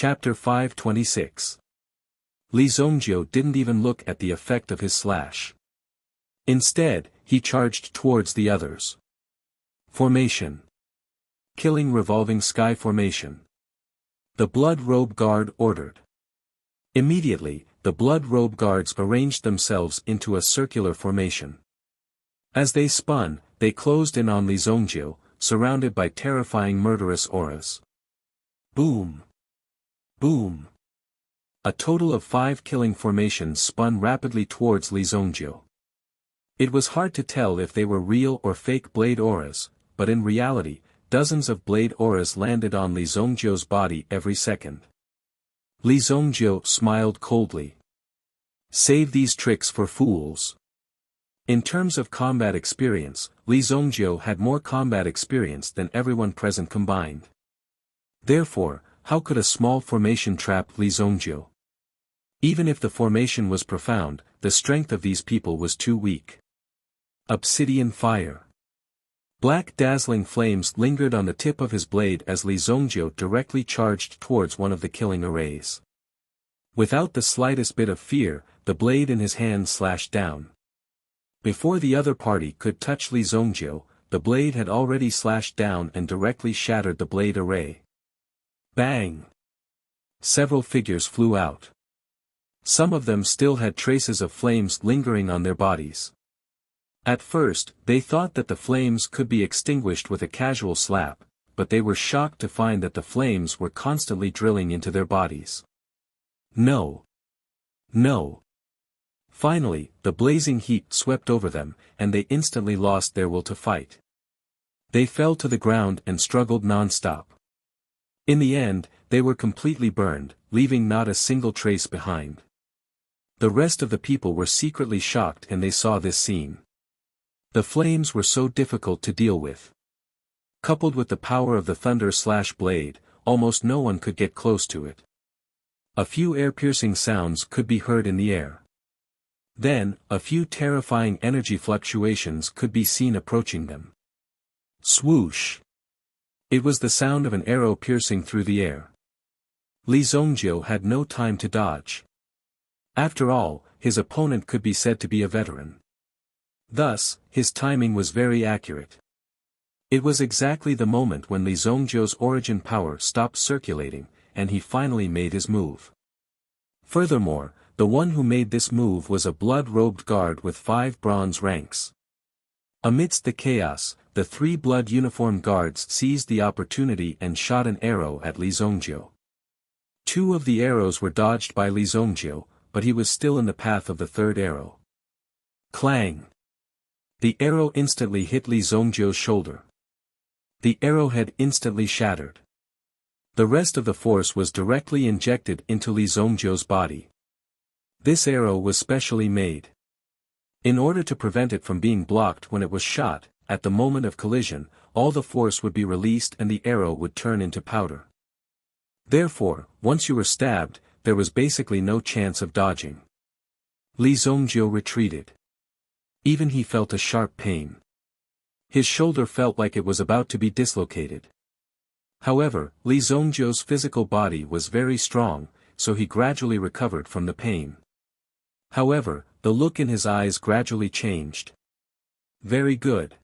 Chapter 526. Li Zongjiu didn't even look at the effect of his slash. Instead, he charged towards the others. Formation. Killing revolving sky formation. The Blood Robe Guard ordered. Immediately, the Blood Robe Guards arranged themselves into a circular formation. As they spun, they closed in on Li Zongjiu, surrounded by terrifying murderous auras. Boom! Boom! A total of 5 killing formations spun rapidly towards Li Zongjiu. It was hard to tell if they were real or fake blade auras, but in reality, dozens of blade auras landed on Li Zongjiu's body every second. Li Zongjiu smiled coldly. Save these tricks for fools. In terms of combat experience, Li Zongjiu had more combat experience than everyone present combined. Therefore, how could a small formation trap Li Zongjiu? Even if the formation was profound, the strength of these people was too weak. Obsidian fire. Black dazzling flames lingered on the tip of his blade as Li Zongjiu directly charged towards one of the killing arrays. Without the slightest bit of fear, the blade in his hand slashed down. Before the other party could touch Li Zongjiu, the blade had already slashed down and directly shattered the blade array. Bang! Several figures flew out. Some of them still had traces of flames lingering on their bodies. At first, they thought that the flames could be extinguished with a casual slap, but they were shocked to find that the flames were constantly drilling into their bodies. No! No! Finally, the blazing heat swept over them, and they instantly lost their will to fight. They fell to the ground and struggled non-stop. In the end, they were completely burned, leaving not a single trace behind. The rest of the people were secretly shocked and they saw this scene. The flames were so difficult to deal with. Coupled with the power of the thunder/blade, almost no one could get close to it. A few air-piercing sounds could be heard in the air. Then, a few terrifying energy fluctuations could be seen approaching them. Swoosh! It was the sound of an arrow piercing through the air. Li Zongjiu had no time to dodge. After all, his opponent could be said to be a veteran. Thus, his timing was very accurate. It was exactly the moment when Li Zongjiu's origin power stopped circulating, and he finally made his move. Furthermore, the one who made this move was a blood-robed guard with 5 bronze ranks. Amidst the chaos, the 3 blood-uniformed guards seized the opportunity and shot an arrow at Li Zongjiu. 2 of the arrows were dodged by Li Zongjiu, but he was still in the path of the 3rd arrow. Clang! The arrow instantly hit Li Zongjiu's shoulder. The arrowhead instantly shattered. The rest of the force was directly injected into Li Zongjiu's body. This arrow was specially made. In order to prevent it from being blocked when it was shot, at the moment of collision, all the force would be released and the arrow would turn into powder. Therefore, once you were stabbed, there was basically no chance of dodging. Li Zongjiu retreated. Even he felt a sharp pain. His shoulder felt like it was about to be dislocated. However, Li Zongjiu's physical body was very strong, so he gradually recovered from the pain. However, the look in his eyes gradually changed. Very good.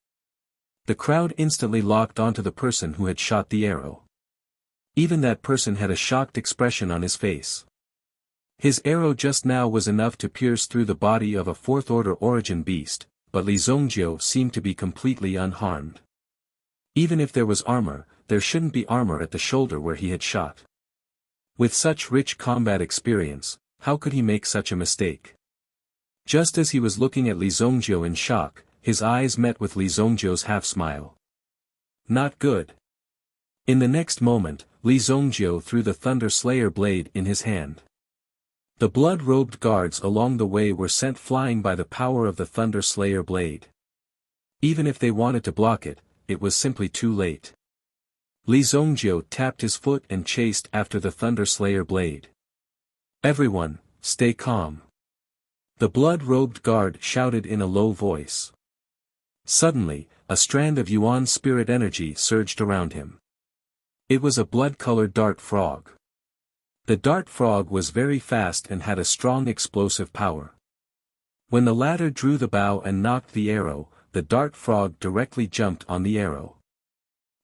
The crowd instantly locked onto the person who had shot the arrow. Even that person had a shocked expression on his face. His arrow just now was enough to pierce through the body of a 4th-order origin beast, but Li Zongjiu seemed to be completely unharmed. Even if there was armor, there shouldn't be armor at the shoulder where he had shot. With such rich combat experience, how could he make such a mistake? Just as he was looking at Li Zongjiu in shock, his eyes met with Li Zongjiu's half-smile. Not good. In the next moment, Li Zongjiu threw the Thunder Slayer blade in his hand. The blood-robed guards along the way were sent flying by the power of the Thunder Slayer blade. Even if they wanted to block it, it was simply too late. Li Zongjiu tapped his foot and chased after the Thunder Slayer blade. Everyone, stay calm. The blood-robed guard shouted in a low voice. Suddenly, a strand of Yuan spirit energy surged around him. It was a blood-colored dart frog. The dart frog was very fast and had a strong explosive power. When the latter drew the bow and knocked the arrow, the dart frog directly jumped on the arrow.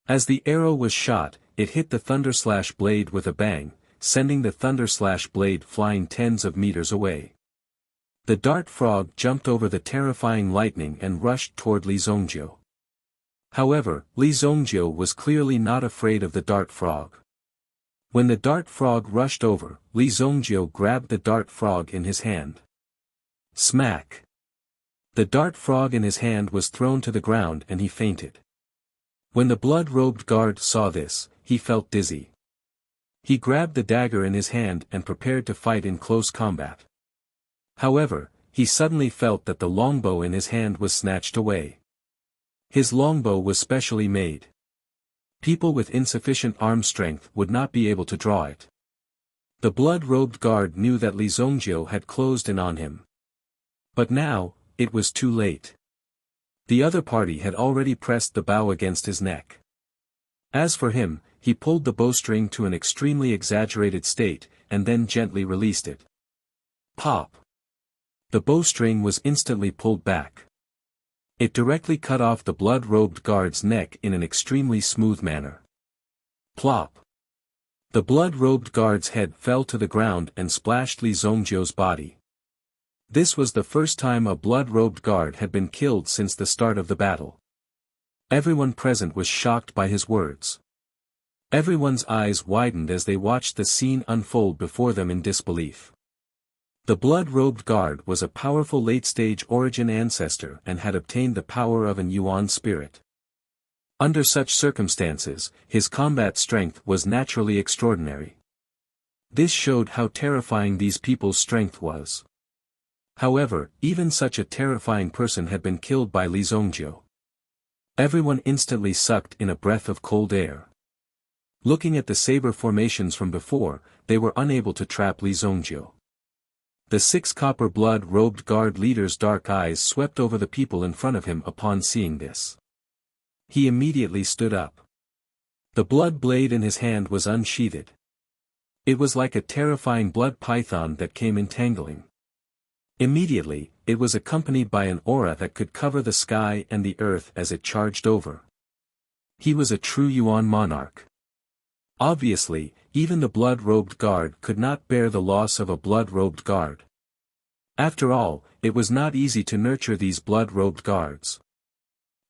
As the arrow was shot, it hit the thunderslash blade with a bang, sending the thunderslash blade flying tens of meters away. The dart frog jumped over the terrifying lightning and rushed toward Li Zongjiu. However, Li Zongjiu was clearly not afraid of the dart frog. When the dart frog rushed over, Li Zongjiu grabbed the dart frog in his hand. Smack! The dart frog in his hand was thrown to the ground and he fainted. When the blood-robed guard saw this, he felt dizzy. He grabbed the dagger in his hand and prepared to fight in close combat. However, he suddenly felt that the longbow in his hand was snatched away. His longbow was specially made. People with insufficient arm strength would not be able to draw it. The blood-robed guard knew that Li Zongjiu had closed in on him. But now, it was too late. The other party had already pressed the bow against his neck. As for him, he pulled the bowstring to an extremely exaggerated state, and then gently released it. Pop! The bowstring was instantly pulled back. It directly cut off the blood-robed guard's neck in an extremely smooth manner. Plop! The blood-robed guard's head fell to the ground and splashed Li Zongjiu's body. This was the first time a blood-robed guard had been killed since the start of the battle. Everyone present was shocked by his words. Everyone's eyes widened as they watched the scene unfold before them in disbelief. The blood-robed guard was a powerful late-stage origin ancestor and had obtained the power of an Yuan spirit. Under such circumstances, his combat strength was naturally extraordinary. This showed how terrifying these people's strength was. However, even such a terrifying person had been killed by Li Zongjiu. Everyone instantly sucked in a breath of cold air. Looking at the saber formations from before, they were unable to trap Li Zongjiu. The 6 copper blood-robed guard leader's dark eyes swept over the people in front of him upon seeing this. He immediately stood up. The blood blade in his hand was unsheathed. It was like a terrifying blood python that came entangling. Immediately, it was accompanied by an aura that could cover the sky and the earth as it charged over. He was a true Yuan monarch. Obviously, even the blood-robed guard could not bear the loss of a blood-robed guard. After all, it was not easy to nurture these blood-robed guards.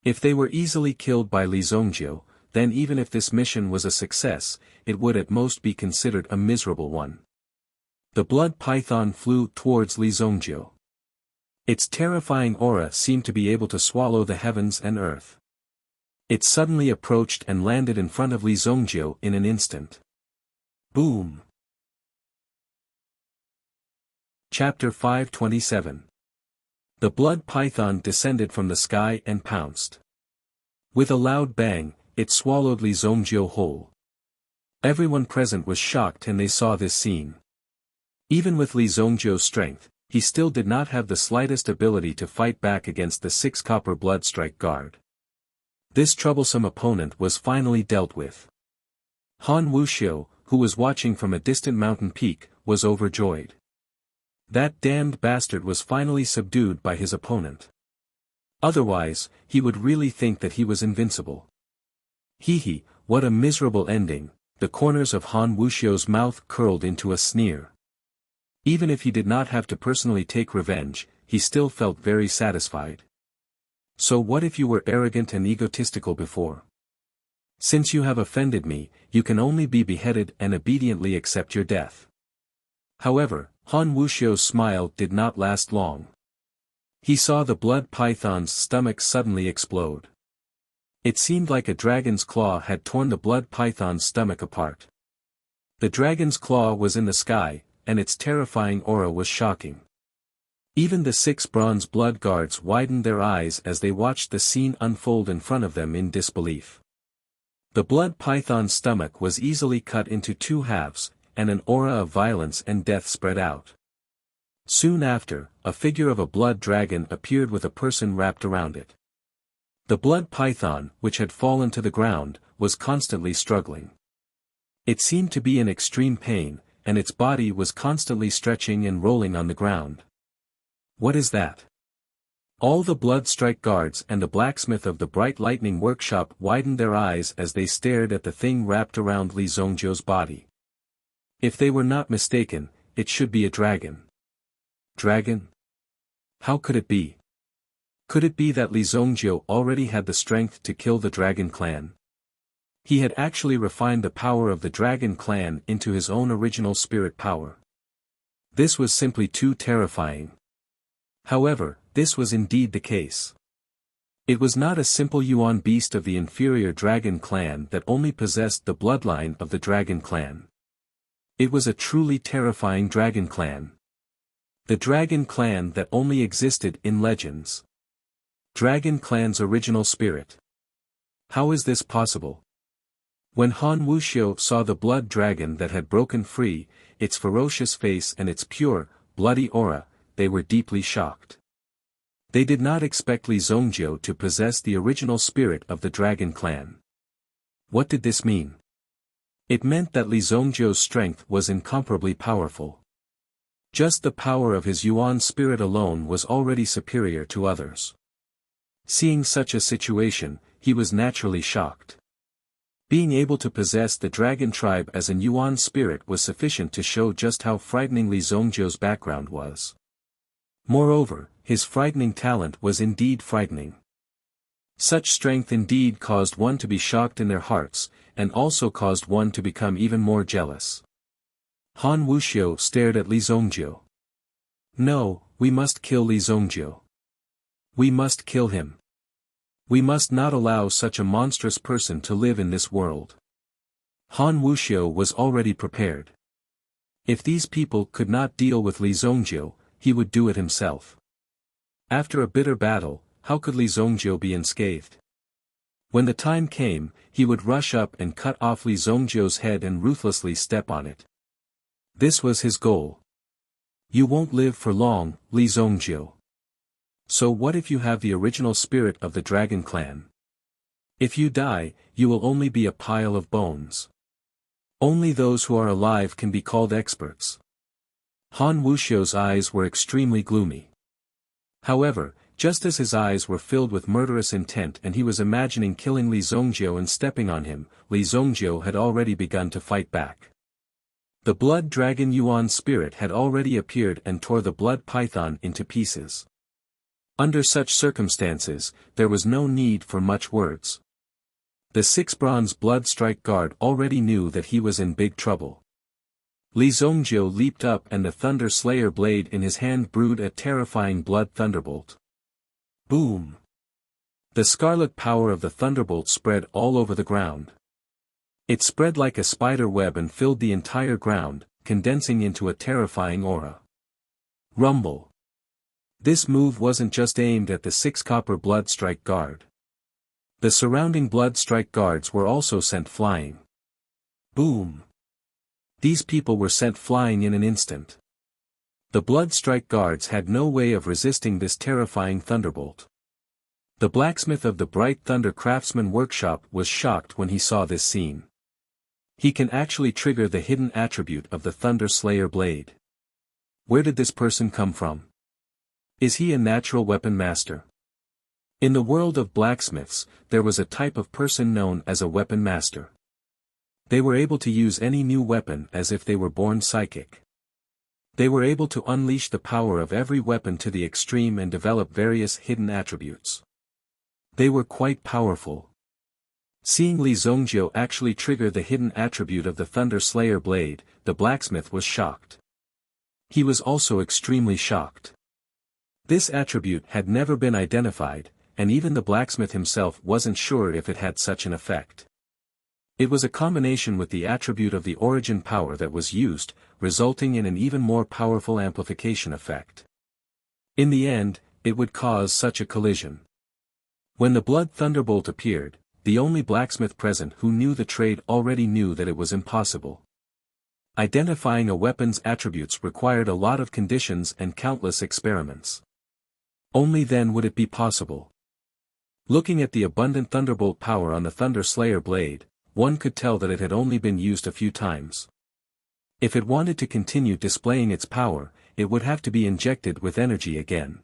If they were easily killed by Li Zongjiu, then even if this mission was a success, it would at most be considered a miserable one. The blood python flew towards Li Zongjiu. Its terrifying aura seemed to be able to swallow the heavens and earth. It suddenly approached and landed in front of Li Zongjiu in an instant. Boom! Chapter 527. The blood python descended from the sky and pounced. With a loud bang, it swallowed Li Zongjiu whole. Everyone present was shocked and they saw this scene. Even with Li Zongjiu's strength, he still did not have the slightest ability to fight back against the 6 copper bloodstrike guard. This troublesome opponent was finally dealt with. Han Wuxia, who was watching from a distant mountain peak, was overjoyed. That damned bastard was finally subdued by his opponent. Otherwise, he would really think that he was invincible. Hee, what a miserable ending. The corners of Han Wuxia's mouth curled into a sneer. Even if he did not have to personally take revenge, he still felt very satisfied. So what if you were arrogant and egotistical before? Since you have offended me, you can only be beheaded and obediently accept your death. However, Han Wuxia's smile did not last long. He saw the blood python's stomach suddenly explode. It seemed like a dragon's claw had torn the blood python's stomach apart. The dragon's claw was in the sky, and its terrifying aura was shocking. Even the 6 bronze blood guards widened their eyes as they watched the scene unfold in front of them in disbelief. The blood python's stomach was easily cut into 2 halves, and an aura of violence and death spread out. Soon after, a figure of a blood dragon appeared with a person wrapped around it. The blood python, which had fallen to the ground, was constantly struggling. It seemed to be in extreme pain, and its body was constantly stretching and rolling on the ground. What is that? All the blood strike guards and the blacksmith of the Bright Lightning workshop widened their eyes as they stared at the thing wrapped around Li Zongjiu's body. If they were not mistaken, it should be a dragon. Dragon? How could it be? Could it be that Li Zongjiu already had the strength to kill the dragon clan? He had actually refined the power of the dragon clan into his own original spirit power. This was simply too terrifying. However, this was indeed the case. It was not a simple Yuan beast of the inferior dragon clan that only possessed the bloodline of the dragon clan. It was a truly terrifying dragon clan. The dragon clan that only existed in legends. Dragon clan's original spirit. How is this possible? When Han Wuxia saw the blood dragon that had broken free, its ferocious face and its pure, bloody aura, they were deeply shocked. They did not expect Li Zongjiu to possess the original spirit of the dragon clan. What did this mean? It meant that Li Zongjiu's strength was incomparably powerful. Just the power of his Yuan spirit alone was already superior to others. Seeing such a situation, he was naturally shocked. Being able to possess the dragon tribe as an Yuan spirit was sufficient to show just how frightening Li Zongjiu's background was. Moreover, his frightening talent was indeed frightening. Such strength indeed caused one to be shocked in their hearts, and also caused one to become even more jealous. Han Wuxia stared at Li Zongjiu. No, we must kill Li Zongjiu. We must kill him. We must not allow such a monstrous person to live in this world. Han Wuxia was already prepared. If these people could not deal with Li Zongjiu, he would do it himself. After a bitter battle, how could Li Zongjiu be unscathed? When the time came, he would rush up and cut off Li Zongjiu's head and ruthlessly step on it. This was his goal. You won't live for long, Li Zongjiu. So what if you have the original spirit of the dragon clan? If you die, you will only be a pile of bones. Only those who are alive can be called experts. Han Wuxia's eyes were extremely gloomy. However, just as his eyes were filled with murderous intent and he was imagining killing Li Zongjiu and stepping on him, Li Zongjiu had already begun to fight back. The blood dragon Yuan spirit had already appeared and tore the blood python into pieces. Under such circumstances, there was no need for much words. The 6 bronze blood strike guard already knew that he was in big trouble. Li Zongjiu leaped up and the Thunder Slayer blade in his hand brewed a terrifying blood thunderbolt. Boom! The scarlet power of the thunderbolt spread all over the ground. It spread like a spider web and filled the entire ground, condensing into a terrifying aura. Rumble! This move wasn't just aimed at the 6 copper blood strike guard. The surrounding blood strike guards were also sent flying. Boom! These people were sent flying in an instant. The blood strike guards had no way of resisting this terrifying thunderbolt. The blacksmith of the Bright Thunder Craftsman workshop was shocked when he saw this scene. He can actually trigger the hidden attribute of the Thunder Slayer blade. Where did this person come from? Is he a natural weapon master? In the world of blacksmiths, there was a type of person known as a weapon master. They were able to use any new weapon as if they were born psychic. They were able to unleash the power of every weapon to the extreme and develop various hidden attributes. They were quite powerful. Seeing Li Zongjiu actually trigger the hidden attribute of the Thunder Slayer blade, the blacksmith was shocked. He was also extremely shocked. This attribute had never been identified, and even the blacksmith himself wasn't sure if it had such an effect. It was a combination with the attribute of the origin power that was used, resulting in an even more powerful amplification effect. In the end, it would cause such a collision. When the blood thunderbolt appeared, the only blacksmith present who knew the trade already knew that it was impossible. Identifying a weapon's attributes required a lot of conditions and countless experiments. Only then would it be possible. Looking at the abundant thunderbolt power on the Thunder Slayer blade, one could tell that it had only been used a few times. If it wanted to continue displaying its power, it would have to be injected with energy again.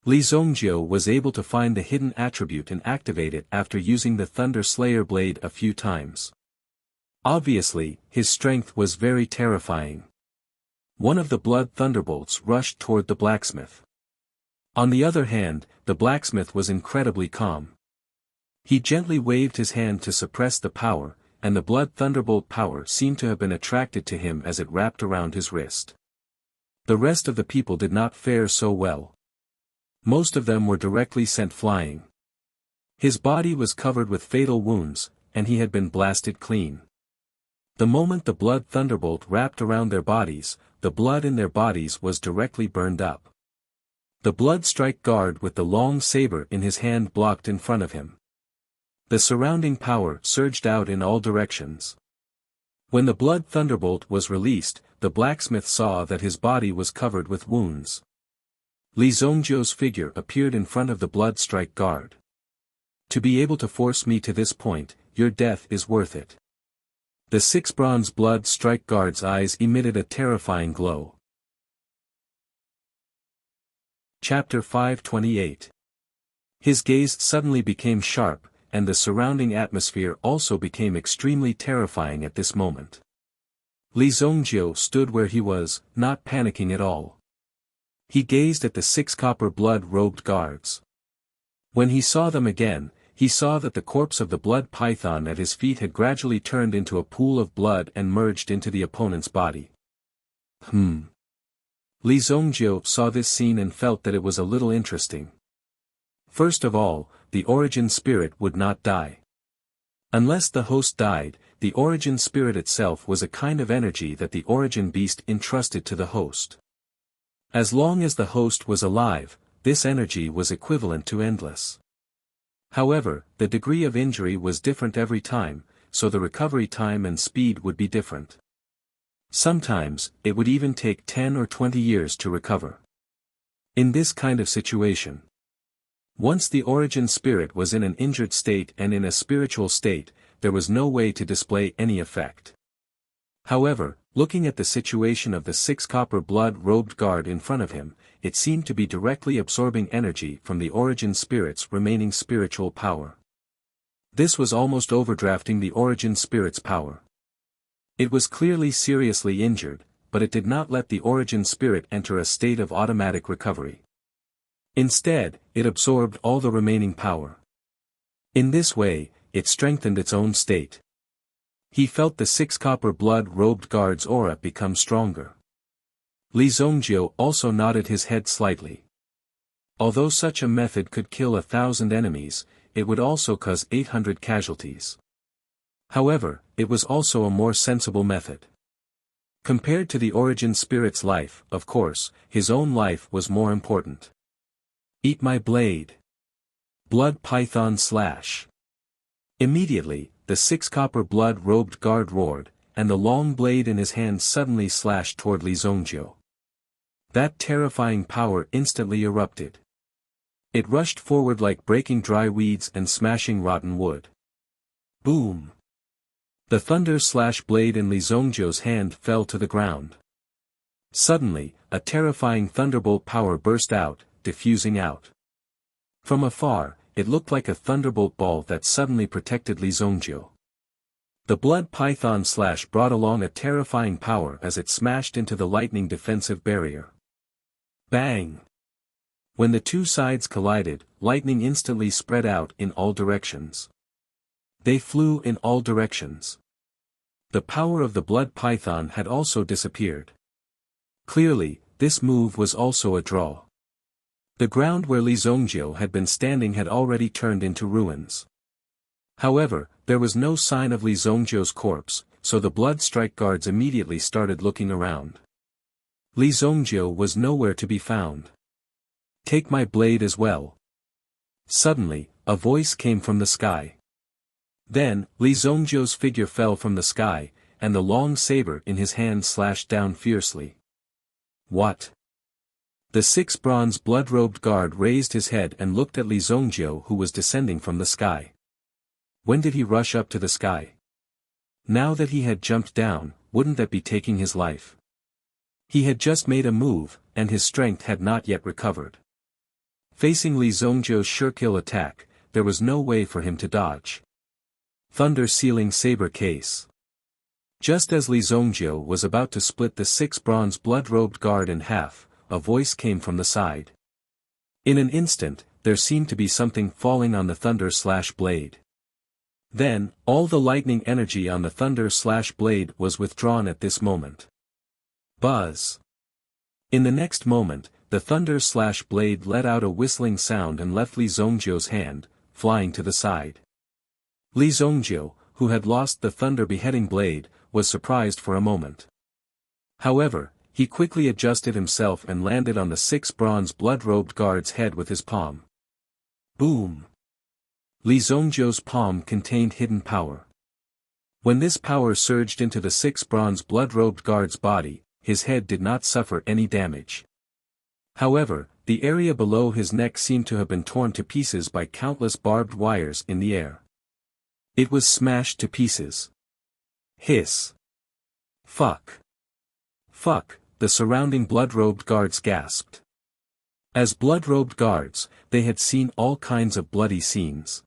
Li Zongjiu was able to find the hidden attribute and activate it after using the Thunder Slayer blade a few times. Obviously, his strength was very terrifying. One of the blood thunderbolts rushed toward the blacksmith. On the other hand, the blacksmith was incredibly calm. He gently waved his hand to suppress the power, and the blood thunderbolt power seemed to have been attracted to him as it wrapped around his wrist. The rest of the people did not fare so well. Most of them were directly sent flying. His body was covered with fatal wounds, and he had been blasted clean. The moment the blood thunderbolt wrapped around their bodies, the blood in their bodies was directly burned up. The blood strike guard with the long saber in his hand blocked in front of him. The surrounding power surged out in all directions. When the blood thunderbolt was released, the blacksmith saw that his body was covered with wounds. Li Zongjiu's figure appeared in front of the blood strike guard. To be able to force me to this point, your death is worth it. The 6 bronze blood strike guard's eyes emitted a terrifying glow. Chapter 528. His gaze suddenly became sharp, and the surrounding atmosphere also became extremely terrifying at this moment. Li Zongjiu stood where he was, not panicking at all. He gazed at the 6 copper blood-robed guards. When he saw them again, he saw that the corpse of the blood python at his feet had gradually turned into a pool of blood and merged into the opponent's body. Li Zongjiu saw this scene and felt that it was a little interesting. First of all, the origin spirit would not die. Unless the host died, the origin spirit itself was a kind of energy that the origin beast entrusted to the host. As long as the host was alive, this energy was equivalent to endless. However, the degree of injury was different every time, so the recovery time and speed would be different. Sometimes, it would even take 10 or 20 years to recover. In this kind of situation, once the origin spirit was in an injured state and in a spiritual state, there was no way to display any effect. However, looking at the situation of the 6 copper blood-robed guard in front of him, it seemed to be directly absorbing energy from the origin spirit's remaining spiritual power. This was almost overdrafting the origin spirit's power. It was clearly seriously injured, but it did not let the origin spirit enter a state of automatic recovery. Instead, it absorbed all the remaining power. In this way, it strengthened its own state. He felt the 6 copper blood-robed guard's aura become stronger. Li Zongjiu also nodded his head slightly. Although such a method could kill 1,000 enemies, it would also cause 800 casualties. However, it was also a more sensible method. Compared to the origin spirit's life, of course, his own life was more important. Eat my blade. Blood python slash. Immediately, the 6 copper blood-robed guard roared, and the long blade in his hand suddenly slashed toward Li Zongjiu. That terrifying power instantly erupted. It rushed forward like breaking dry weeds and smashing rotten wood. Boom! The thunder slash blade in Li Zongjiu's hand fell to the ground. Suddenly, a terrifying thunderbolt power burst out, diffusing out. From afar, it looked like a thunderbolt ball that suddenly protected Li Zongjiu. The blood python slash brought along a terrifying power as it smashed into the lightning defensive barrier. Bang! When the two sides collided, lightning instantly spread out in all directions. They flew in all directions. The power of the blood python had also disappeared. Clearly, this move was also a draw. The ground where Li Zongjiu had been standing had already turned into ruins. However, there was no sign of Li Zongjiu's corpse, so the blood strike guards immediately started looking around. Li Zongjiu was nowhere to be found. Take my blade as well. Suddenly, a voice came from the sky. Then, Li Zongjiu's figure fell from the sky, and the long saber in his hand slashed down fiercely. What? The 6 bronze blood-robed guard raised his head and looked at Li Zongjiu, who was descending from the sky. When did he rush up to the sky? Now that he had jumped down, wouldn't that be taking his life? He had just made a move, and his strength had not yet recovered. Facing Li Zongjiu's sure-kill attack, there was no way for him to dodge. Thunder Sealing Saber Case. Just as Li Zongjiu was about to split the 6 bronze blood-robed guard in half, a voice came from the side. In an instant, there seemed to be something falling on the thunder/blade. Then, all the lightning energy on the thunder/blade was withdrawn at this moment. Buzz! In the next moment, the thunder/blade let out a whistling sound and left Li Zongjiu's hand, flying to the side. Li Zongjiu, who had lost the thunder beheading blade, was surprised for a moment. However, he quickly adjusted himself and landed on the 6 bronze blood-robed guard's head with his palm. Boom! Li Zongjiu's palm contained hidden power. When this power surged into the 6 bronze blood-robed guard's body, his head did not suffer any damage. However, the area below his neck seemed to have been torn to pieces by countless barbed wires in the air. It was smashed to pieces. Hiss! Fuck! Fuck! The surrounding blood-robed guards gasped. As blood-robed guards, they had seen all kinds of bloody scenes.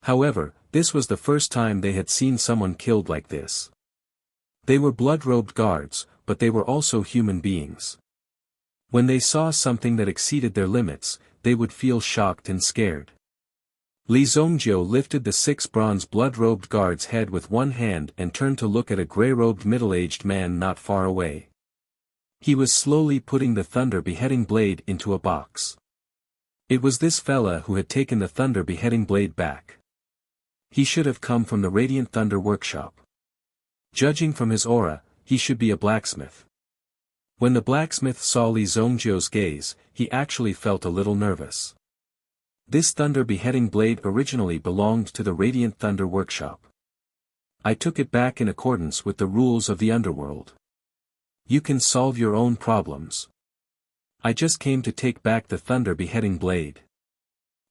However, this was the first time they had seen someone killed like this. They were blood-robed guards, but they were also human beings. When they saw something that exceeded their limits, they would feel shocked and scared. Li Zongjiu lifted the 6 bronze blood-robed guard's head with one hand and turned to look at a grey-robed middle-aged man not far away. He was slowly putting the thunder beheading blade into a box. It was this fella who had taken the thunder beheading blade back. He should have come from the Radiant Thunder workshop. Judging from his aura, he should be a blacksmith. When the blacksmith saw Li Zongjiu's gaze, he actually felt a little nervous. This thunder beheading blade originally belonged to the Radiant Thunder workshop. I took it back in accordance with the rules of the underworld. You can solve your own problems. I just came to take back the thunder beheading blade.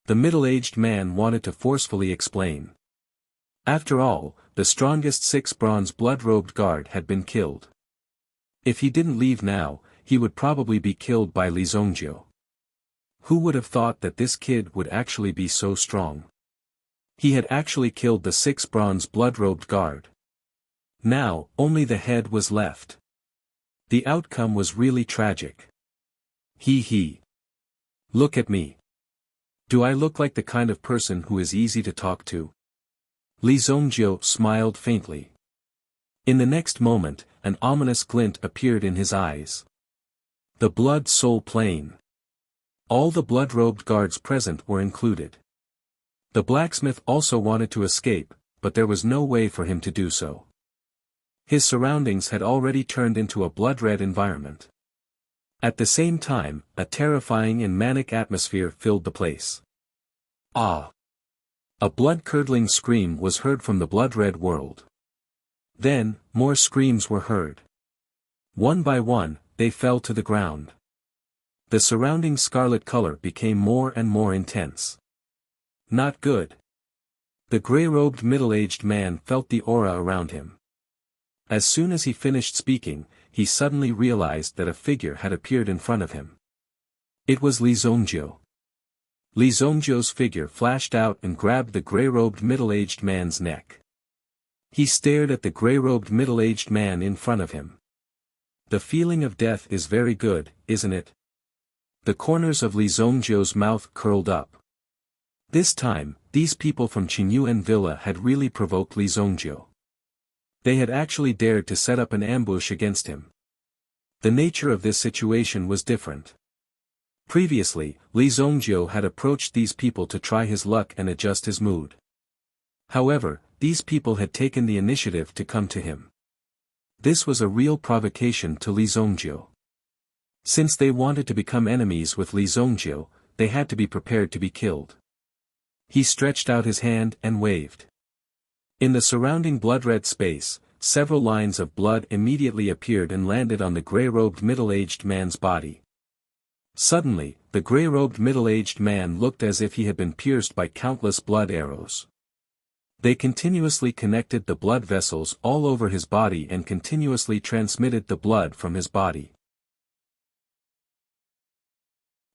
The middle-aged man wanted to forcefully explain. After all, the strongest 6 bronze blood-robed guard had been killed. If he didn't leave now, he would probably be killed by Li Zongjiu. Who would have thought that this kid would actually be so strong? He had actually killed the 6 bronze blood-robed guard. Now, only the head was left. The outcome was really tragic. He. Look at me. Do I look like the kind of person who is easy to talk to? Li Zongjiu smiled faintly. In the next moment, an ominous glint appeared in his eyes. The Blood Soul Plane. All the blood-robed guards present were included. The blacksmith also wanted to escape, but there was no way for him to do so. His surroundings had already turned into a blood-red environment. At the same time, a terrifying and manic atmosphere filled the place. Ah! A blood-curdling scream was heard from the blood-red world. Then, more screams were heard. One by one, they fell to the ground. The surrounding scarlet color became more and more intense. Not good. The gray-robed middle-aged man felt the aura around him. As soon as he finished speaking, he suddenly realized that a figure had appeared in front of him. It was Li Zongjiu. Li Zongjiu's figure flashed out and grabbed the gray-robed middle-aged man's neck. He stared at the gray-robed middle-aged man in front of him. The feeling of death is very good, isn't it? The corners of Li Zongjiu's mouth curled up. This time, these people from Qingyuan Villa had really provoked Li Zongjiu. They had actually dared to set up an ambush against him. The nature of this situation was different. Previously, Li Zongjiu had approached these people to try his luck and adjust his mood. However, these people had taken the initiative to come to him. This was a real provocation to Li Zongjiu. Since they wanted to become enemies with Li Zongjiu, they had to be prepared to be killed. He stretched out his hand and waved. In the surrounding blood-red space, several lines of blood immediately appeared and landed on the gray-robed middle-aged man's body. Suddenly, the gray-robed middle-aged man looked as if he had been pierced by countless blood arrows. They continuously connected the blood vessels all over his body and continuously transmitted the blood from his body.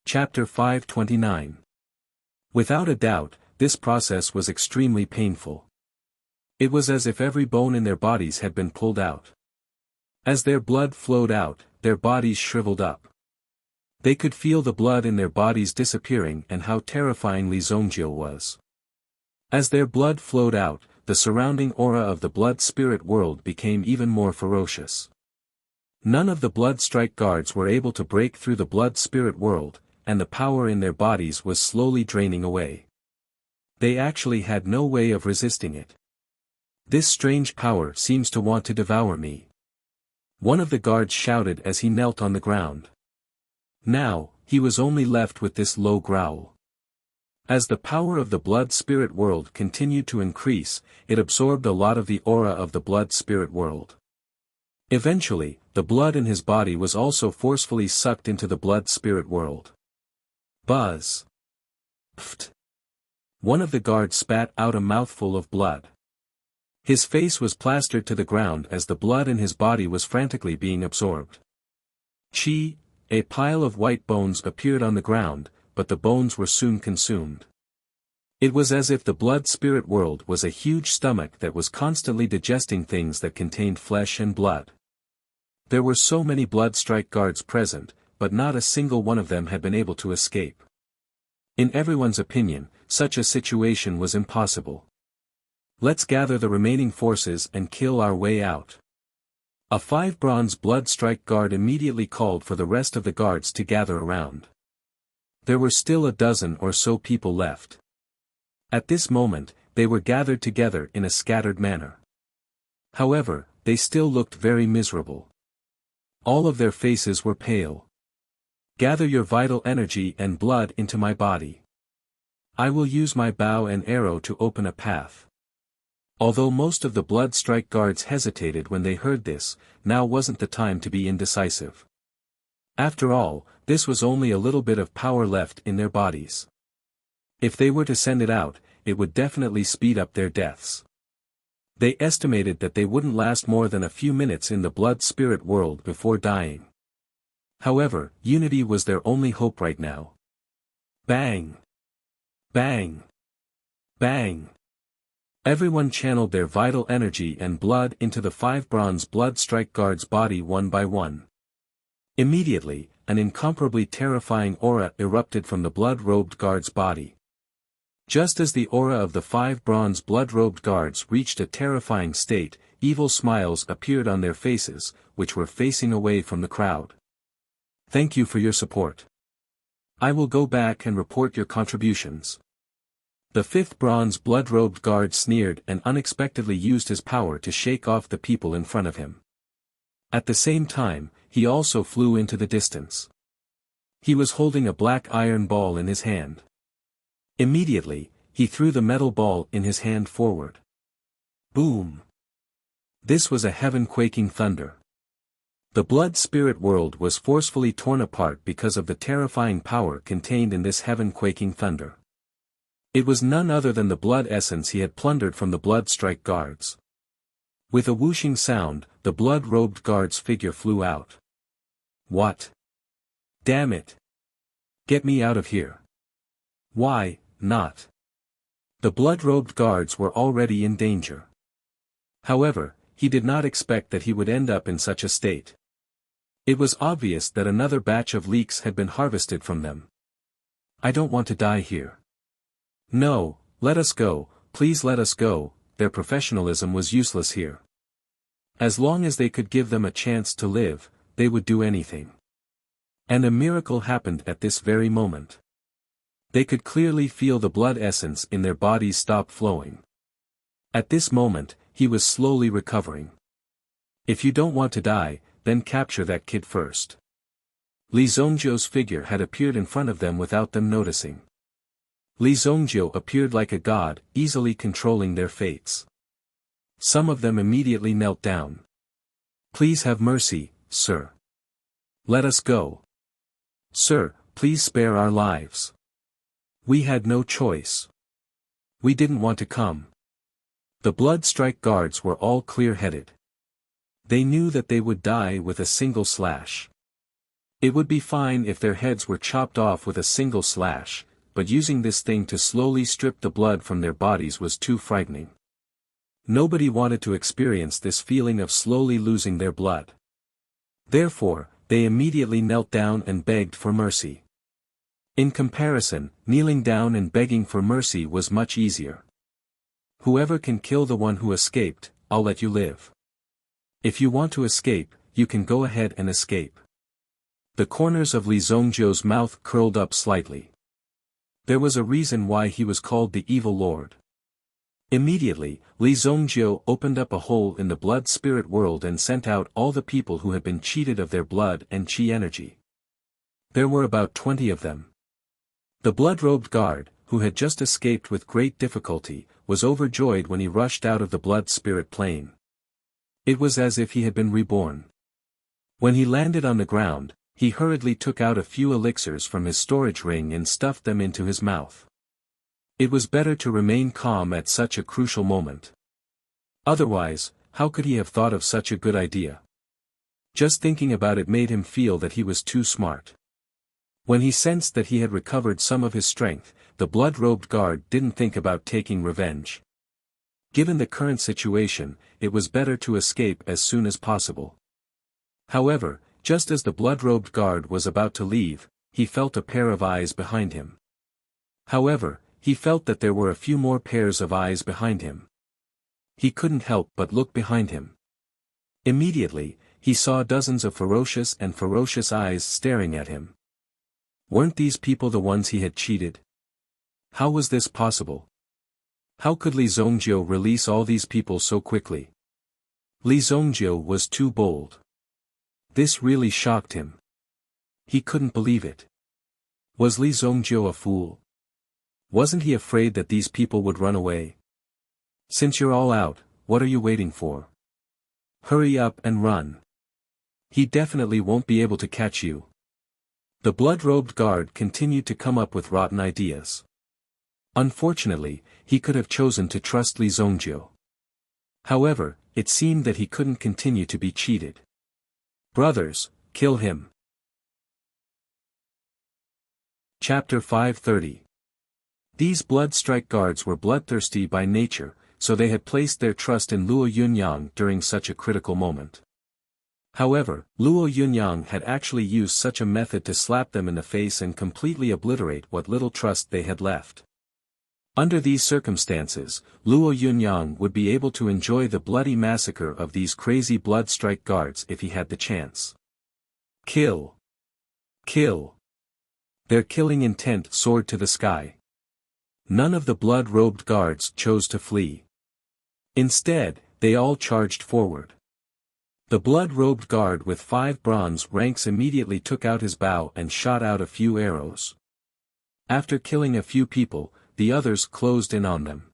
Chapter 529. Without a doubt, this process was extremely painful. It was as if every bone in their bodies had been pulled out. As their blood flowed out, their bodies shriveled up. They could feel the blood in their bodies disappearing and how terrifying Li Zongjio was. As their blood flowed out, the surrounding aura of the blood spirit world became even more ferocious. None of the blood strike guards were able to break through the blood spirit world, and the power in their bodies was slowly draining away. They actually had no way of resisting it. This strange power seems to want to devour me. One of the guards shouted as he knelt on the ground. Now, he was only left with this low growl. As the power of the blood spirit world continued to increase, it absorbed a lot of the aura of the blood spirit world. Eventually, the blood in his body was also forcefully sucked into the blood spirit world. Buzz. Pfft. One of the guards spat out a mouthful of blood. His face was plastered to the ground as the blood in his body was frantically being absorbed. Chi, a pile of white bones appeared on the ground, but the bones were soon consumed. It was as if the blood spirit world was a huge stomach that was constantly digesting things that contained flesh and blood. There were so many blood strike guards present, but not a single one of them had been able to escape. In everyone's opinion, such a situation was impossible. Let's gather the remaining forces and kill our way out. A 5 bronze blood strike guard immediately called for the rest of the guards to gather around. There were still a dozen or so people left. At this moment, they were gathered together in a scattered manner. However, they still looked very miserable. All of their faces were pale. Gather your vital energy and blood into my body. I will use my bow and arrow to open a path. Although most of the blood strike guards hesitated when they heard this, now wasn't the time to be indecisive. After all, this was only a little bit of power left in their bodies. If they were to send it out, it would definitely speed up their deaths. They estimated that they wouldn't last more than a few minutes in the blood spirit world before dying. However, unity was their only hope right now. Bang! Bang! Bang! Everyone channeled their vital energy and blood into the 5 bronze blood strike guards' body one by one. Immediately, an incomparably terrifying aura erupted from the blood-robed guard's body. Just as the aura of the 5 bronze blood-robed guards reached a terrifying state, evil smiles appeared on their faces, which were facing away from the crowd. Thank you for your support. I will go back and report your contributions. The 5th bronze blood-robed guard sneered and unexpectedly used his power to shake off the people in front of him. At the same time, he also flew into the distance. He was holding a black iron ball in his hand. Immediately, he threw the metal ball in his hand forward. Boom! This was a heaven-quaking thunder. The blood spirit world was forcefully torn apart because of the terrifying power contained in this heaven-quaking thunder. It was none other than the blood essence he had plundered from the blood strike guards. With a whooshing sound, the blood-robed guard's figure flew out. What? Damn it! Get me out of here. Why, not? The blood-robed guards were already in danger. However, he did not expect that he would end up in such a state. It was obvious that another batch of leaks had been harvested from them. I don't want to die here. No, let us go, please let us go. Their professionalism was useless here. As long as they could give them a chance to live, they would do anything. And a miracle happened at this very moment. They could clearly feel the blood essence in their bodies stop flowing. At this moment, he was slowly recovering. If you don't want to die, then capture that kid first. Li Zongjio's figure had appeared in front of them without them noticing. Li Zongjio appeared like a god, easily controlling their fates. Some of them immediately knelt down. Please have mercy, sir. Let us go. Sir, please spare our lives. We had no choice. We didn't want to come. The blood strike guards were all clear-headed. They knew that they would die with a single slash. It would be fine if their heads were chopped off with a single slash, but using this thing to slowly strip the blood from their bodies was too frightening. Nobody wanted to experience this feeling of slowly losing their blood. Therefore, they immediately knelt down and begged for mercy. In comparison, kneeling down and begging for mercy was much easier. Whoever can kill the one who escaped, I'll let you live. If you want to escape, you can go ahead and escape. The corners of Li Zongjiu's mouth curled up slightly. There was a reason why he was called the Evil Lord. Immediately, Li Zongjiu opened up a hole in the blood spirit world and sent out all the people who had been cheated of their blood and qi energy. There were about 20 of them. The blood-robed guard, who had just escaped with great difficulty, was overjoyed when he rushed out of the blood spirit plane. It was as if he had been reborn. When he landed on the ground, he hurriedly took out a few elixirs from his storage ring and stuffed them into his mouth. It was better to remain calm at such a crucial moment. Otherwise, how could he have thought of such a good idea? Just thinking about it made him feel that he was too smart. When he sensed that he had recovered some of his strength, the blood-robed guard didn't think about taking revenge. Given the current situation, it was better to escape as soon as possible. However, just as the blood-robed guard was about to leave, he felt a pair of eyes behind him. However, he felt that there were a few more pairs of eyes behind him. He couldn't help but look behind him. Immediately, he saw dozens of ferocious eyes staring at him. Weren't these people the ones he had cheated? How was this possible? How could Li Zongjiu release all these people so quickly? Li Zongjiu was too bold. This really shocked him. He couldn't believe it. Was Li Zongjiu a fool? Wasn't he afraid that these people would run away? Since you're all out, what are you waiting for? Hurry up and run. He definitely won't be able to catch you. The blood-robed guard continued to come up with rotten ideas. Unfortunately, he could have chosen to trust Li Zongjiu. However, it seemed that he couldn't continue to be cheated. Brothers, kill him. Chapter 530. These blood strike guards were bloodthirsty by nature, so they had placed their trust in Luo Yunyang during such a critical moment. However, Luo Yunyang had actually used such a method to slap them in the face and completely obliterate what little trust they had left. Under these circumstances, Luo Yunyang would be able to enjoy the bloody massacre of these crazy blood strike guards if he had the chance. Kill! Kill! Their killing intent soared to the sky. None of the blood-robed guards chose to flee. Instead, they all charged forward. The blood-robed guard with 5 bronze ranks immediately took out his bow and shot out a few arrows. After killing a few people, the others closed in on them.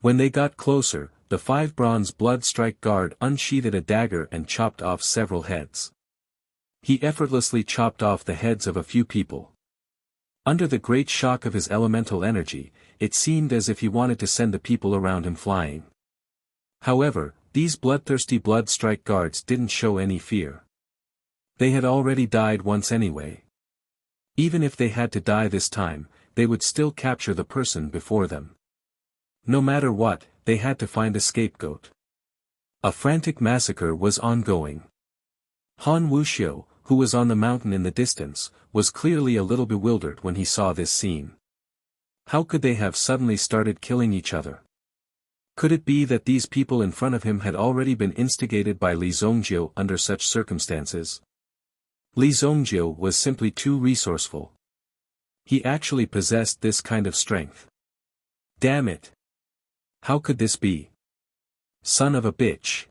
When they got closer, the 5 bronze blood strike guard unsheathed a dagger and chopped off several heads. He effortlessly chopped off the heads of a few people. Under the great shock of his elemental energy, it seemed as if he wanted to send the people around him flying. However, these bloodthirsty blood strike guards didn't show any fear. They had already died once anyway. Even if they had to die this time, they would still capture the person before them. No matter what, they had to find a scapegoat. A frantic massacre was ongoing. Han Wuxia, who was on the mountain in the distance, was clearly a little bewildered when he saw this scene. How could they have suddenly started killing each other? Could it be that these people in front of him had already been instigated by Li Zongjiu under such circumstances? Li Zongjiu was simply too resourceful. He actually possessed this kind of strength. Damn it! How could this be? Son of a bitch!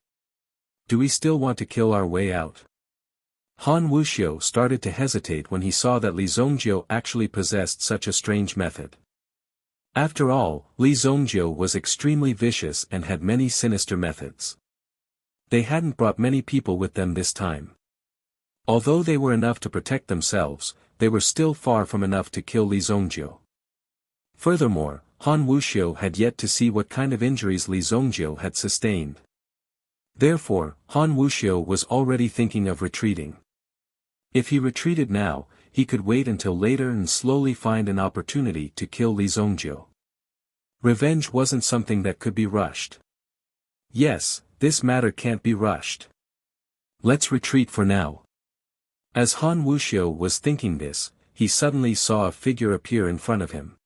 Do we still want to kill our way out? Han Wuxia started to hesitate when he saw that Li Zongjiu actually possessed such a strange method. After all, Li Zongjiu was extremely vicious and had many sinister methods. They hadn't brought many people with them this time. Although they were enough to protect themselves, they were still far from enough to kill Li Zongjiu. Furthermore, Han Wuxiu had yet to see what kind of injuries Li Zongjiu had sustained. Therefore, Han Wuxiu was already thinking of retreating. If he retreated now, he could wait until later and slowly find an opportunity to kill Li Zongjiu. Revenge wasn't something that could be rushed. Yes, this matter can't be rushed. Let's retreat for now. As Han Wuxiu was thinking this, he suddenly saw a figure appear in front of him.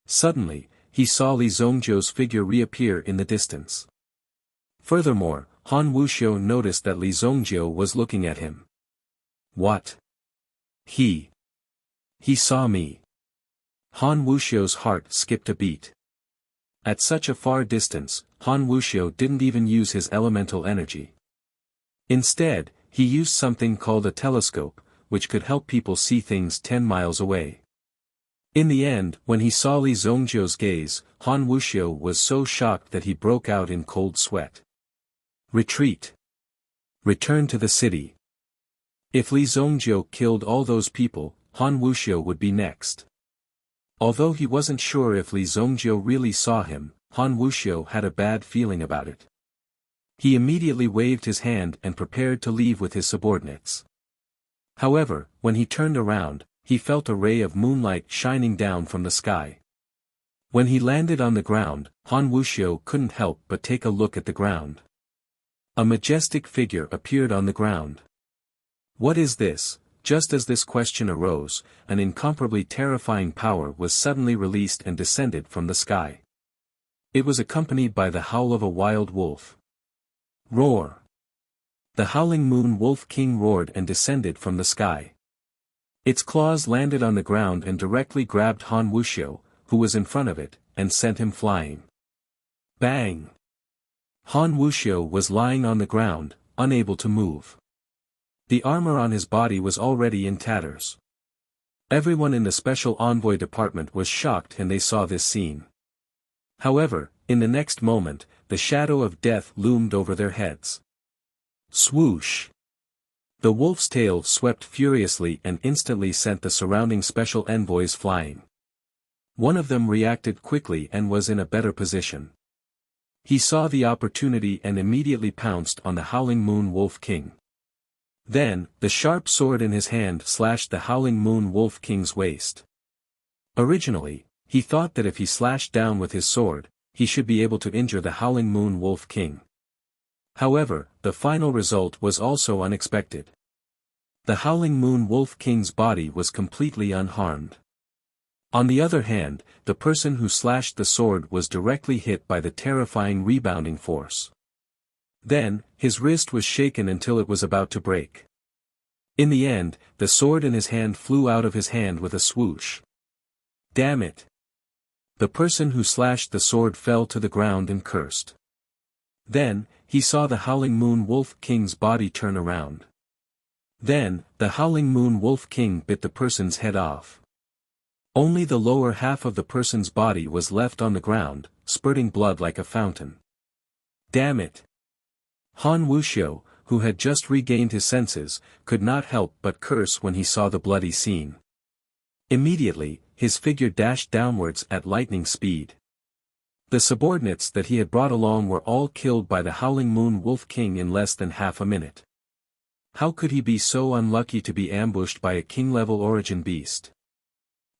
Suddenly, he saw Li Zongjiu's figure reappear in the distance. Furthermore, Han Wuxiu noticed that Li Zongjiu was looking at him. What? He saw me. Han Wuxiu's heart skipped a beat. At such a far distance, Han Wuxiu didn't even use his elemental energy. Instead, he used something called a telescope, which could help people see things 10 miles away. In the end, when he saw Li Zongjiu's gaze, Han Wuxiu was so shocked that he broke out in cold sweat. Retreat. Return to the city. If Li Zongjiu killed all those people, Han Wuxiu would be next. Although he wasn't sure if Li Zongjiu really saw him, Han Wuxiu had a bad feeling about it. He immediately waved his hand and prepared to leave with his subordinates. However, when he turned around, he felt a ray of moonlight shining down from the sky. When he landed on the ground, Han Wuxiu couldn't help but take a look at the ground. A majestic figure appeared on the ground. What is this? Just as this question arose, an incomparably terrifying power was suddenly released and descended from the sky. It was accompanied by the howl of a wild wolf. Roar! The howling moon wolf king roared and descended from the sky. Its claws landed on the ground and directly grabbed Han Wuxiu, who was in front of it, and sent him flying. Bang! Han Wuxiu was lying on the ground, unable to move. The armor on his body was already in tatters. Everyone in the Special Envoy department was shocked when they saw this scene. However, in the next moment, the shadow of death loomed over their heads. Swoosh! The wolf's tail swept furiously and instantly sent the surrounding special envoys flying. One of them reacted quickly and was in a better position. He saw the opportunity and immediately pounced on the Howling Moon Wolf King. Then, the sharp sword in his hand slashed the Howling Moon Wolf King's waist. Originally, he thought that if he slashed down with his sword, he should be able to injure the Howling Moon Wolf King. However, the final result was also unexpected. The Howling Moon Wolf King's body was completely unharmed. On the other hand, the person who slashed the sword was directly hit by the terrifying rebounding force. Then, his wrist was shaken until it was about to break. In the end, the sword in his hand flew out of his hand with a swoosh. Damn it! The person who slashed the sword fell to the ground and cursed. Then, he saw the Howling Moon Wolf King's body turn around. Then, the Howling Moon Wolf King bit the person's head off. Only the lower half of the person's body was left on the ground, spurting blood like a fountain. Damn it! Han Wuxiu, who had just regained his senses, could not help but curse when he saw the bloody scene. Immediately, his figure dashed downwards at lightning speed. The subordinates that he had brought along were all killed by the Howling Moon Wolf King in less than half a minute. How could he be so unlucky to be ambushed by a king-level origin beast?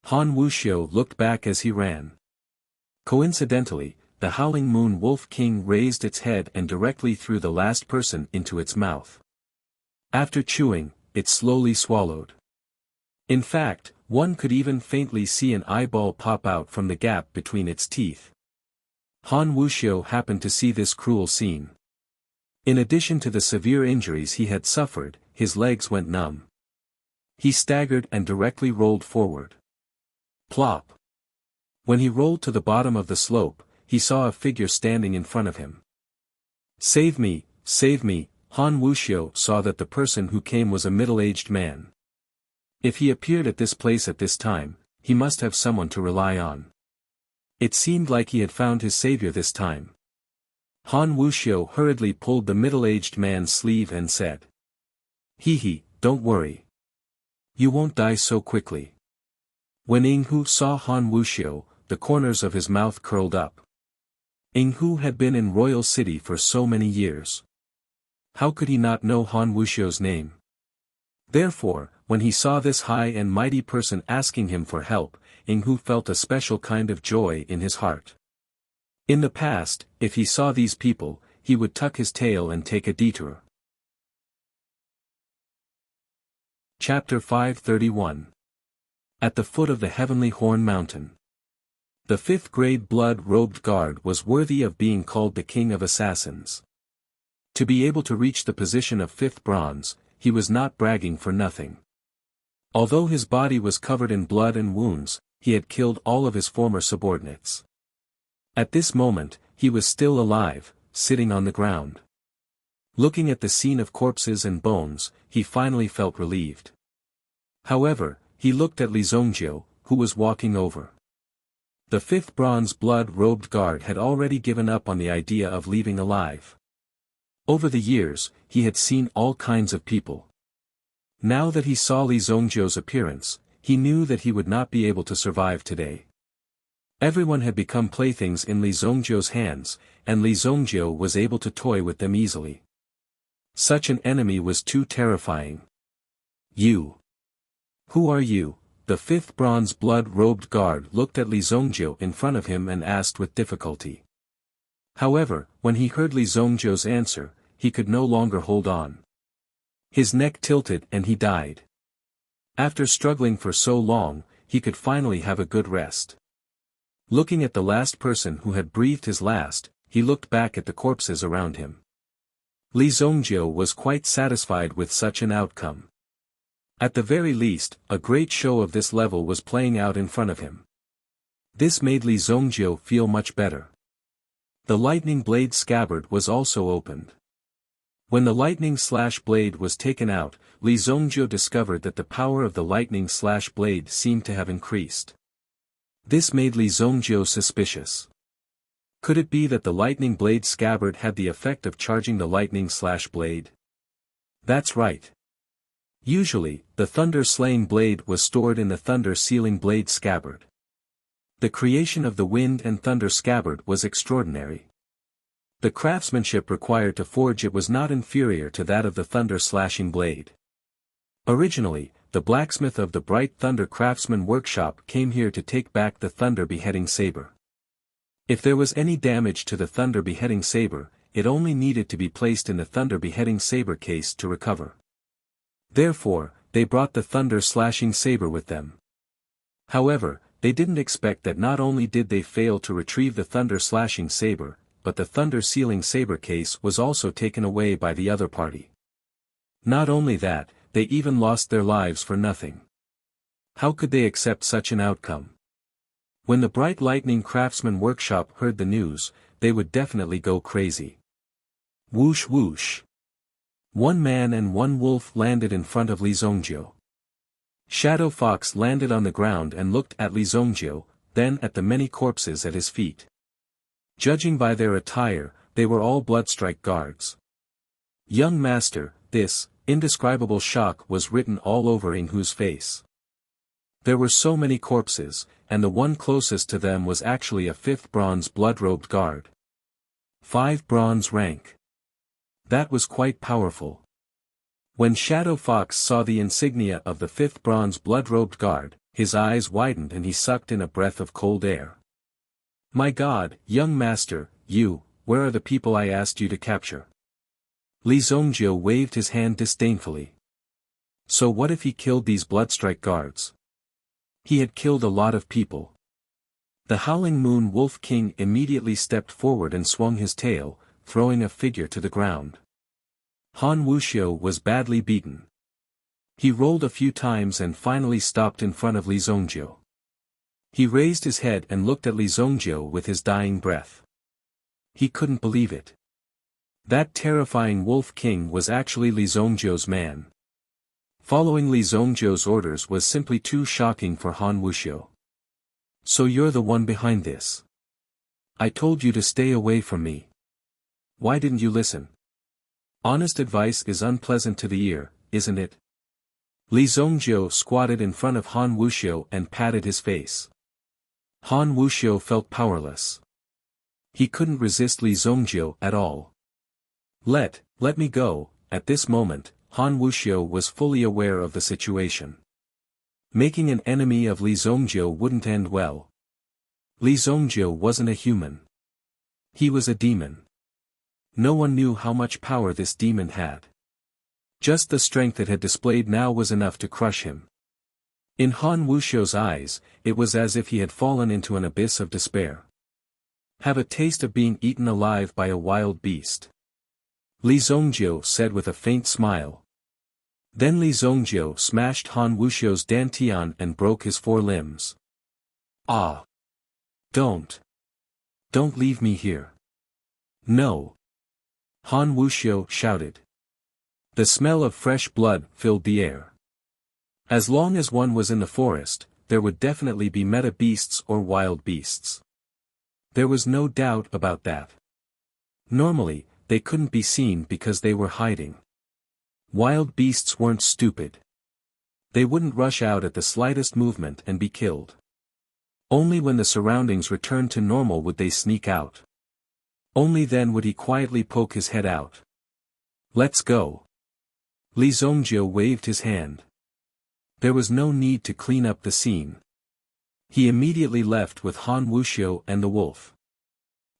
Han Wuxiu looked back as he ran. Coincidentally, the Howling Moon Wolf King raised its head and directly threw the last person into its mouth. After chewing, it slowly swallowed. In fact, one could even faintly see an eyeball pop out from the gap between its teeth. Han Wuxiu happened to see this cruel scene. In addition to the severe injuries he had suffered, his legs went numb. He staggered and directly rolled forward. Plop! When he rolled to the bottom of the slope, he saw a figure standing in front of him. Save me, save me! Han Wuxiu saw that the person who came was a middle-aged man. If he appeared at this place at this time, he must have someone to rely on. It seemed like he had found his savior this time. Han Wuxiu hurriedly pulled the middle-aged man's sleeve and said, "Hee, don't worry. You won't die so quickly." When Yinghu saw Han Wuxiu, the corners of his mouth curled up. Ing Hu had been in Royal City for so many years. How could he not know Han Wuxiao's name? Therefore, when he saw this high and mighty person asking him for help, Ing Hu felt a special kind of joy in his heart. In the past, if he saw these people, he would tuck his tail and take a detour. Chapter 531. At the foot of the Heavenly Horn Mountain. The fifth-grade blood-robed guard was worthy of being called the king of assassins. To be able to reach the position of fifth bronze, he was not bragging for nothing. Although his body was covered in blood and wounds, he had killed all of his former subordinates. At this moment, he was still alive, sitting on the ground. Looking at the scene of corpses and bones, he finally felt relieved. However, he looked at Li Zongjiu, who was walking over. The fifth bronze blood-robed guard had already given up on the idea of leaving alive. Over the years, he had seen all kinds of people. Now that he saw Li Zongjiu's appearance, he knew that he would not be able to survive today. Everyone had become playthings in Li Zongjiu's hands, and Li Zongjiu was able to toy with them easily. Such an enemy was too terrifying. You. Who are you? The fifth bronze blood-robed guard looked at Li Zongjiu in front of him and asked with difficulty. However, when he heard Li Zongjiu's answer, he could no longer hold on. His neck tilted and he died. After struggling for so long, he could finally have a good rest. Looking at the last person who had breathed his last, he looked back at the corpses around him. Li Zongjiu was quite satisfied with such an outcome. At the very least, a great show of this level was playing out in front of him. This made Li Zongjiu feel much better. The lightning blade scabbard was also opened. When the lightning slash blade was taken out, Li Zongjiu discovered that the power of the lightning slash blade seemed to have increased. This made Li Zongjiu suspicious. Could it be that the lightning blade scabbard had the effect of charging the lightning slash blade? That's right. Usually, the thunder-slaying blade was stored in the thunder-sealing blade scabbard. The creation of the wind and thunder scabbard was extraordinary. The craftsmanship required to forge it was not inferior to that of the thunder-slashing blade. Originally, the blacksmith of the Bright Thunder Craftsman Workshop came here to take back the thunder beheading saber. If there was any damage to the thunder beheading saber, it only needed to be placed in the thunder beheading saber case to recover. Therefore, they brought the thunder-slashing saber with them. However, they didn't expect that not only did they fail to retrieve the thunder-slashing saber, but the thunder-sealing saber case was also taken away by the other party. Not only that, they even lost their lives for nothing. How could they accept such an outcome? When the Bright Lightning Craftsman Workshop heard the news, they would definitely go crazy. Whoosh whoosh. One man and one wolf landed in front of Li Zongjiu. Shadow Fox landed on the ground and looked at Li Zongjiu, then at the many corpses at his feet. Judging by their attire, they were all Bloodstrike guards. Young master, this indescribable shock was written all over Ing Hu's face. There were so many corpses, and the one closest to them was actually a fifth bronze blood-robed guard. 5 bronze rank. That was quite powerful. When Shadow Fox saw the insignia of the fifth bronze blood-robed guard, his eyes widened and he sucked in a breath of cold air. My God, young master, where are the people I asked you to capture? Li Zongjiu waved his hand disdainfully. So what if he killed these Bloodstrike guards? He had killed a lot of people. The Howling Moon Wolf King immediately stepped forward and swung his tail, throwing a figure to the ground. Han Wuxiao was badly beaten. He rolled a few times and finally stopped in front of Li Zongjiu. He raised his head and looked at Li Zongjiu with his dying breath. He couldn't believe it. That terrifying Wolf King was actually Li Zongjiu's man. Following Li Zongjiu's orders was simply too shocking for Han Wuxiao. So you're the one behind this. I told you to stay away from me. Why didn't you listen? Honest advice is unpleasant to the ear, isn't it? Li Zongjiu squatted in front of Han Wuxiao and patted his face. Han Wuxiu felt powerless. He couldn't resist Li Zongjiu at all. Let me go. At this moment, Han Wuxiu was fully aware of the situation. Making an enemy of Li Zongjiu wouldn't end well. Li Zongjiu wasn't a human. He was a demon. No one knew how much power this demon had. Just the strength it had displayed now was enough to crush him. In Han Wuxiu's eyes, it was as if he had fallen into an abyss of despair. Have a taste of being eaten alive by a wild beast. Li Zongjiu said with a faint smile. Then Li Zongjiu smashed Han Wuxiu's dantian and broke his 4 limbs. Ah! Don't leave me here. No! Han Wuxiu shouted. The smell of fresh blood filled the air. As long as one was in the forest, there would definitely be meta beasts or wild beasts. There was no doubt about that. Normally, they couldn't be seen because they were hiding. Wild beasts weren't stupid. They wouldn't rush out at the slightest movement and be killed. Only when the surroundings returned to normal would they sneak out. Only then would he quietly poke his head out. Let's go. Li Zongjiu waved his hand. There was no need to clean up the scene. He immediately left with Han Wuxiu and the wolf.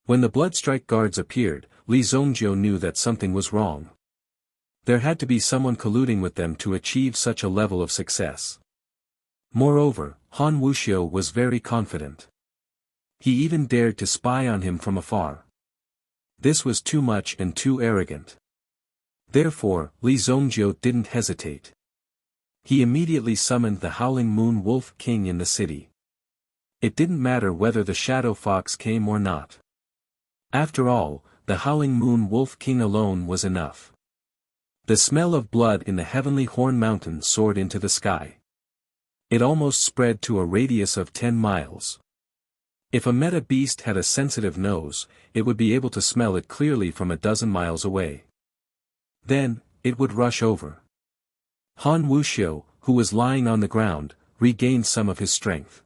When the Bloodstrike guards appeared, Li Zongjiu knew that something was wrong. There had to be someone colluding with them to achieve such a level of success. Moreover, Han Wuxiu was very confident. He even dared to spy on him from afar. This was too much and too arrogant. Therefore, Li Zongjiu didn't hesitate. He immediately summoned the Howling Moon Wolf King in the city. It didn't matter whether the Shadow Fox came or not. After all, the Howling Moon Wolf King alone was enough. The smell of blood in the heavenly Horn Mountain soared into the sky. It almost spread to a radius of 10 miles. If a meta beast had a sensitive nose, it would be able to smell it clearly from a dozen miles away. Then, it would rush over. Han Wuxiu, who was lying on the ground, regained some of his strength.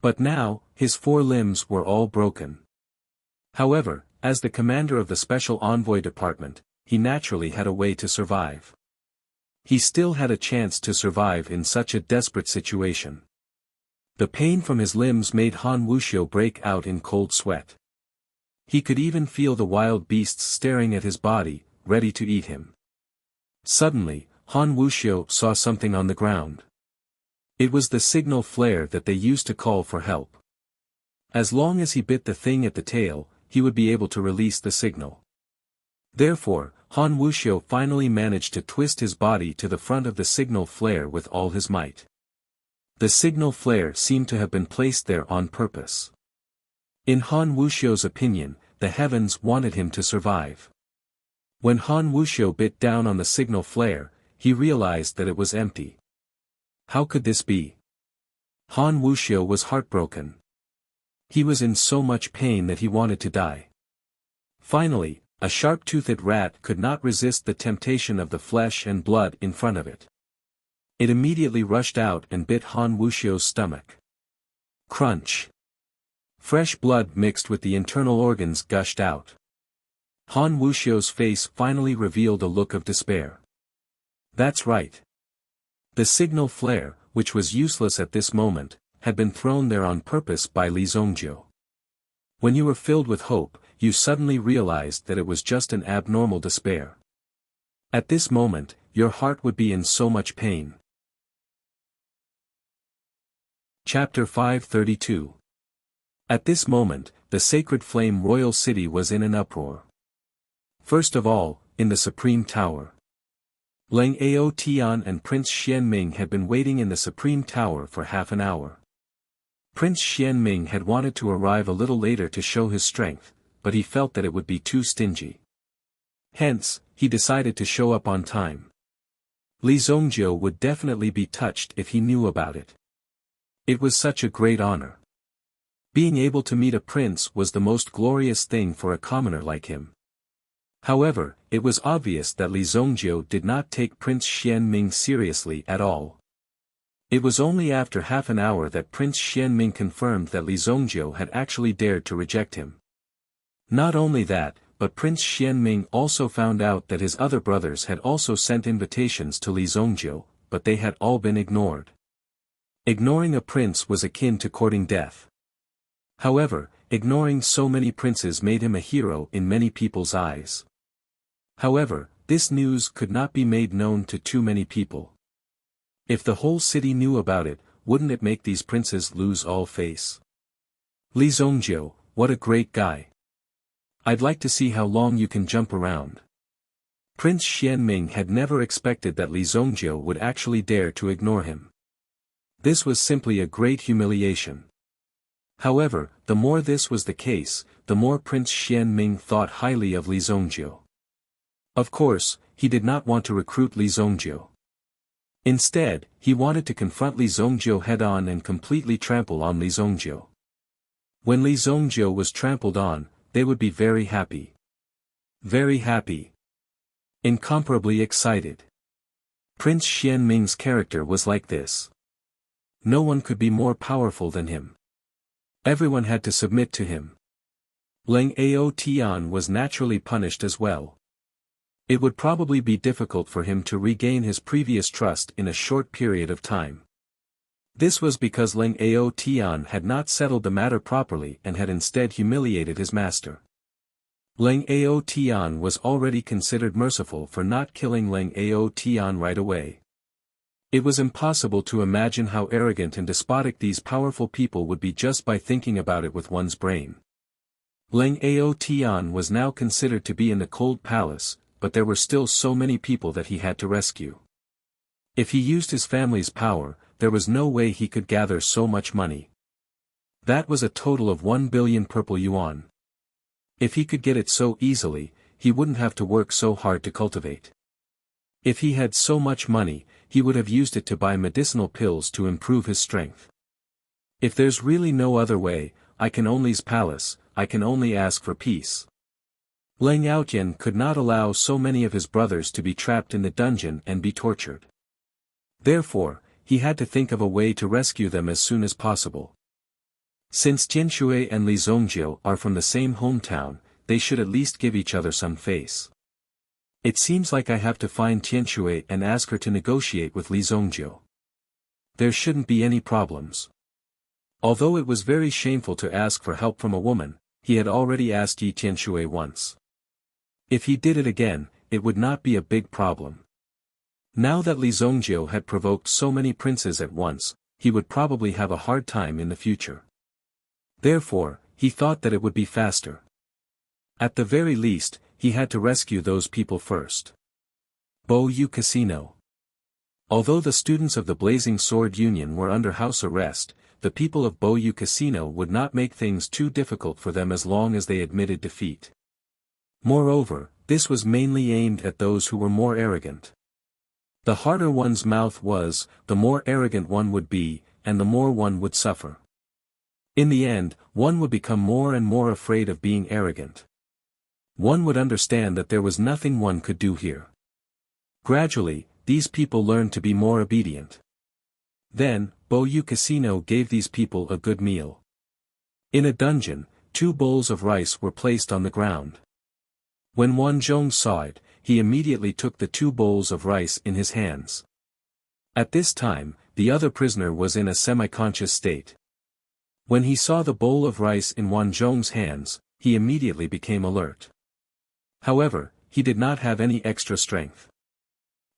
But now, his 4 limbs were all broken. However, as the commander of the Special Envoy Department, he naturally had a way to survive. He still had a chance to survive in such a desperate situation. The pain from his limbs made Han Wuxiu break out in cold sweat. He could even feel the wild beasts staring at his body, ready to eat him. Suddenly, Han Wuxiu saw something on the ground. It was the signal flare that they used to call for help. As long as he bit the thing at the tail, he would be able to release the signal. Therefore, Han Wuxiu finally managed to twist his body to the front of the signal flare with all his might. The signal flare seemed to have been placed there on purpose. In Han Wuxiu's opinion, the heavens wanted him to survive. When Han Wuxiu bit down on the signal flare, he realized that it was empty. How could this be? Han Wuxiu was heartbroken. He was in so much pain that he wanted to die. Finally, a sharp-toothed rat could not resist the temptation of the flesh and blood in front of it. It immediately rushed out and bit Han Wuxiu's stomach. Crunch! Fresh blood mixed with the internal organs gushed out. Han Wuxiu's face finally revealed a look of despair. That's right. The signal flare, which was useless at this moment, had been thrown there on purpose by Li Zongjiu. When you were filled with hope, you suddenly realized that it was just an abnormal despair. At this moment, your heart would be in so much pain. Chapter 532. At this moment, the Sacred Flame Royal City was in an uproar. First of all, in the Supreme Tower. Lang Ao Tian and Prince Xianming had been waiting in the Supreme Tower for half an hour. Prince Xianming had wanted to arrive a little later to show his strength, but he felt that it would be too stingy. Hence, he decided to show up on time. Li Zongjiu would definitely be touched if he knew about it. It was such a great honor. Being able to meet a prince was the most glorious thing for a commoner like him. However, it was obvious that Li Zongjiu did not take Prince Xianming seriously at all. It was only after half an hour that Prince Xianming confirmed that Li Zongjiu had actually dared to reject him. Not only that, but Prince Xianming also found out that his other brothers had also sent invitations to Li Zongjiu, but they had all been ignored. Ignoring a prince was akin to courting death. However, ignoring so many princes made him a hero in many people's eyes. However, this news could not be made known to too many people. If the whole city knew about it, wouldn't it make these princes lose all face? Li Zongjiu, what a great guy. I'd like to see how long you can jump around. Prince Xianming had never expected that Li Zongjiu would actually dare to ignore him. This was simply a great humiliation. However, the more this was the case, the more Prince Xianming thought highly of Li Zongjiu. Of course, he did not want to recruit Li Zongjiu. Instead, he wanted to confront Li Zongjiu head-on and completely trample on Li Zongjiu. When Li Zongjiu was trampled on, they would be very happy. Very happy. Incomparably excited. Prince Xianming's character was like this. No one could be more powerful than him. Everyone had to submit to him. Leng Ao Tian was naturally punished as well. It would probably be difficult for him to regain his previous trust in a short period of time. This was because Leng Ao Tian had not settled the matter properly and had instead humiliated his master. Leng Ao Tian was already considered merciful for not killing Leng Ao Tian right away. It was impossible to imagine how arrogant and despotic these powerful people would be just by thinking about it with one's brain. Leng Ao Tian was now considered to be in the cold palace, but there were still so many people that he had to rescue. If he used his family's power, there was no way he could gather so much money. That was a total of 1 billion purple yuan. If he could get it so easily, he wouldn't have to work so hard to cultivate. If he had so much money, he would have used it to buy medicinal pills to improve his strength. If there's really no other way, I can only's palace, I can only ask for peace. Leng Aotian could not allow so many of his brothers to be trapped in the dungeon and be tortured. Therefore, he had to think of a way to rescue them as soon as possible. Since Jianshui and Li Zongjiu are from the same hometown, they should at least give each other some face. It seems like I have to find Tianshui and ask her to negotiate with Li Zongjiu. There shouldn't be any problems. Although it was very shameful to ask for help from a woman, he had already asked Yi Tianshui once. If he did it again, it would not be a big problem. Now that Li Zongjiu had provoked so many princes at once, he would probably have a hard time in the future. Therefore, he thought that it would be faster. At the very least, he had to rescue those people first. Bo Yu Casino. Although the students of the Blazing Sword Union were under house arrest, the people of Bo Yu Casino would not make things too difficult for them as long as they admitted defeat. Moreover, this was mainly aimed at those who were more arrogant. The harder one's mouth was, the more arrogant one would be, and the more one would suffer. In the end, one would become more and more afraid of being arrogant. One would understand that there was nothing one could do here. Gradually, these people learned to be more obedient. Then, Bo Yu Casino gave these people a good meal. In a dungeon, 2 bowls of rice were placed on the ground. When Wan Zhong saw it, he immediately took the 2 bowls of rice in his hands. At this time, the other prisoner was in a semi-conscious state. When he saw the bowl of rice in Wan Zhong's hands, he immediately became alert. However, he did not have any extra strength.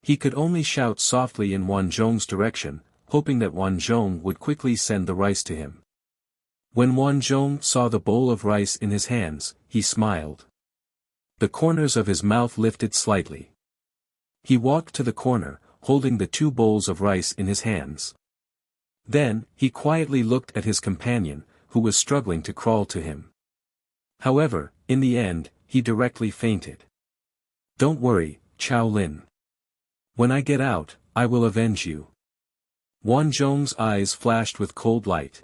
He could only shout softly in Wan Zhong's direction, hoping that Wan Zhong would quickly send the rice to him. When Wan Zhong saw the bowl of rice in his hands, he smiled. The corners of his mouth lifted slightly. He walked to the corner, holding the 2 bowls of rice in his hands. Then, he quietly looked at his companion, who was struggling to crawl to him. However, in the end, he directly fainted. Don't worry, Chao Lin. When I get out, I will avenge you. Wan Zhong's eyes flashed with cold light.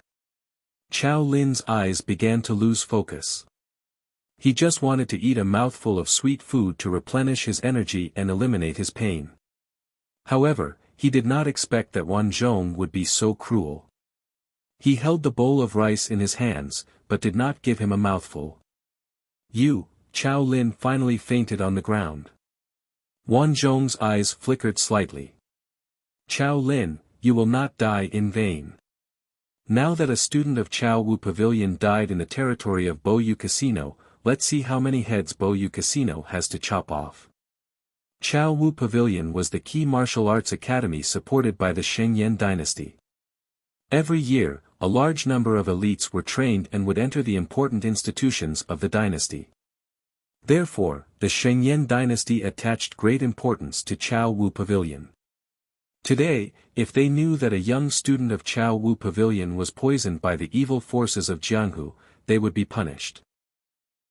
Chao Lin's eyes began to lose focus. He just wanted to eat a mouthful of sweet food to replenish his energy and eliminate his pain. However, he did not expect that Wan Zhong would be so cruel. He held the bowl of rice in his hands, but did not give him a mouthful. Chao Lin finally fainted on the ground. Wan Zhong's eyes flickered slightly. Chao Lin, you will not die in vain. Now that a student of Chao Wu Pavilion died in the territory of Bo Yu Casino, let's see how many heads Bo Yu Casino has to chop off. Chao Wu Pavilion was the key martial arts academy supported by the Shengyan dynasty. Every year, a large number of elites were trained and would enter the important institutions of the dynasty. Therefore, the Shengyan dynasty attached great importance to Chao Wu Pavilion. Today, if they knew that a young student of Chao Wu Pavilion was poisoned by the evil forces of Jianghu, they would be punished.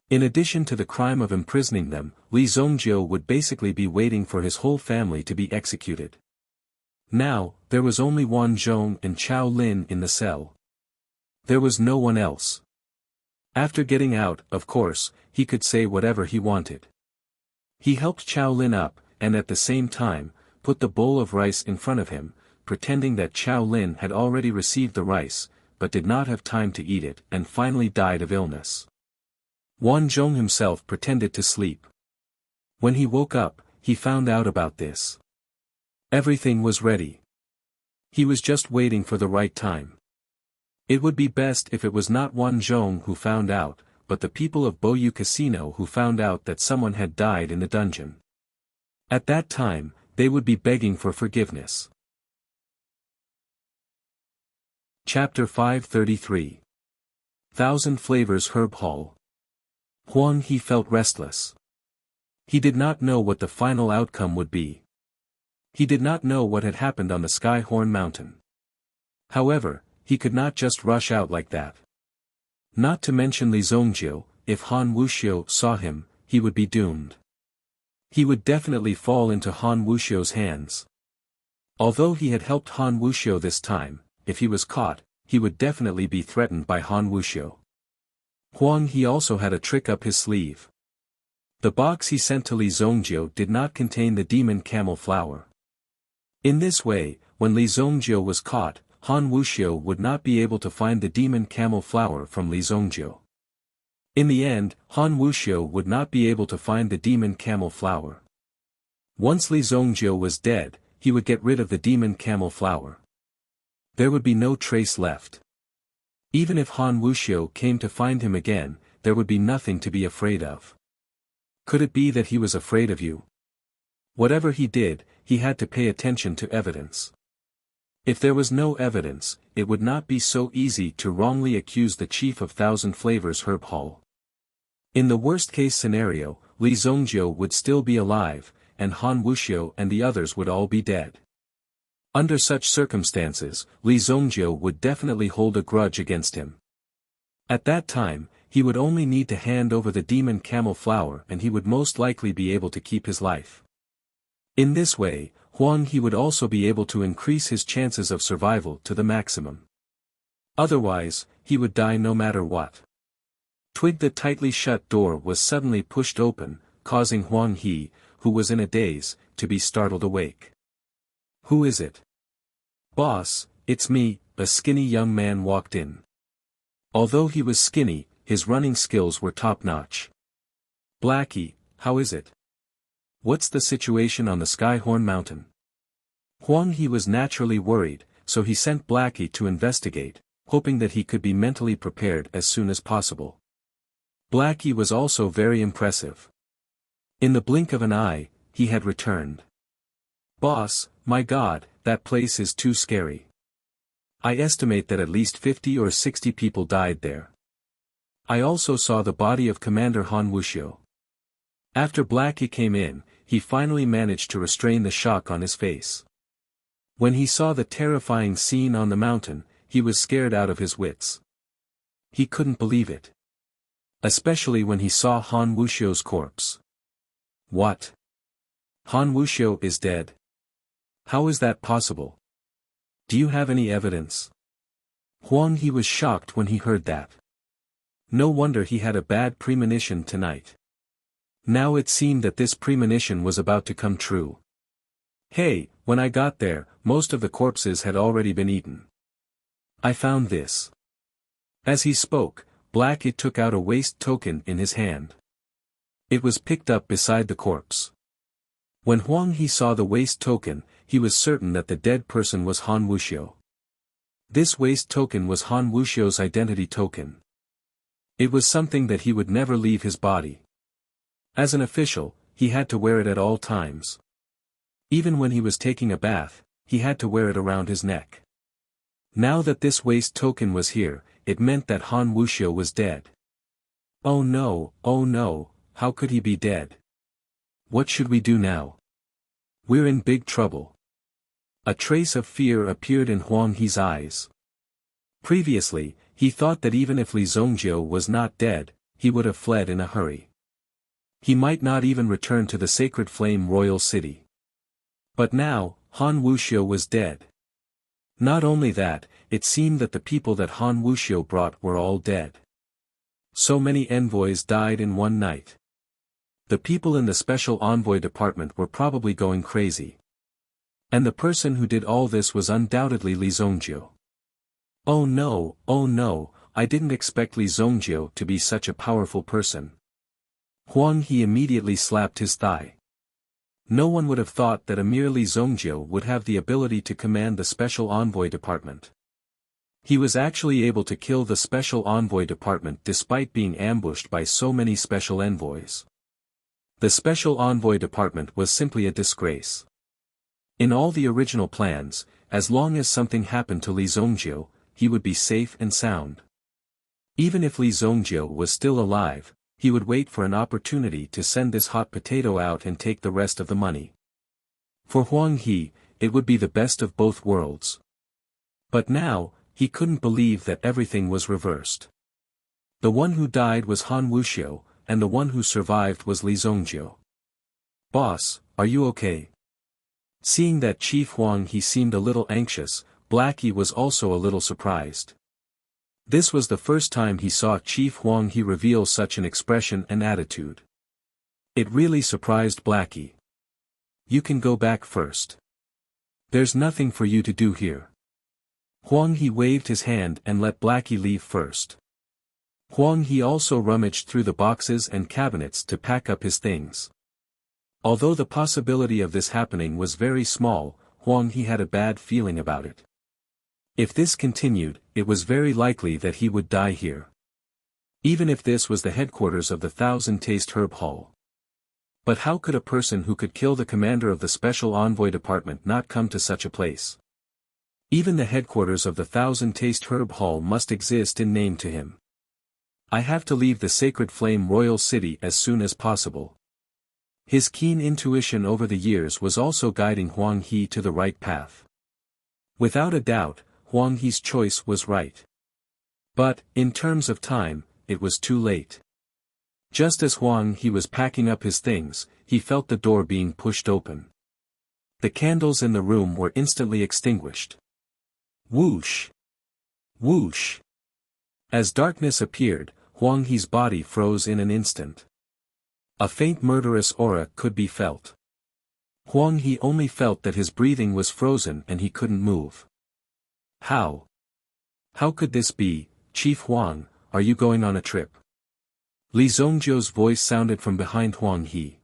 In addition to the crime of imprisoning them, Li Zongjiu would basically be waiting for his whole family to be executed. Now, there was only Wan Zhong and Chao Lin in the cell. There was no one else. After getting out, of course, he could say whatever he wanted. He helped Chao Lin up, and at the same time, put the bowl of rice in front of him, pretending that Chao Lin had already received the rice, but did not have time to eat it and finally died of illness. Wan Zhong himself pretended to sleep. When he woke up, he found out about this. Everything was ready. He was just waiting for the right time. It would be best if it was not Wan Zhong who found out, but the people of Bo Yu Casino who found out that someone had died in the dungeon. At that time, they would be begging for forgiveness. Chapter 533. Thousand Flavors Herb Hall. Huang He felt restless. He did not know what the final outcome would be. He did not know what had happened on the Skyhorn Mountain. However, he could not just rush out like that. Not to mention Li Zongjiu, if Han Wuxia saw him, he would be doomed. He would definitely fall into Han Wuxia's hands. Although he had helped Han Wuxia this time, if he was caught, he would definitely be threatened by Han Wuxia. Huang He also had a trick up his sleeve. The box he sent to Li Zongjiu did not contain the demon camel flower. In this way, when Li Zongjiu was caught, Han Wuxia would not be able to find the demon camel flower from Li Zongjiu. In the end, Han Wuxia would not be able to find the demon camel flower. Once Li Zongjiu was dead, he would get rid of the demon camel flower. There would be no trace left. Even if Han Wuxia came to find him again, there would be nothing to be afraid of. Could it be that he was afraid of you? Whatever he did, he had to pay attention to evidence. If there was no evidence, it would not be so easy to wrongly accuse the chief of Thousand Flavors Herb Hall. In the worst-case scenario, Li Zongjiu would still be alive, and Han Wuxia and the others would all be dead. Under such circumstances, Li Zongjiu would definitely hold a grudge against him. At that time, he would only need to hand over the demon camel flower and he would most likely be able to keep his life. In this way, Huang He would also be able to increase his chances of survival to the maximum. Otherwise, he would die no matter what. Twig the tightly shut door was suddenly pushed open, causing Huang He, who was in a daze, to be startled awake. "Who is it?" "Boss, it's me," a skinny young man walked in. Although he was skinny, his running skills were top-notch. "Blackie, how is it? What's the situation on the Skyhorn Mountain?" Huang He was naturally worried, so he sent Blackie to investigate, hoping that he could be mentally prepared as soon as possible. Blackie was also very impressive. In the blink of an eye, he had returned. "Boss, my God, that place is too scary. I estimate that at least 50 or 60 people died there. I also saw the body of Commander Han Wuxia." After Blackie came in, he finally managed to restrain the shock on his face. When he saw the terrifying scene on the mountain, he was scared out of his wits. He couldn't believe it. Especially when he saw Han Wuxia's corpse. What? Han Wuxia is dead? How is that possible? Do you have any evidence? Huang He was shocked when he heard that. No wonder he had a bad premonition tonight. Now it seemed that this premonition was about to come true. Hey, when I got there, most of the corpses had already been eaten. I found this. As he spoke, Blackie took out a waste token in his hand. It was picked up beside the corpse. When Huang He saw the waste token, he was certain that the dead person was Han Wuxiu. This waste token was Han Wuxiu's identity token. It was something that he would never leave his body. As an official, he had to wear it at all times. Even when he was taking a bath, he had to wear it around his neck. Now that this waste token was here, it meant that Han Wuxiu was dead. Oh no, how could he be dead? What should we do now? We're in big trouble. A trace of fear appeared in Huang He's eyes. Previously, he thought that even if Li Zongjiu was not dead, he would have fled in a hurry. He might not even return to the Sacred Flame Royal City. But now, Han Wuxiu was dead. Not only that, it seemed that the people that Han Wuxiu brought were all dead. So many envoys died in one night. The people in the Special Envoy Department were probably going crazy. And the person who did all this was undoubtedly Li Zongjiu. Oh no, I didn't expect Li Zongjiu to be such a powerful person. Huang He immediately slapped his thigh. No one would have thought that a mere Li Zongjiu would have the ability to command the Special Envoy Department. He was actually able to kill the Special Envoy Department despite being ambushed by so many special envoys. The Special Envoy Department was simply a disgrace. In all the original plans, as long as something happened to Li Zongjiu, he would be safe and sound. Even if Li Zongjiu was still alive, he would wait for an opportunity to send this hot potato out and take the rest of the money. For Huang He, it would be the best of both worlds. But now, he couldn't believe that everything was reversed. The one who died was Han Wuxiu, and the one who survived was Li Zongjiu. Boss, are you okay? Seeing that Chief Huang He seemed a little anxious, Blackie was also a little surprised. This was the first time he saw Chief Huang He reveal such an expression and attitude. It really surprised Blackie. You can go back first. There's nothing for you to do here. Huang He waved his hand and let Blackie leave first. Huang He also rummaged through the boxes and cabinets to pack up his things. Although the possibility of this happening was very small, Huang He had a bad feeling about it. If this continued, it was very likely that he would die here. Even if this was the headquarters of the Thousand Taste Herb Hall. But how could a person who could kill the commander of the Special Envoy Department not come to such a place? Even the headquarters of the Thousand Taste Herb Hall must exist in name to him. I have to leave the Sacred Flame Royal City as soon as possible. His keen intuition over the years was also guiding Huang He to the right path. Without a doubt, Huang He's choice was right. But, in terms of time, it was too late. Just as Huang He was packing up his things, he felt the door being pushed open. The candles in the room were instantly extinguished. Whoosh! Whoosh! As darkness appeared, Huang He's body froze in an instant. A faint murderous aura could be felt. Huang He only felt that his breathing was frozen and he couldn't move. How? How could this be, Chief Huang, are you going on a trip? Li Zongjiu's voice sounded from behind Huang He.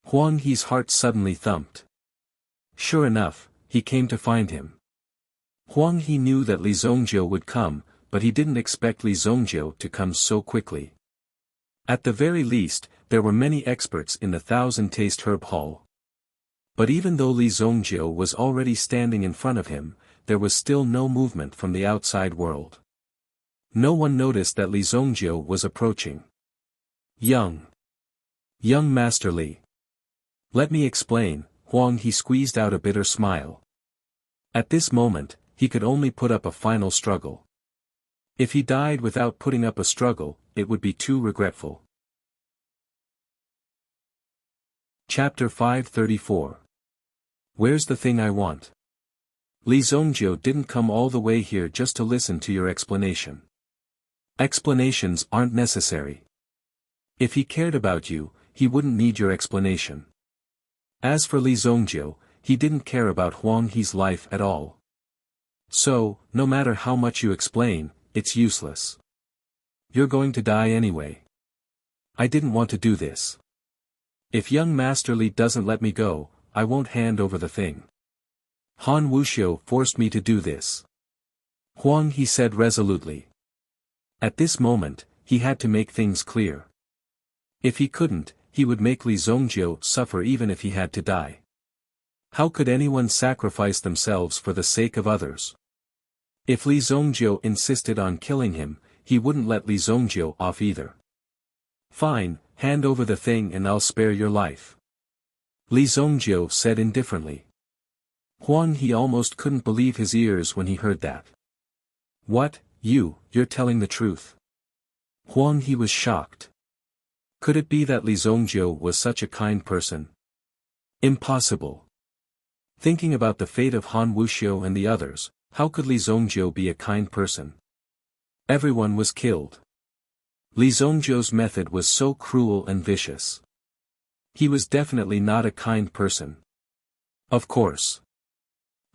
Huang He's heart suddenly thumped. Sure enough, he came to find him. Huang He knew that Li Zongjiu would come, but he didn't expect Li Zongjiu to come so quickly. At the very least, there were many experts in the Thousand Taste Herb Hall. But even though Li Zongjiu was already standing in front of him, there was still no movement from the outside world. No one noticed that Li Zongjiu was approaching. Young Master Li. Let me explain, Huang He squeezed out a bitter smile. At this moment, he could only put up a final struggle. If he died without putting up a struggle, it would be too regretful. Chapter 534. Where's the thing I want? Li Zongjiu didn't come all the way here just to listen to your explanation. Explanations aren't necessary. If he cared about you, he wouldn't need your explanation. As for Li Zongjiu, he didn't care about Huang He's life at all. So, no matter how much you explain, it's useless. You're going to die anyway. I didn't want to do this. If young Master Li doesn't let me go, I won't hand over the thing. Han Wuxia forced me to do this. Huang He said resolutely. At this moment, he had to make things clear. If he couldn't, he would make Li Zongjiu suffer even if he had to die. How could anyone sacrifice themselves for the sake of others? If Li Zongjiu insisted on killing him, he wouldn't let Li Zongjiu off either. Fine, hand over the thing and I'll spare your life. Li Zongjiu said indifferently. Huang He almost couldn't believe his ears when he heard that. What, you're telling the truth? Huang He was shocked. Could it be that Li Zongjiu was such a kind person? Impossible. Thinking about the fate of Han Wuxia and the others, how could Li Zongjiu be a kind person? Everyone was killed. Li Zongjiu's method was so cruel and vicious. He was definitely not a kind person. Of course.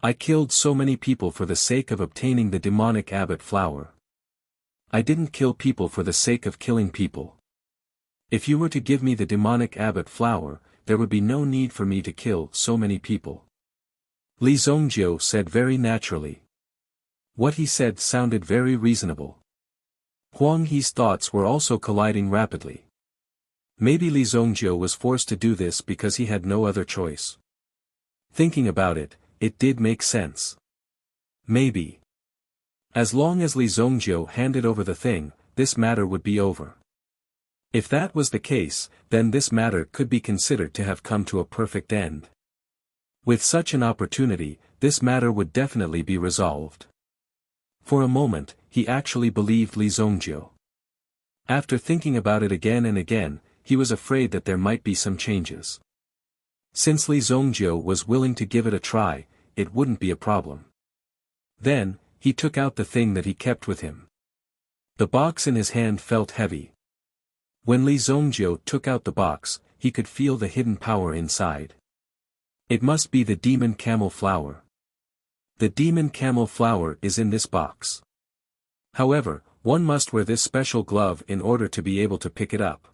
I killed so many people for the sake of obtaining the demonic abbot flower. I didn't kill people for the sake of killing people. If you were to give me the demonic abbot flower, there would be no need for me to kill so many people. Li Zongjiu said very naturally. What he said sounded very reasonable. Huang He's thoughts were also colliding rapidly. Maybe Li Zongjiu was forced to do this because he had no other choice. Thinking about it, it did make sense. Maybe. As long as Li Zongjiu handed over the thing, this matter would be over. If that was the case, then this matter could be considered to have come to a perfect end. With such an opportunity, this matter would definitely be resolved. For a moment, he actually believed Li Zongjiu. After thinking about it again and again, he was afraid that there might be some changes. Since Li Zongjiu was willing to give it a try, it wouldn't be a problem. Then, he took out the thing that he kept with him. The box in his hand felt heavy. When Li Zongjiu took out the box, he could feel the hidden power inside. It must be the demon camel flower. The demon camel flower is in this box. However, one must wear this special glove in order to be able to pick it up.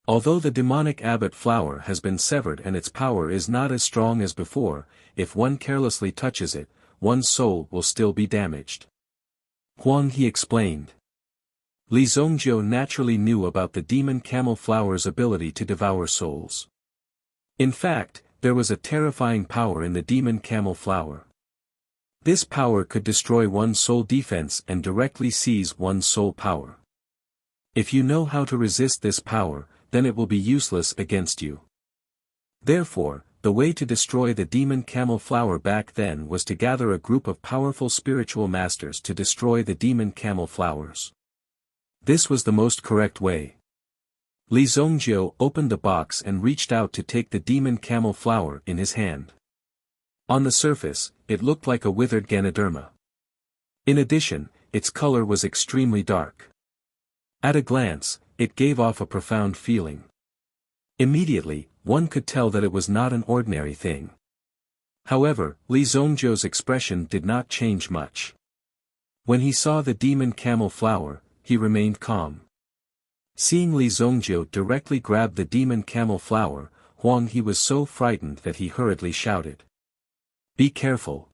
Although the demonic abbot flower has been severed and its power is not as strong as before, if one carelessly touches it, one's soul will still be damaged. Huang He explained. Li Zongjiu naturally knew about the demon camel flower's ability to devour souls. In fact, there was a terrifying power in the demon camel flower. This power could destroy one's soul defense and directly seize one's soul power. If you know how to resist this power, then it will be useless against you. Therefore, the way to destroy the demon camel flower back then was to gather a group of powerful spiritual masters to destroy the demon camel flowers. This was the most correct way. Li Zongjiu opened the box and reached out to take the demon camel flower in his hand. On the surface, it looked like a withered Ganoderma. In addition, its color was extremely dark. At a glance, it gave off a profound feeling. Immediately, one could tell that it was not an ordinary thing. However, Li Zongjiu's expression did not change much. When he saw the demon camel flower, he remained calm. Seeing Li Zongjiu directly grab the demon camel flower, Huang He was so frightened that he hurriedly shouted. Be careful.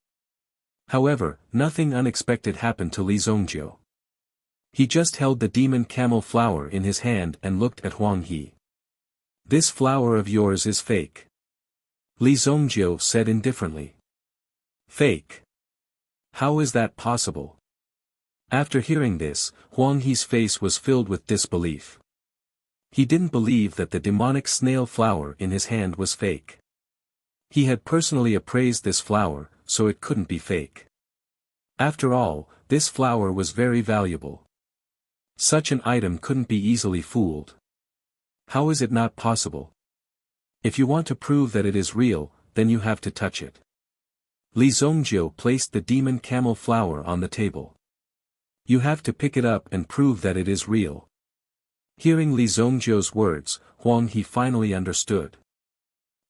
However, nothing unexpected happened to Li Zongjiu. He just held the demon camel flower in his hand and looked at Huang He. This flower of yours is fake. Li Zongjiu said indifferently. Fake? How is that possible? After hearing this, Huang He's face was filled with disbelief. He didn't believe that the demonic snail flower in his hand was fake. He had personally appraised this flower, so it couldn't be fake. After all, this flower was very valuable. Such an item couldn't be easily fooled. How is it not possible? If you want to prove that it is real, then you have to touch it. Li Zongjiu placed the demon camel flower on the table. You have to pick it up and prove that it is real. Hearing Li Zongjiu's words, Huang He finally understood.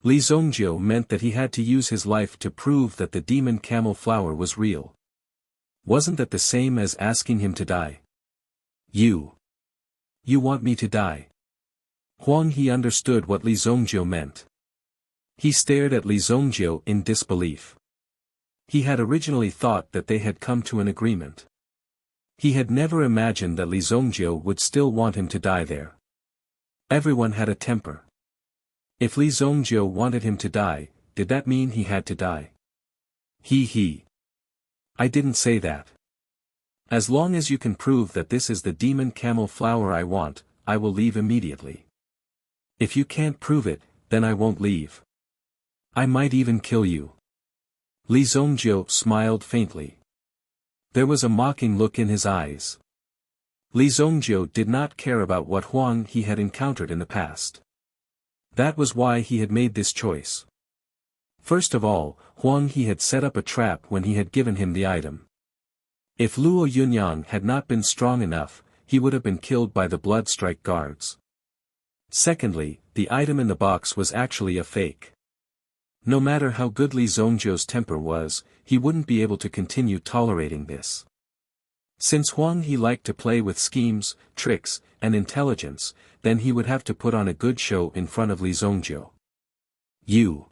Li Zhongjiu meant that he had to use his life to prove that the demon camel flower was real. Wasn't that the same as asking him to die? You want me to die? Huang He understood what Li Zhongjiu meant. He stared at Li Zhongjiu in disbelief. He had originally thought that they had come to an agreement. He had never imagined that Li Zhongjiu would still want him to die there. Everyone had a temper. If Li Zhongjiu wanted him to die, did that mean he had to die? He. I didn't say that. As long as you can prove that this is the demon camel flower I want, I will leave immediately. If you can't prove it, then I won't leave. I might even kill you. Li Zhongjiu smiled faintly. There was a mocking look in his eyes. Li Zhongjiu did not care about what Huang He had encountered in the past. That was why he had made this choice. First of all, Huang He had set up a trap when he had given him the item. If Luo Yunyang had not been strong enough, he would have been killed by the blood strike guards. Secondly, the item in the box was actually a fake. No matter how good Li Zhongjiu's temper was, he wouldn't be able to continue tolerating this. Since Huang He liked to play with schemes, tricks, and intelligence, then he would have to put on a good show in front of Li Zhongjiu. You.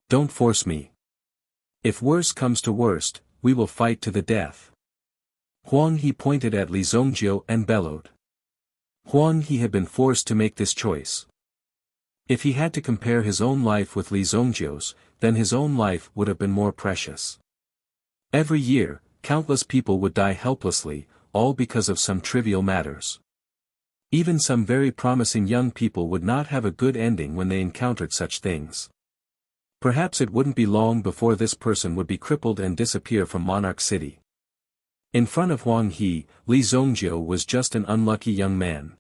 Don't force me. If worse comes to worst, we will fight to the death. Huang He pointed at Li Zhongjiu and bellowed. Huang He had been forced to make this choice. If he had to compare his own life with Li Zhongjiu's, then his own life would have been more precious. Every year, countless people would die helplessly, all because of some trivial matters. Even some very promising young people would not have a good ending when they encountered such things. Perhaps it wouldn't be long before this person would be crippled and disappear from Monarch City. In front of Huang He, Li Zhongjiu was just an unlucky young man.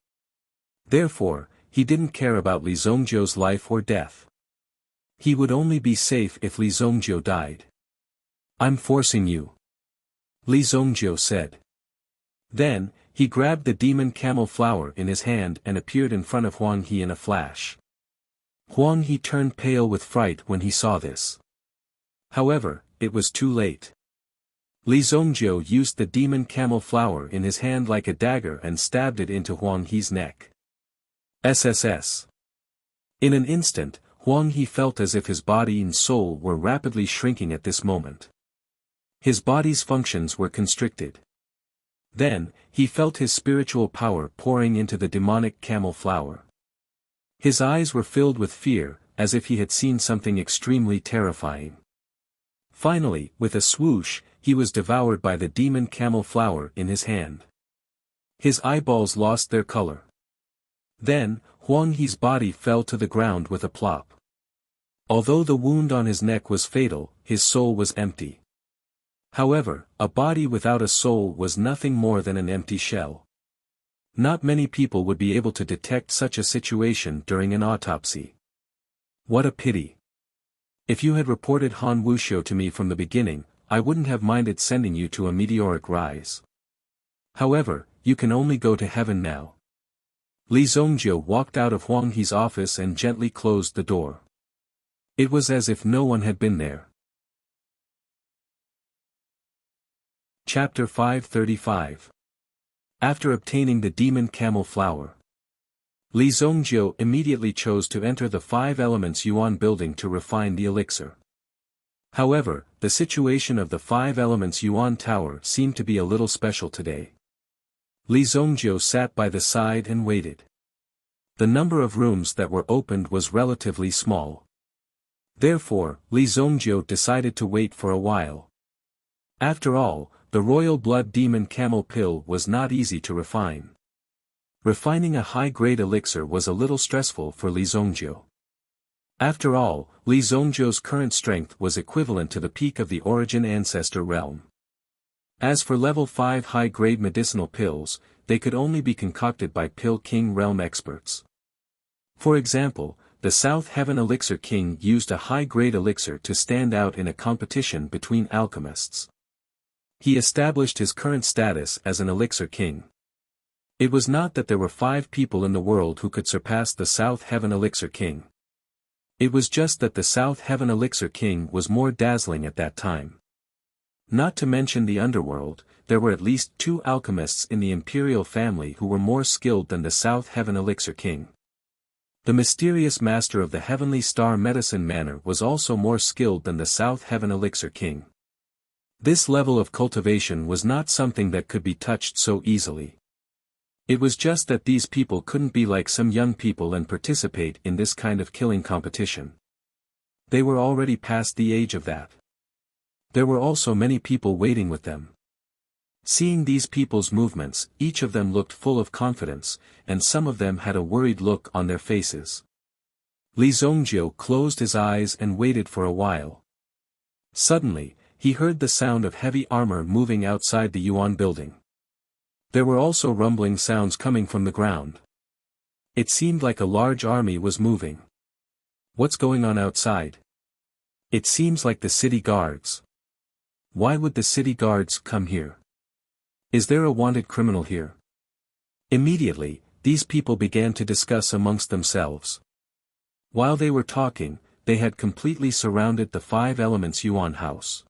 Therefore, he didn't care about Li Zhongjiu's life or death. He would only be safe if Li Zhongjiu died. I'm forcing you. Li Zhongjiu said. Then, he grabbed the demon camel flower in his hand and appeared in front of Huang He in a flash. Huang He turned pale with fright when he saw this. However, it was too late. Li Zhongjiu used the demon camel flower in his hand like a dagger and stabbed it into Huang He's neck. SSS. In an instant, Huang He felt as if his body and soul were rapidly shrinking at this moment. His body's functions were constricted. Then, he felt his spiritual power pouring into the demonic camel flower. His eyes were filled with fear, as if he had seen something extremely terrifying. Finally, with a swoosh, he was devoured by the demon camel flower in his hand. His eyeballs lost their color. Then, Huang He's body fell to the ground with a plop. Although the wound on his neck was fatal, his soul was empty. However, a body without a soul was nothing more than an empty shell. Not many people would be able to detect such a situation during an autopsy. What a pity. If you had reported Han Wuxia to me from the beginning, I wouldn't have minded sending you to a meteoric rise. However, you can only go to heaven now. Li Zhongjiu walked out of Huang He's office and gently closed the door. It was as if no one had been there. Chapter 535. After obtaining the demon camel flower, Li Zhongjiu immediately chose to enter the 5 Elements Yuan building to refine the elixir. However, the situation of the 5 Elements Yuan tower seemed to be a little special today. Li Zhongjiu sat by the side and waited. The number of rooms that were opened was relatively small. Therefore, Li Zhongjiu decided to wait for a while. After all, the royal blood demon camel pill was not easy to refine. Refining a high-grade elixir was a little stressful for Li Zhongjiu. After all, Li Zhongjiu's current strength was equivalent to the peak of the origin ancestor realm. As for level 5 high-grade medicinal pills, they could only be concocted by Pill King realm experts. For example, the South Heaven Elixir King used a high-grade elixir to stand out in a competition between alchemists. He established his current status as an Elixir King. It was not that there were 5 people in the world who could surpass the South Heaven Elixir King. It was just that the South Heaven Elixir King was more dazzling at that time. Not to mention the underworld, there were at least 2 alchemists in the imperial family who were more skilled than the South Heaven Elixir King. The mysterious master of the Heavenly Star Medicine Manor was also more skilled than the South Heaven Elixir King. This level of cultivation was not something that could be touched so easily. It was just that these people couldn't be like some young people and participate in this kind of killing competition. They were already past the age of that. There were also many people waiting with them. Seeing these people's movements, each of them looked full of confidence, and some of them had a worried look on their faces. Li Zhongjiu closed his eyes and waited for a while. Suddenly, he heard the sound of heavy armor moving outside the Yuan building. There were also rumbling sounds coming from the ground. It seemed like a large army was moving. What's going on outside? It seems like the city guards. Why would the city guards come here? Is there a wanted criminal here? Immediately, these people began to discuss amongst themselves. While they were talking, they had completely surrounded the 5 Elements Yuan house.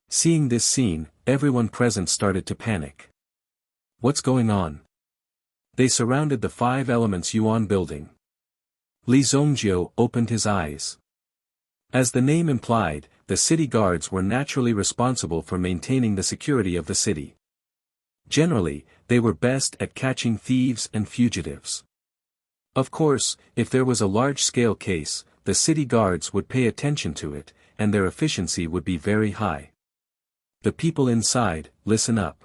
Seeing this scene, everyone present started to panic. What's going on? They surrounded the 5 Elements Yuan building. Li Zhongjiu opened his eyes. As the name implied, the city guards were naturally responsible for maintaining the security of the city. Generally, they were best at catching thieves and fugitives. Of course, if there was a large-scale case, the city guards would pay attention to it, and their efficiency would be very high. The people inside, listen up.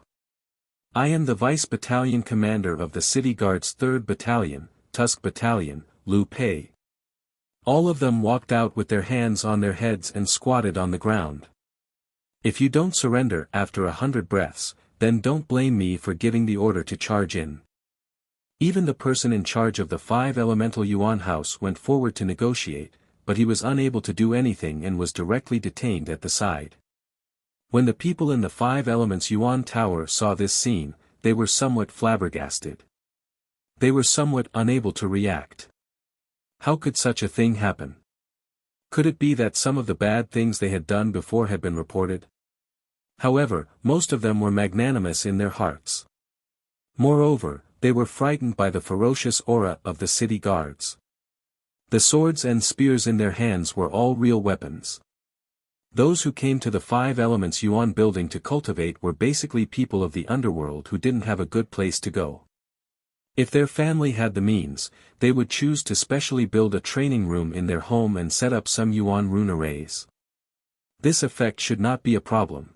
I am the Vice Battalion Commander of the City Guard's 3rd Battalion, Tusk Battalion, Liu Pei. All of them walked out with their hands on their heads and squatted on the ground. If you don't surrender after 100 breaths, then don't blame me for giving the order to charge in. Even the person in charge of the 5 Elemental Yuan house went forward to negotiate, but he was unable to do anything and was directly detained at the side. When the people in the 5 Elements Yuan Tower saw this scene, they were somewhat flabbergasted. They were somewhat unable to react. How could such a thing happen? Could it be that some of the bad things they had done before had been reported? However, most of them were magnanimous in their hearts. Moreover, they were frightened by the ferocious aura of the city guards. The swords and spears in their hands were all real weapons. Those who came to the 5 Elements Yuan building to cultivate were basically people of the underworld who didn't have a good place to go. If their family had the means, they would choose to specially build a training room in their home and set up some Yuan rune arrays. This effect should not be a problem.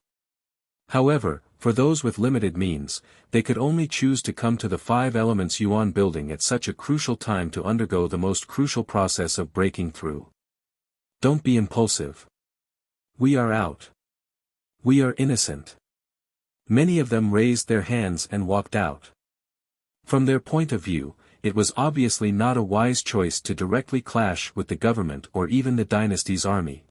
However, for those with limited means, they could only choose to come to the 5 Elements Yuan building at such a crucial time to undergo the most crucial process of breaking through. Don't be impulsive. We are out. We are innocent. Many of them raised their hands and walked out. From their point of view, it was obviously not a wise choice to directly clash with the government or even the dynasty's army.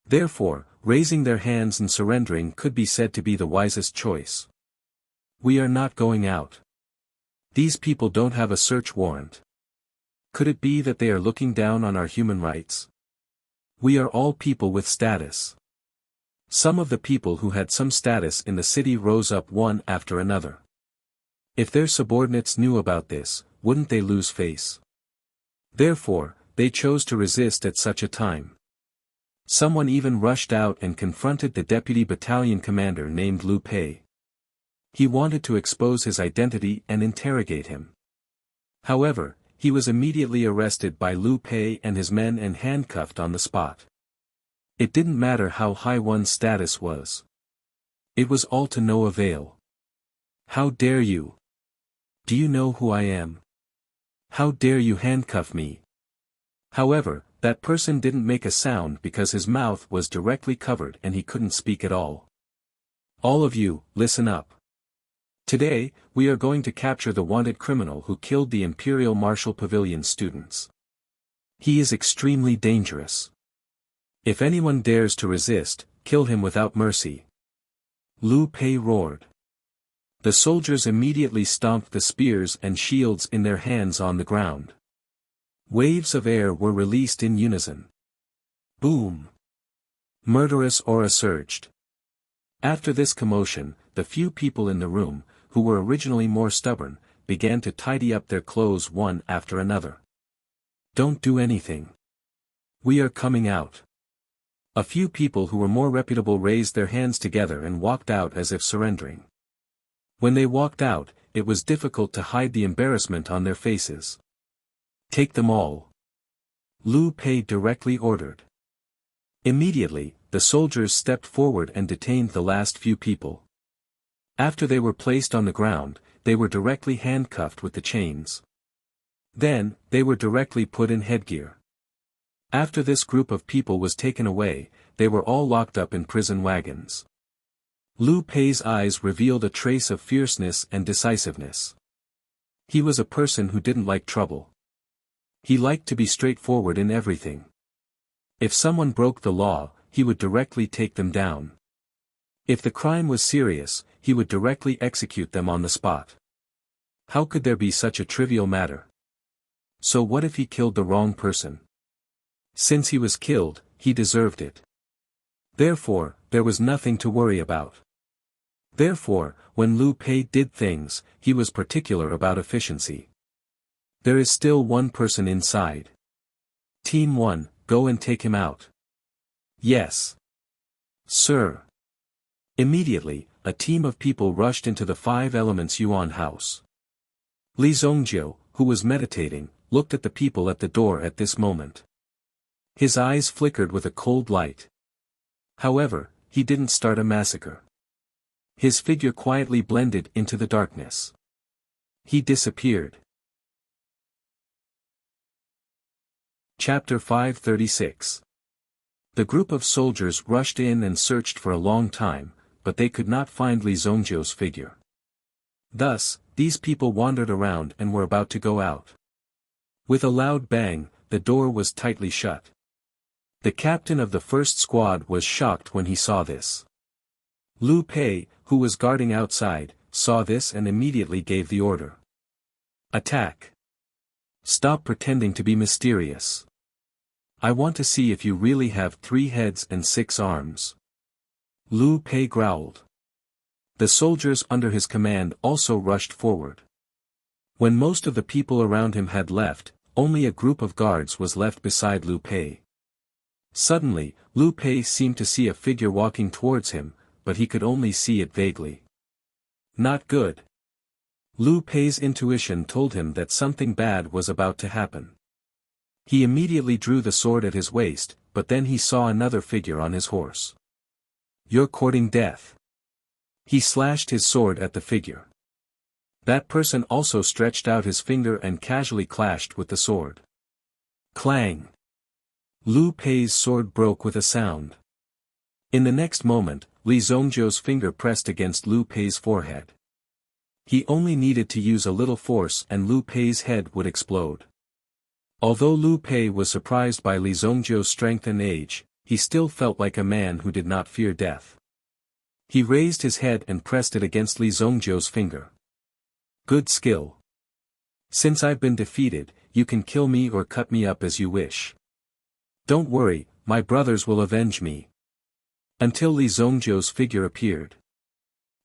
Therefore, raising their hands and surrendering could be said to be the wisest choice. We are not going out. These people don't have a search warrant. Could it be that they are looking down on our human rights? We are all people with status. Some of the people who had some status in the city rose up one after another. If their subordinates knew about this, wouldn't they lose face? Therefore, they chose to resist at such a time. Someone even rushed out and confronted the deputy battalion commander named Liu Pei. He wanted to expose his identity and interrogate him. However, he was immediately arrested by Liu Pei and his men and handcuffed on the spot. It didn't matter how high one's status was. It was all to no avail. How dare you? Do you know who I am? How dare you handcuff me? However, that person didn't make a sound because his mouth was directly covered and he couldn't speak at all. All of you, listen up. Today, we are going to capture the wanted criminal who killed the Imperial Martial Pavilion students. He is extremely dangerous. If anyone dares to resist, kill him without mercy. Liu Pei roared. The soldiers immediately stomped the spears and shields in their hands on the ground. Waves of air were released in unison. Boom! Murderous aura surged. After this commotion, the few people in the room, who were originally more stubborn, began to tidy up their clothes one after another. Don't do anything. We are coming out. A few people who were more reputable raised their hands together and walked out as if surrendering. When they walked out, it was difficult to hide the embarrassment on their faces. Take them all. Liu Pei directly ordered. Immediately, the soldiers stepped forward and detained the last few people. After they were placed on the ground, they were directly handcuffed with the chains. Then, they were directly put in headgear. After this group of people was taken away, they were all locked up in prison wagons. Liu Pei's eyes revealed a trace of fierceness and decisiveness. He was a person who didn't like trouble. He liked to be straightforward in everything. If someone broke the law, he would directly take them down. If the crime was serious, he would directly execute them on the spot. How could there be such a trivial matter? So what if he killed the wrong person? Since he was killed, he deserved it. Therefore, there was nothing to worry about. Therefore, when Liu Pei did things, he was particular about efficiency. There is still one person inside. Team 1, go and take him out. Yes. Sir. Immediately, a team of people rushed into the Five Elements Yuan house. Li Zongjiu, who was meditating, looked at the people at the door at this moment. His eyes flickered with a cold light. However, he didn't start a massacre. His figure quietly blended into the darkness. He disappeared. Chapter 536. The group of soldiers rushed in and searched for a long time, but they could not find Li Zongjiu's figure. Thus, these people wandered around and were about to go out. With a loud bang, the door was tightly shut. The captain of the first squad was shocked when he saw this. Liu Pei, who was guarding outside, saw this and immediately gave the order. Attack! Stop pretending to be mysterious. I want to see if you really have 3 heads and 6 arms. Liu Pei growled. The soldiers under his command also rushed forward. When most of the people around him had left, only a group of guards was left beside Liu Pei. Suddenly, Liu Pei seemed to see a figure walking towards him, but he could only see it vaguely. Not good. Liu Pei's intuition told him that something bad was about to happen. He immediately drew the sword at his waist, but then he saw another figure on his horse. You're courting death. He slashed his sword at the figure. That person also stretched out his finger and casually clashed with the sword. Clang! Liu Pei's sword broke with a sound. In the next moment, Li Zongjiu's finger pressed against Liu Pei's forehead. He only needed to use a little force and Liu Pei's head would explode. Although Liu Pei was surprised by Li Zongjiu's strength and age, he still felt like a man who did not fear death. He raised his head and pressed it against Li Zongjiu's finger. Good skill. Since I've been defeated, you can kill me or cut me up as you wish. Don't worry, my brothers will avenge me. Until Li Zongjiu's figure appeared.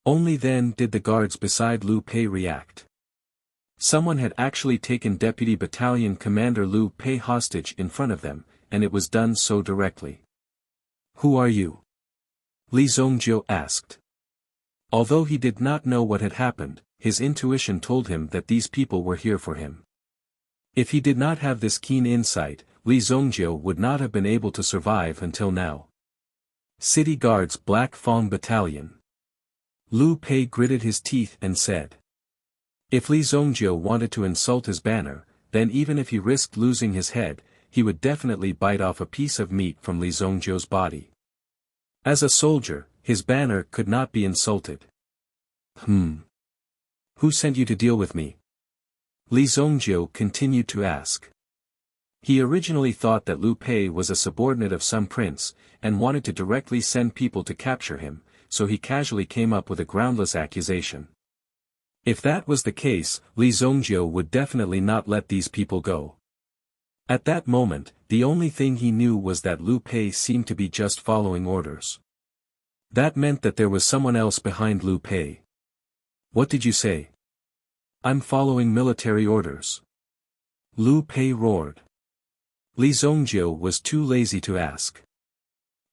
Only then did the guards beside Liu Pei react. Someone had actually taken Deputy Battalion Commander Liu Pei hostage in front of them, and it was done so directly. Who are you? Li Zongjiu asked. Although he did not know what had happened, his intuition told him that these people were here for him. If he did not have this keen insight, Li Zongjiu would not have been able to survive until now. City Guards Black Fang Battalion. Liu Pei gritted his teeth and said. If Li Zongjiu wanted to insult his banner, then even if he risked losing his head, he would definitely bite off a piece of meat from Li Zongjiu's body. As a soldier, his banner could not be insulted. Who sent you to deal with me? Li Zongjiu continued to ask. He originally thought that Liu Pei was a subordinate of some prince, and wanted to directly send people to capture him, so he casually came up with a groundless accusation. If that was the case, Li Zongjiu would definitely not let these people go. At that moment, the only thing he knew was that Liu Pei seemed to be just following orders. That meant that there was someone else behind Liu Pei. What did you say? I'm following military orders. Liu Pei roared. Li Zongjiu was too lazy to ask.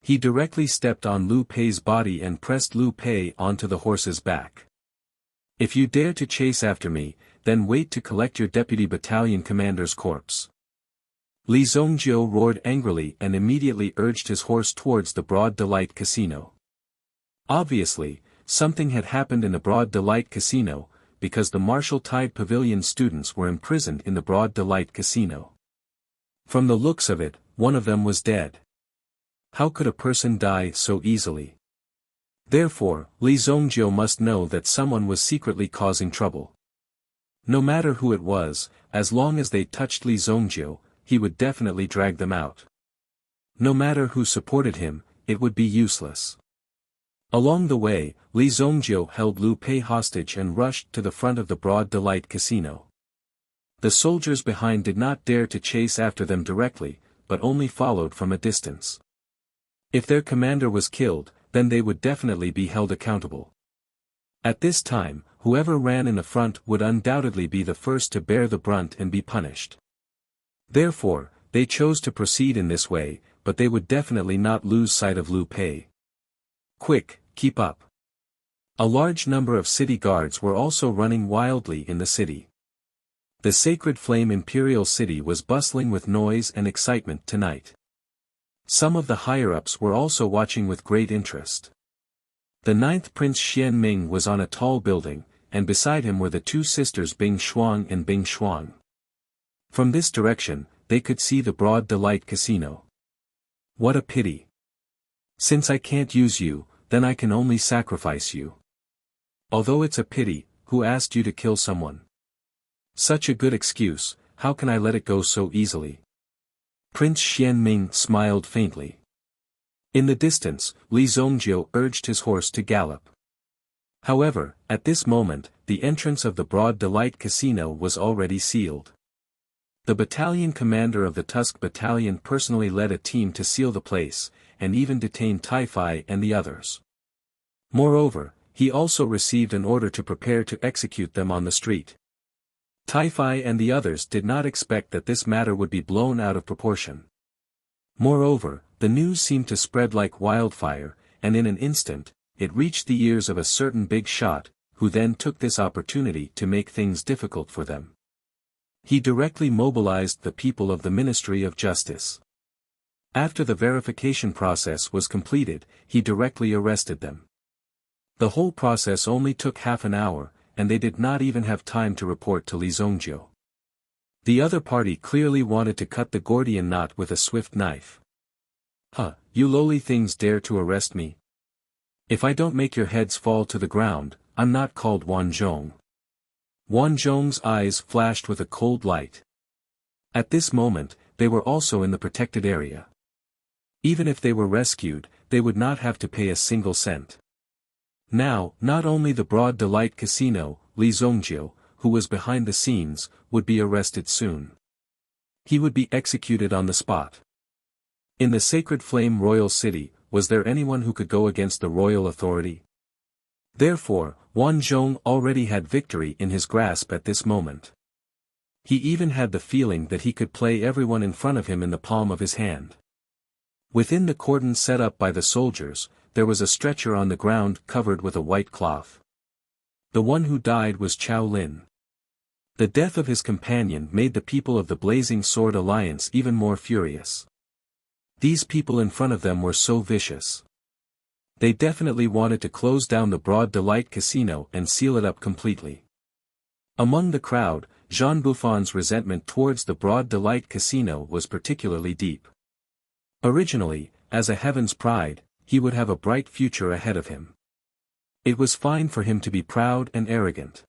He directly stepped on Liu Pei's body and pressed Liu Pei onto the horse's back. If you dare to chase after me, then wait to collect your deputy battalion commander's corpse. Li Zongjiu roared angrily and immediately urged his horse towards the Broad Delight Casino. Obviously, something had happened in the Broad Delight Casino, because the Martial Tide Pavilion students were imprisoned in the Broad Delight Casino. From the looks of it, one of them was dead. How could a person die so easily? Therefore, Li Zongjiu must know that someone was secretly causing trouble. No matter who it was, as long as they touched Li Zongjiu, he would definitely drag them out. No matter who supported him, it would be useless. Along the way, Li Zongjiu held Liu Pei hostage and rushed to the front of the Broad Delight Casino. The soldiers behind did not dare to chase after them directly, but only followed from a distance. If their commander was killed, then they would definitely be held accountable. At this time, whoever ran in the front would undoubtedly be the first to bear the brunt and be punished. Therefore, they chose to proceed in this way, but they would definitely not lose sight of Liu Pei. Quick, keep up. A large number of city guards were also running wildly in the city. The Sacred Flame Imperial City was bustling with noise and excitement tonight. Some of the higher-ups were also watching with great interest. The 9th Prince Xian Ming was on a tall building, and beside him were the two sisters Bing Shuang and Bing Shuang. From this direction, they could see the Broad Delight Casino. What a pity. Since I can't use you, then I can only sacrifice you. Although it's a pity, who asked you to kill someone? Such a good excuse, how can I let it go so easily? Prince Xian Ming smiled faintly. In the distance, Li Zongjiu urged his horse to gallop. However, at this moment, the entrance of the Broad Delight Casino was already sealed. The battalion commander of the Tusk Battalion personally led a team to seal the place, and even detain Tai and the others. Moreover, he also received an order to prepare to execute them on the street. Tai and the others did not expect that this matter would be blown out of proportion. Moreover, the news seemed to spread like wildfire, and in an instant, it reached the ears of a certain big shot, who then took this opportunity to make things difficult for them. He directly mobilized the people of the Ministry of Justice. After the verification process was completed, he directly arrested them. The whole process only took half an hour, and they did not even have time to report to Li Zongjiu. The other party clearly wanted to cut the Gordian knot with a swift knife. Huh, you lowly things dare to arrest me? If I don't make your heads fall to the ground, I'm not called Wanzhong. Wanzhong's eyes flashed with a cold light. At this moment, they were also in the protected area. Even if they were rescued, they would not have to pay a single cent. Now, not only the Broad Delight Casino, Li Zongjiu, who was behind the scenes, would be arrested soon. He would be executed on the spot. In the Sacred Flame Royal City, was there anyone who could go against the royal authority? Therefore, Wanzhong already had victory in his grasp at this moment. He even had the feeling that he could play everyone in front of him in the palm of his hand. Within the cordon set up by the soldiers, there was a stretcher on the ground covered with a white cloth. The one who died was Chao Lin. The death of his companion made the people of the Blazing Sword Alliance even more furious. These people in front of them were so vicious. They definitely wanted to close down the Broad Delight Casino and seal it up completely. Among the crowd, Jean Buffon's resentment towards the Broad Delight Casino was particularly deep. Originally, as a Heaven's Pride, he would have a bright future ahead of him. It was fine for him to be proud and arrogant.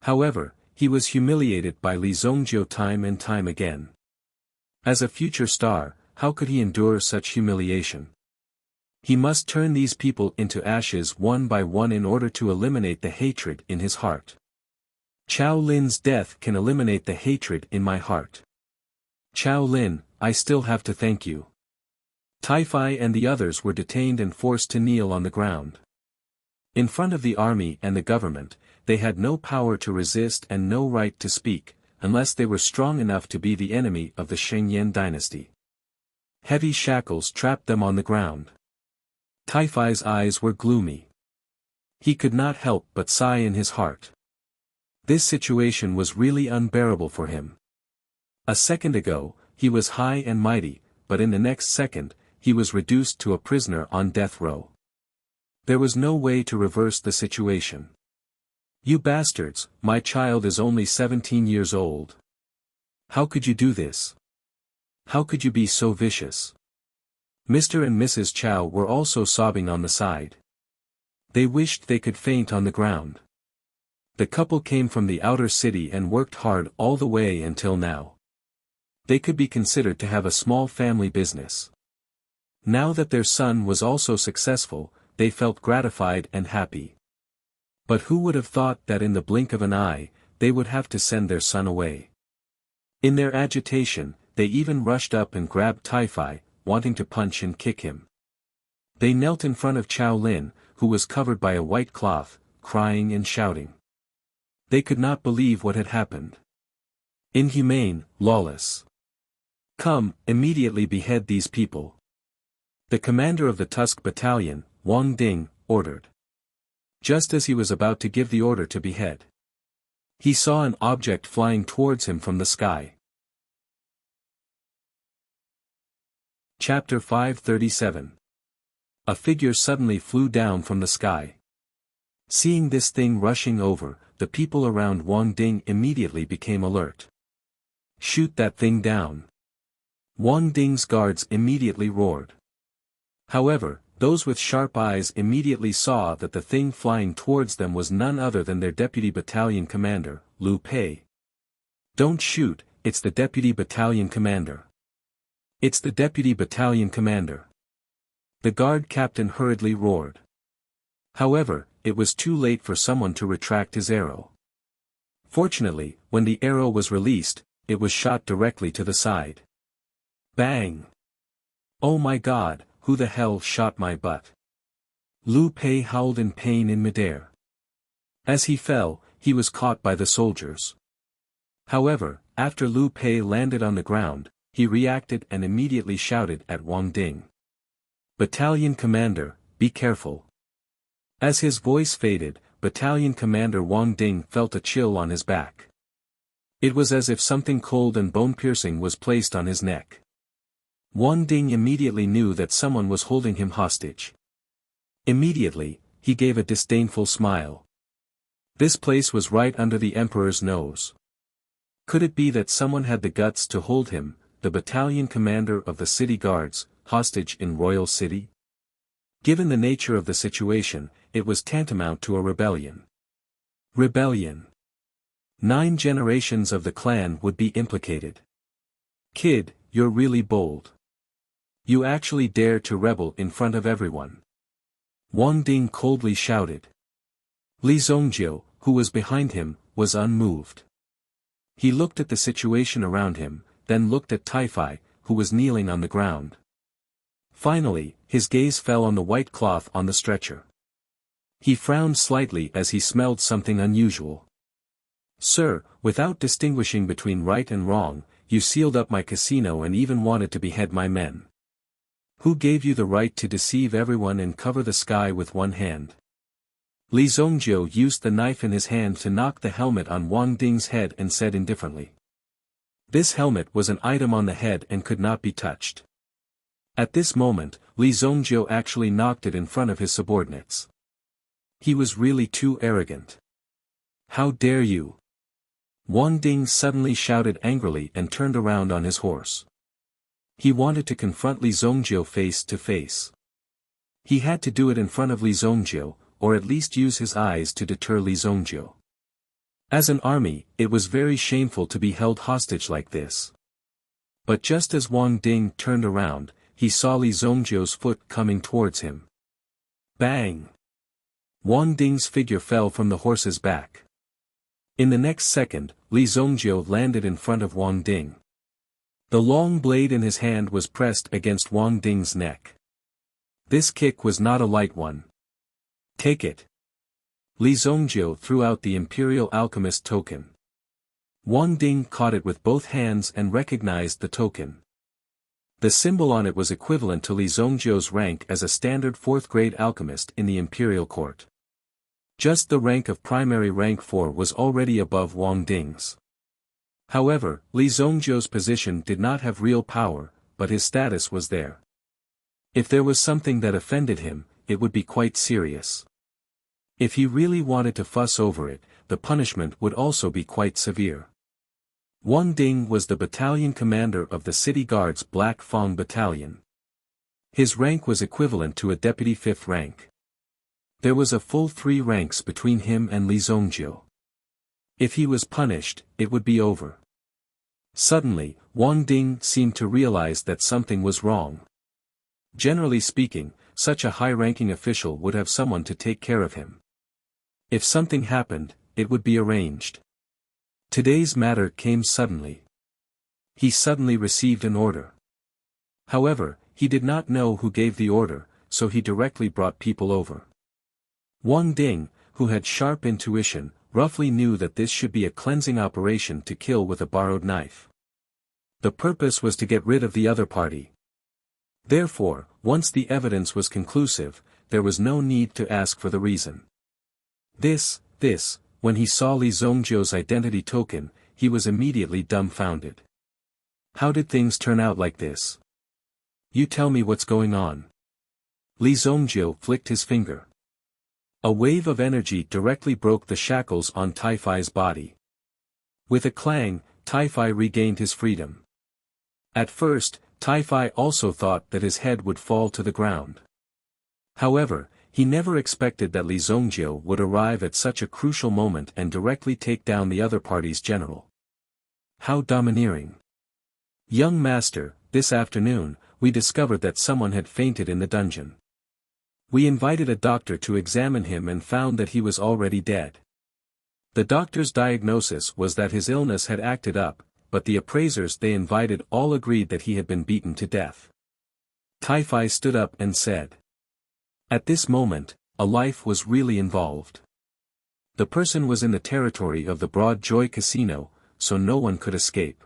However, he was humiliated by Li Zongjiu time and time again. As a future star, how could he endure such humiliation? He must turn these people into ashes one by one in order to eliminate the hatred in his heart. Chao Lin's death can eliminate the hatred in my heart. Chao Lin, I still have to thank you. Tai Fai and the others were detained and forced to kneel on the ground. In front of the army and the government, they had no power to resist and no right to speak, unless they were strong enough to be the enemy of the Shengyan dynasty. Heavy shackles trapped them on the ground. Tai Fai's eyes were gloomy. He could not help but sigh in his heart. This situation was really unbearable for him. A second ago, he was high and mighty, but in the next second, he was reduced to a prisoner on death row. There was no way to reverse the situation. You bastards, my child is only 17 years old. How could you do this? How could you be so vicious? Mr. and Mrs. Chow were also sobbing on the side. They wished they could faint on the ground. The couple came from the outer city and worked hard all the way until now. They could be considered to have a small family business. Now that their son was also successful, they felt gratified and happy. But who would have thought that in the blink of an eye, they would have to send their son away? In their agitation, they even rushed up and grabbed Tai Fai, wanting to punch and kick him. They knelt in front of Chao Lin, who was covered by a white cloth, crying and shouting. They could not believe what had happened. Inhumane, lawless. Come, immediately behead these people. The commander of the Tusk Battalion, Wang Ding, ordered. Just as he was about to give the order to behead, he saw an object flying towards him from the sky. Chapter 537. A figure suddenly flew down from the sky. Seeing this thing rushing over, the people around Wang Ding immediately became alert. Shoot that thing down. Wang Ding's guards immediately roared. However, those with sharp eyes immediately saw that the thing flying towards them was none other than their deputy battalion commander, Liu Pei. Don't shoot, it's the deputy battalion commander. It's the deputy battalion commander. The guard captain hurriedly roared. However, it was too late for someone to retract his arrow. Fortunately, when the arrow was released, it was shot directly to the side. Bang! Oh my God, who the hell shot my butt? Liu Pei howled in pain in midair. As he fell, he was caught by the soldiers. However, after Liu Pei landed on the ground, he reacted and immediately shouted at Wang Ding. Battalion commander, be careful. As his voice faded, Battalion Commander Wang Ding felt a chill on his back. It was as if something cold and bone-piercing was placed on his neck. Wang Ding immediately knew that someone was holding him hostage. Immediately, he gave a disdainful smile. This place was right under the emperor's nose. Could it be that someone had the guts to hold him, the battalion commander of the city guards, hostage in Royal City? Given the nature of the situation, it was tantamount to a rebellion. Rebellion. 9 generations of the clan would be implicated. Kid, you're really bold. You actually dare to rebel in front of everyone. Wang Ding coldly shouted. Li Zongjiu, who was behind him, was unmoved. He looked at the situation around him, then looked at Tai Fai, who was kneeling on the ground. Finally, his gaze fell on the white cloth on the stretcher. He frowned slightly as he smelled something unusual. Sir, without distinguishing between right and wrong, you sealed up my casino and even wanted to behead my men. Who gave you the right to deceive everyone and cover the sky with one hand? Li Zongjiu used the knife in his hand to knock the helmet on Wang Ding's head and said indifferently. This helmet was an item on the head and could not be touched. At this moment, Li Zongjiu actually knocked it in front of his subordinates. He was really too arrogant. How dare you? Wang Ding suddenly shouted angrily and turned around on his horse. He wanted to confront Li Zongjiu face to face. He had to do it in front of Li Zongjiu, or at least use his eyes to deter Li Zongjiu. As an army, it was very shameful to be held hostage like this. But just as Wang Ding turned around, he saw Li Zongjiu's foot coming towards him. Bang! Wang Ding's figure fell from the horse's back. In the next second, Li Zongjiu landed in front of Wang Ding. The long blade in his hand was pressed against Wang Ding's neck. This kick was not a light one. Take it. Li Zongjiu threw out the Imperial Alchemist token. Wang Ding caught it with both hands and recognized the token. The symbol on it was equivalent to Li Zongjiu's rank as a standard 4th-grade alchemist in the Imperial Court. Just the rank of primary rank 4 was already above Wang Ding's. However, Li Zongjiu's position did not have real power, but his status was there. If there was something that offended him, it would be quite serious. If he really wanted to fuss over it, the punishment would also be quite severe. Wang Ding was the battalion commander of the City Guard's Black Fang Battalion. His rank was equivalent to a deputy 5th rank. There was a full 3 ranks between him and Li Zongjiu. If he was punished, it would be over. Suddenly, Wang Ding seemed to realize that something was wrong. Generally speaking, such a high-ranking official would have someone to take care of him. If something happened, it would be arranged. Today's matter came suddenly. He suddenly received an order. However, he did not know who gave the order, so he directly brought people over. Wang Ding, who had sharp intuition, roughly knew that this should be a cleansing operation to kill with a borrowed knife. The purpose was to get rid of the other party. Therefore, once the evidence was conclusive, there was no need to ask for the reason. When he saw Li Zongjiu's identity token, he was immediately dumbfounded. How did things turn out like this? You tell me what's going on. Li Zongjiu flicked his finger. A wave of energy directly broke the shackles on Taifai's body. With a clang, Taifai regained his freedom. At first, Taifai also thought that his head would fall to the ground. However, he never expected that Li Zongjiu would arrive at such a crucial moment and directly take down the other party's general. How domineering. Young master, this afternoon, we discovered that someone had fainted in the dungeon. We invited a doctor to examine him and found that he was already dead. The doctor's diagnosis was that his illness had acted up, but the appraisers they invited all agreed that he had been beaten to death. Taifai stood up and said. At this moment, a life was really involved. The person was in the territory of the Broad Joy Casino, so no one could escape.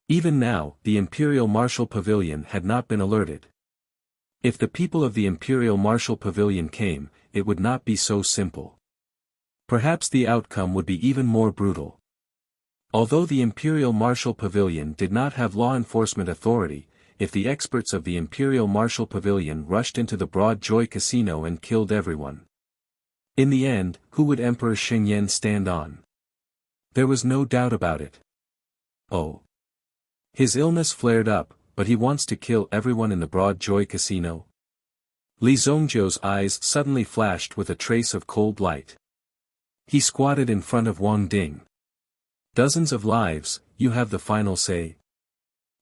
Even now, the Imperial Martial Pavilion had not been alerted. If the people of the Imperial Martial Pavilion came, it would not be so simple. Perhaps the outcome would be even more brutal. Although the Imperial Martial Pavilion did not have law enforcement authority, if the experts of the Imperial Martial Pavilion rushed into the Broad Joy Casino and killed everyone. In the end, who would Emperor Shengyan stand on? There was no doubt about it. Oh. His illness flared up, but he wants to kill everyone in the Broad Joy Casino? Li Zongjiu's eyes suddenly flashed with a trace of cold light. He squatted in front of Wang Ding. Dozens of lives, you have the final say.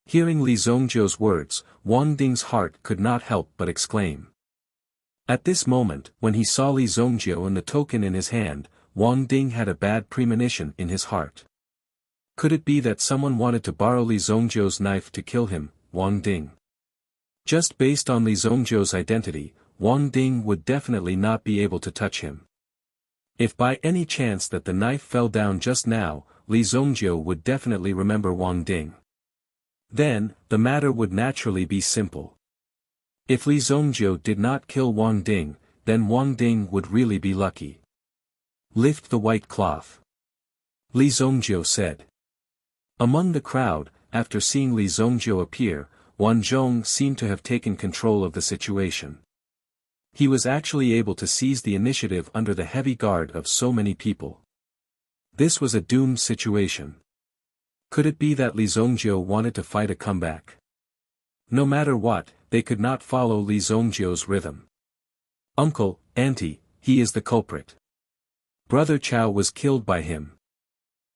Hearing Li Zongjiu's words, Wang Ding's heart could not help but exclaim. At this moment, when he saw Li Zongjiu and the token in his hand, Wang Ding had a bad premonition in his heart. Could it be that someone wanted to borrow Li Zongjiu's knife to kill him, Wang Ding? Just based on Li Zongjiu's identity, Wang Ding would definitely not be able to touch him. If by any chance that the knife fell down just now, Li Zongjiu would definitely remember Wang Ding. Then, the matter would naturally be simple. If Li Zongjiu did not kill Wang Ding, then Wang Ding would really be lucky. Lift the white cloth. Li Zongjiu said. Among the crowd, after seeing Li Zongjiu appear, Wan Zhong seemed to have taken control of the situation. He was actually able to seize the initiative under the heavy guard of so many people. This was a doomed situation. Could it be that Li Zongjiu wanted to fight a comeback? No matter what, they could not follow Li Zongjiu's rhythm. Uncle, auntie, he is the culprit. Brother Chao was killed by him.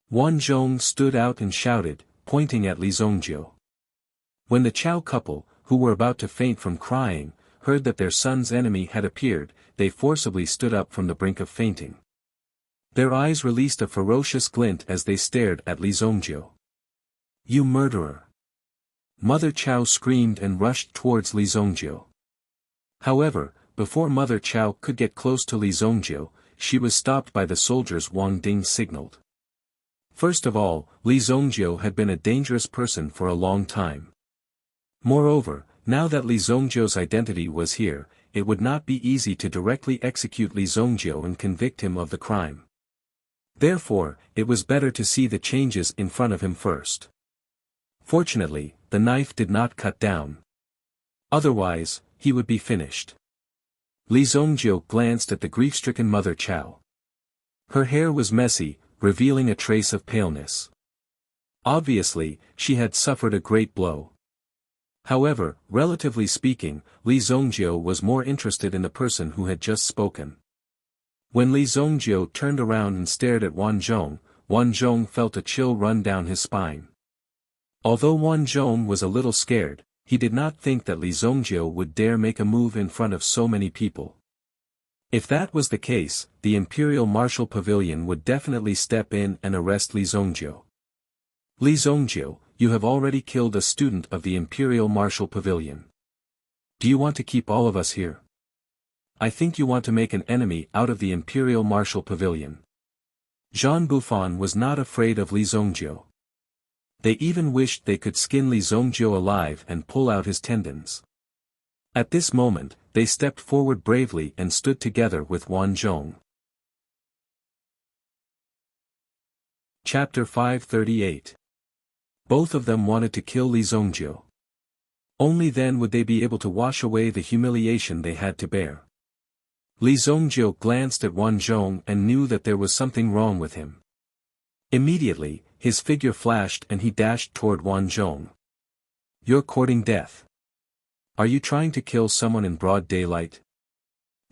Wan Zhong stood out and shouted, pointing at Li Zongjiu. When the Chao couple, who were about to faint from crying, heard that their son's enemy had appeared, they forcibly stood up from the brink of fainting. Their eyes released a ferocious glint as they stared at Li Zongjiu. You murderer! Mother Chow screamed and rushed towards Li Zongjiu. However, before Mother Chow could get close to Li Zongjiu, she was stopped by the soldiers Wang Ding signaled. First of all, Li Zongjiu had been a dangerous person for a long time. Moreover, now that Li Zongjiu's identity was here, it would not be easy to directly execute Li Zongjiu and convict him of the crime. Therefore, it was better to see the changes in front of him first. Fortunately, the knife did not cut down. Otherwise, he would be finished. Li Zongjiu glanced at the grief-stricken Mother Chow. Her hair was messy, revealing a trace of paleness. Obviously, she had suffered a great blow. However, relatively speaking, Li Zongjiu was more interested in the person who had just spoken. When Li Zongjiu turned around and stared at Wan Zhong felt a chill run down his spine. Although Wan Zhong was a little scared, he did not think that Li Zongjiu would dare make a move in front of so many people. If that was the case, the Imperial Martial Pavilion would definitely step in and arrest Li Zongjiu. Li Zongjiu, you have already killed a student of the Imperial Martial Pavilion. Do you want to keep all of us here? I think you want to make an enemy out of the Imperial Martial Pavilion. Zhang Bufan was not afraid of Li Zongjiu. They even wished they could skin Li Zongjiu alive and pull out his tendons. At this moment, they stepped forward bravely and stood together with Wan Zhong. Chapter 538. Both of them wanted to kill Li Zongjiu. Only then would they be able to wash away the humiliation they had to bear. Li Zongjiu glanced at Wan Zhong and knew that there was something wrong with him. Immediately, his figure flashed and he dashed toward Wan Zhong. You're courting death. Are you trying to kill someone in broad daylight?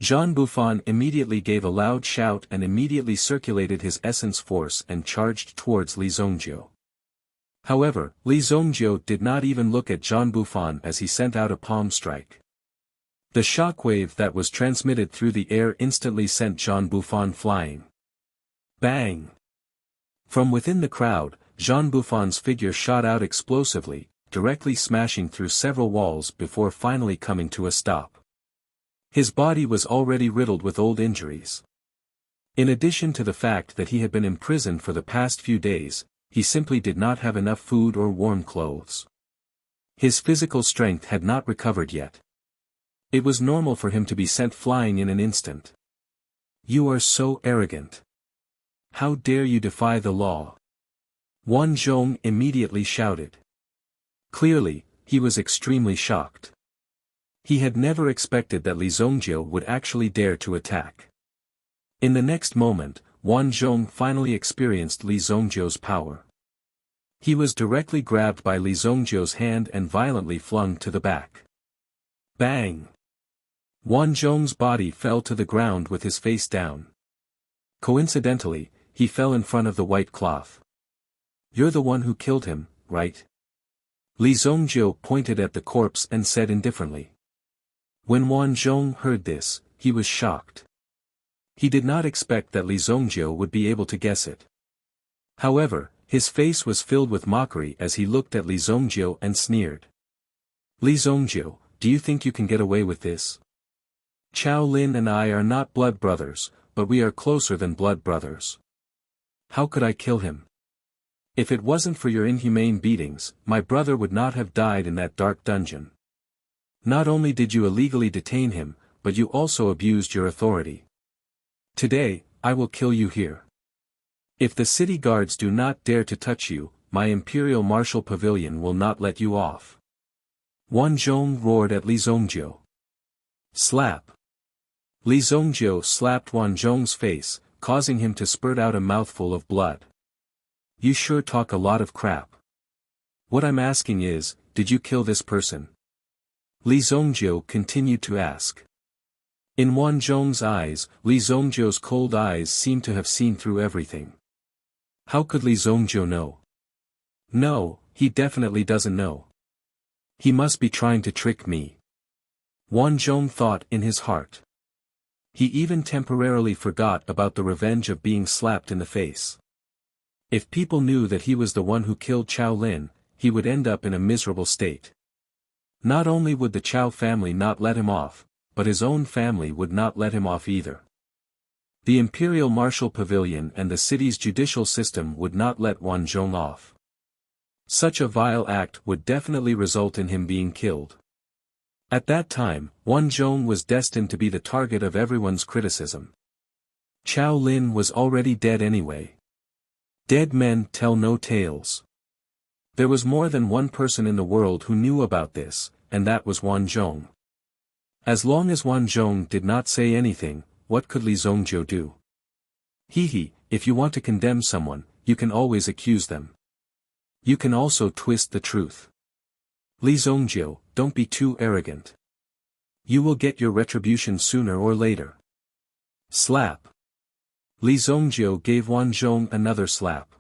Zhang Bufan immediately gave a loud shout and immediately circulated his essence force and charged towards Li Zongjiu. However, Li Zongjiu did not even look at Zhang Bufan as he sent out a palm strike. The shockwave that was transmitted through the air instantly sent Zhang Bufan flying. Bang! From within the crowd, Zhang Bufan's figure shot out explosively, directly smashing through several walls before finally coming to a stop. His body was already riddled with old injuries. In addition to the fact that he had been imprisoned for the past few days, he simply did not have enough food or warm clothes. His physical strength had not recovered yet. It was normal for him to be sent flying in an instant. You are so arrogant. How dare you defy the law? Wan Zhong immediately shouted. Clearly, he was extremely shocked. He had never expected that Li Zongjiu would actually dare to attack. In the next moment, Wan Zhong finally experienced Li Zongjiu's power. He was directly grabbed by Li Zongjiu's hand and violently flung to the back. Bang! Wan Zhong's body fell to the ground with his face down. Coincidentally, he fell in front of the white cloth. You're the one who killed him, right? Li Zongjiu pointed at the corpse and said indifferently. When Wan Zhong heard this, he was shocked. He did not expect that Li Zongjiu would be able to guess it. However, his face was filled with mockery as he looked at Li Zongjiu and sneered. Li Zongjiu, do you think you can get away with this? Chao Lin and I are not blood brothers, but we are closer than blood brothers. How could I kill him? If it wasn't for your inhumane beatings, my brother would not have died in that dark dungeon. Not only did you illegally detain him, but you also abused your authority. Today, I will kill you here. If the city guards do not dare to touch you, my Imperial Martial Pavilion will not let you off. Wan Zhong roared at Li Zongjiu. Slap! Li Zongjiu slapped Wan Zhong's face, causing him to spurt out a mouthful of blood. You sure talk a lot of crap. What I'm asking is, did you kill this person? Li Zongjiu continued to ask. In Wan Zhong's eyes, Li Zongjiu's cold eyes seemed to have seen through everything. How could Li Zongjiu know? No, he definitely doesn't know. He must be trying to trick me. Wan Zhong thought in his heart. He even temporarily forgot about the revenge of being slapped in the face. If people knew that he was the one who killed Chao Lin, he would end up in a miserable state. Not only would the Chow family not let him off, but his own family would not let him off either. The Imperial Martial Pavilion and the city's judicial system would not let Wan Zhong off. Such a vile act would definitely result in him being killed. At that time, Wan Zhong was destined to be the target of everyone's criticism. Chow Lin was already dead anyway. Dead men tell no tales. There was more than one person in the world who knew about this, and that was Wan Zhong. As long as Wan Zhong did not say anything, what could Li Zongjiu do? If you want to condemn someone, you can always accuse them. You can also twist the truth. Li Zongjiu, don't be too arrogant. You will get your retribution sooner or later. Slap. Li Zongjiu gave Wan Zhong another slap.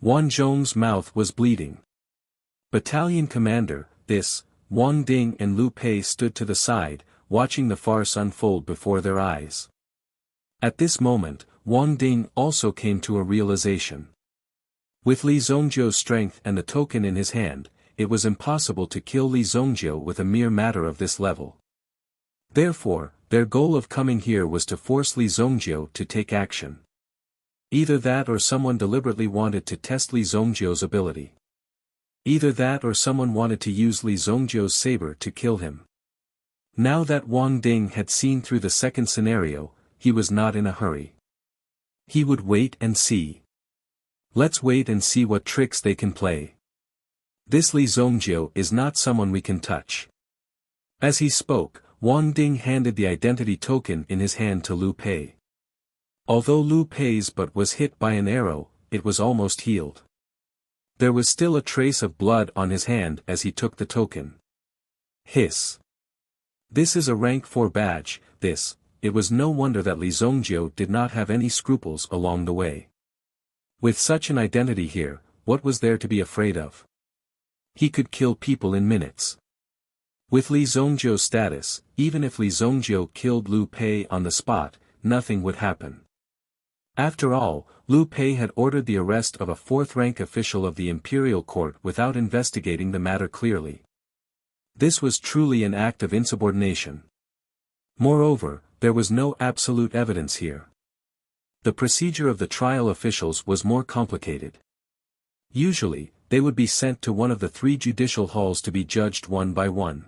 Wan Zhong's mouth was bleeding. Battalion commander, Wang Ding and Lu Pei stood to the side, watching the farce unfold before their eyes. At this moment, Wang Ding also came to a realization. With Li Zongjiu's strength and the token in his hand, it was impossible to kill Li Zongjiu with a mere matter of this level. Therefore, their goal of coming here was to force Li Zongjiu to take action. Either that or someone deliberately wanted to test Li Zongjiu's ability. Either that or someone wanted to use Li Zongjiu's saber to kill him. Now that Wang Ding had seen through the second scenario, he was not in a hurry. He would wait and see. Let's wait and see what tricks they can play. This Li Zongjiu is not someone we can touch. As he spoke, Wang Ding handed the identity token in his hand to Lu Pei. Although Lu Pei's butt was hit by an arrow, it was almost healed. There was still a trace of blood on his hand as he took the token. Hiss. This is a rank 4 badge, it was no wonder that Li Zongjiu did not have any scruples along the way. With such an identity here, what was there to be afraid of? He could kill people in minutes. With Li Zongjiu's status, even if Li Zongjiu killed Lu Pei on the spot, nothing would happen. After all, Lu Pei had ordered the arrest of a 4th-rank official of the Imperial Court without investigating the matter clearly. This was truly an act of insubordination. Moreover, there was no absolute evidence here. The procedure of the trial officials was more complicated. Usually, they would be sent to one of the 3 judicial halls to be judged one by one.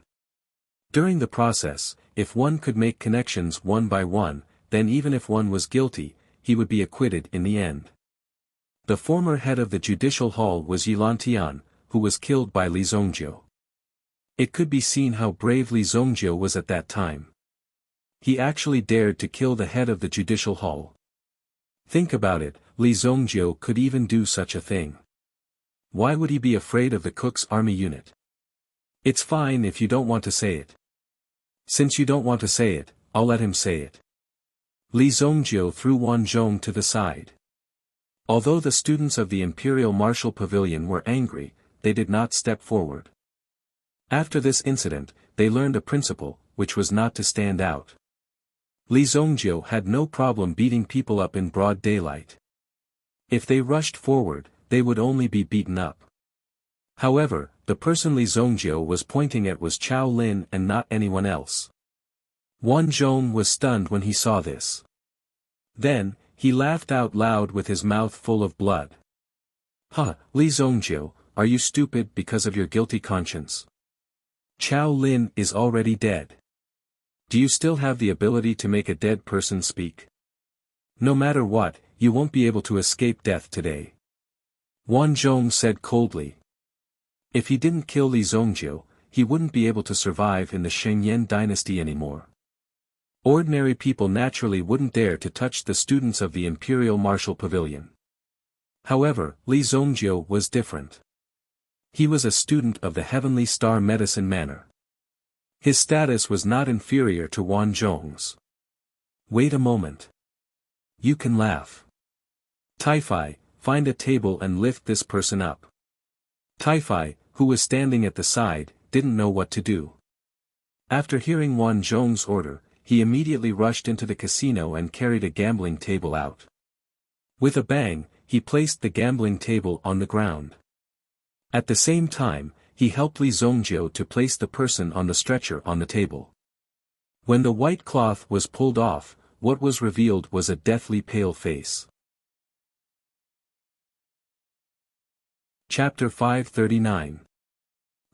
During the process, if one could make connections one by one, then even if one was guilty, he would be acquitted in the end. The former head of the judicial hall was Yilan Tian, who was killed by Li Zongjiu. It could be seen how brave Li Zongjiu was at that time. He actually dared to kill the head of the judicial hall. Think about it, Li Zongjiu could even do such a thing. Why would he be afraid of the cook's army unit? It's fine if you don't want to say it. Since you don't want to say it, I'll let him say it. Li Zongjiu threw Wan Zhong to the side. Although the students of the Imperial Martial Pavilion were angry, they did not step forward. After this incident, they learned a principle, which was not to stand out. Li Zongjiu had no problem beating people up in broad daylight. If they rushed forward, they would only be beaten up. However, the person Li Zongjiu was pointing at was Chow Lin and not anyone else. Wan Zhong was stunned when he saw this. Then, he laughed out loud with his mouth full of blood. Li Zongjiu, are you stupid because of your guilty conscience? Chow Lin is already dead. Do you still have the ability to make a dead person speak? No matter what, you won't be able to escape death today. Wan Zhong said coldly. If he didn't kill Li Zongjiu, he wouldn't be able to survive in the Shengyan dynasty anymore. Ordinary people naturally wouldn't dare to touch the students of the Imperial Martial Pavilion. However, Li Zongjiu was different. He was a student of the Heavenly Star Medicine Manor. His status was not inferior to Wan Zhong's. Wait a moment. You can laugh. Taifai, find a table and lift this person up. Taifai, who was standing at the side, didn't know what to do. After hearing Wan Zhong's order, he immediately rushed into the casino and carried a gambling table out. With a bang, he placed the gambling table on the ground. At the same time, he helped Li Zongjiu to place the person on the stretcher on the table. When the white cloth was pulled off, what was revealed was a deathly pale face. Chapter 539.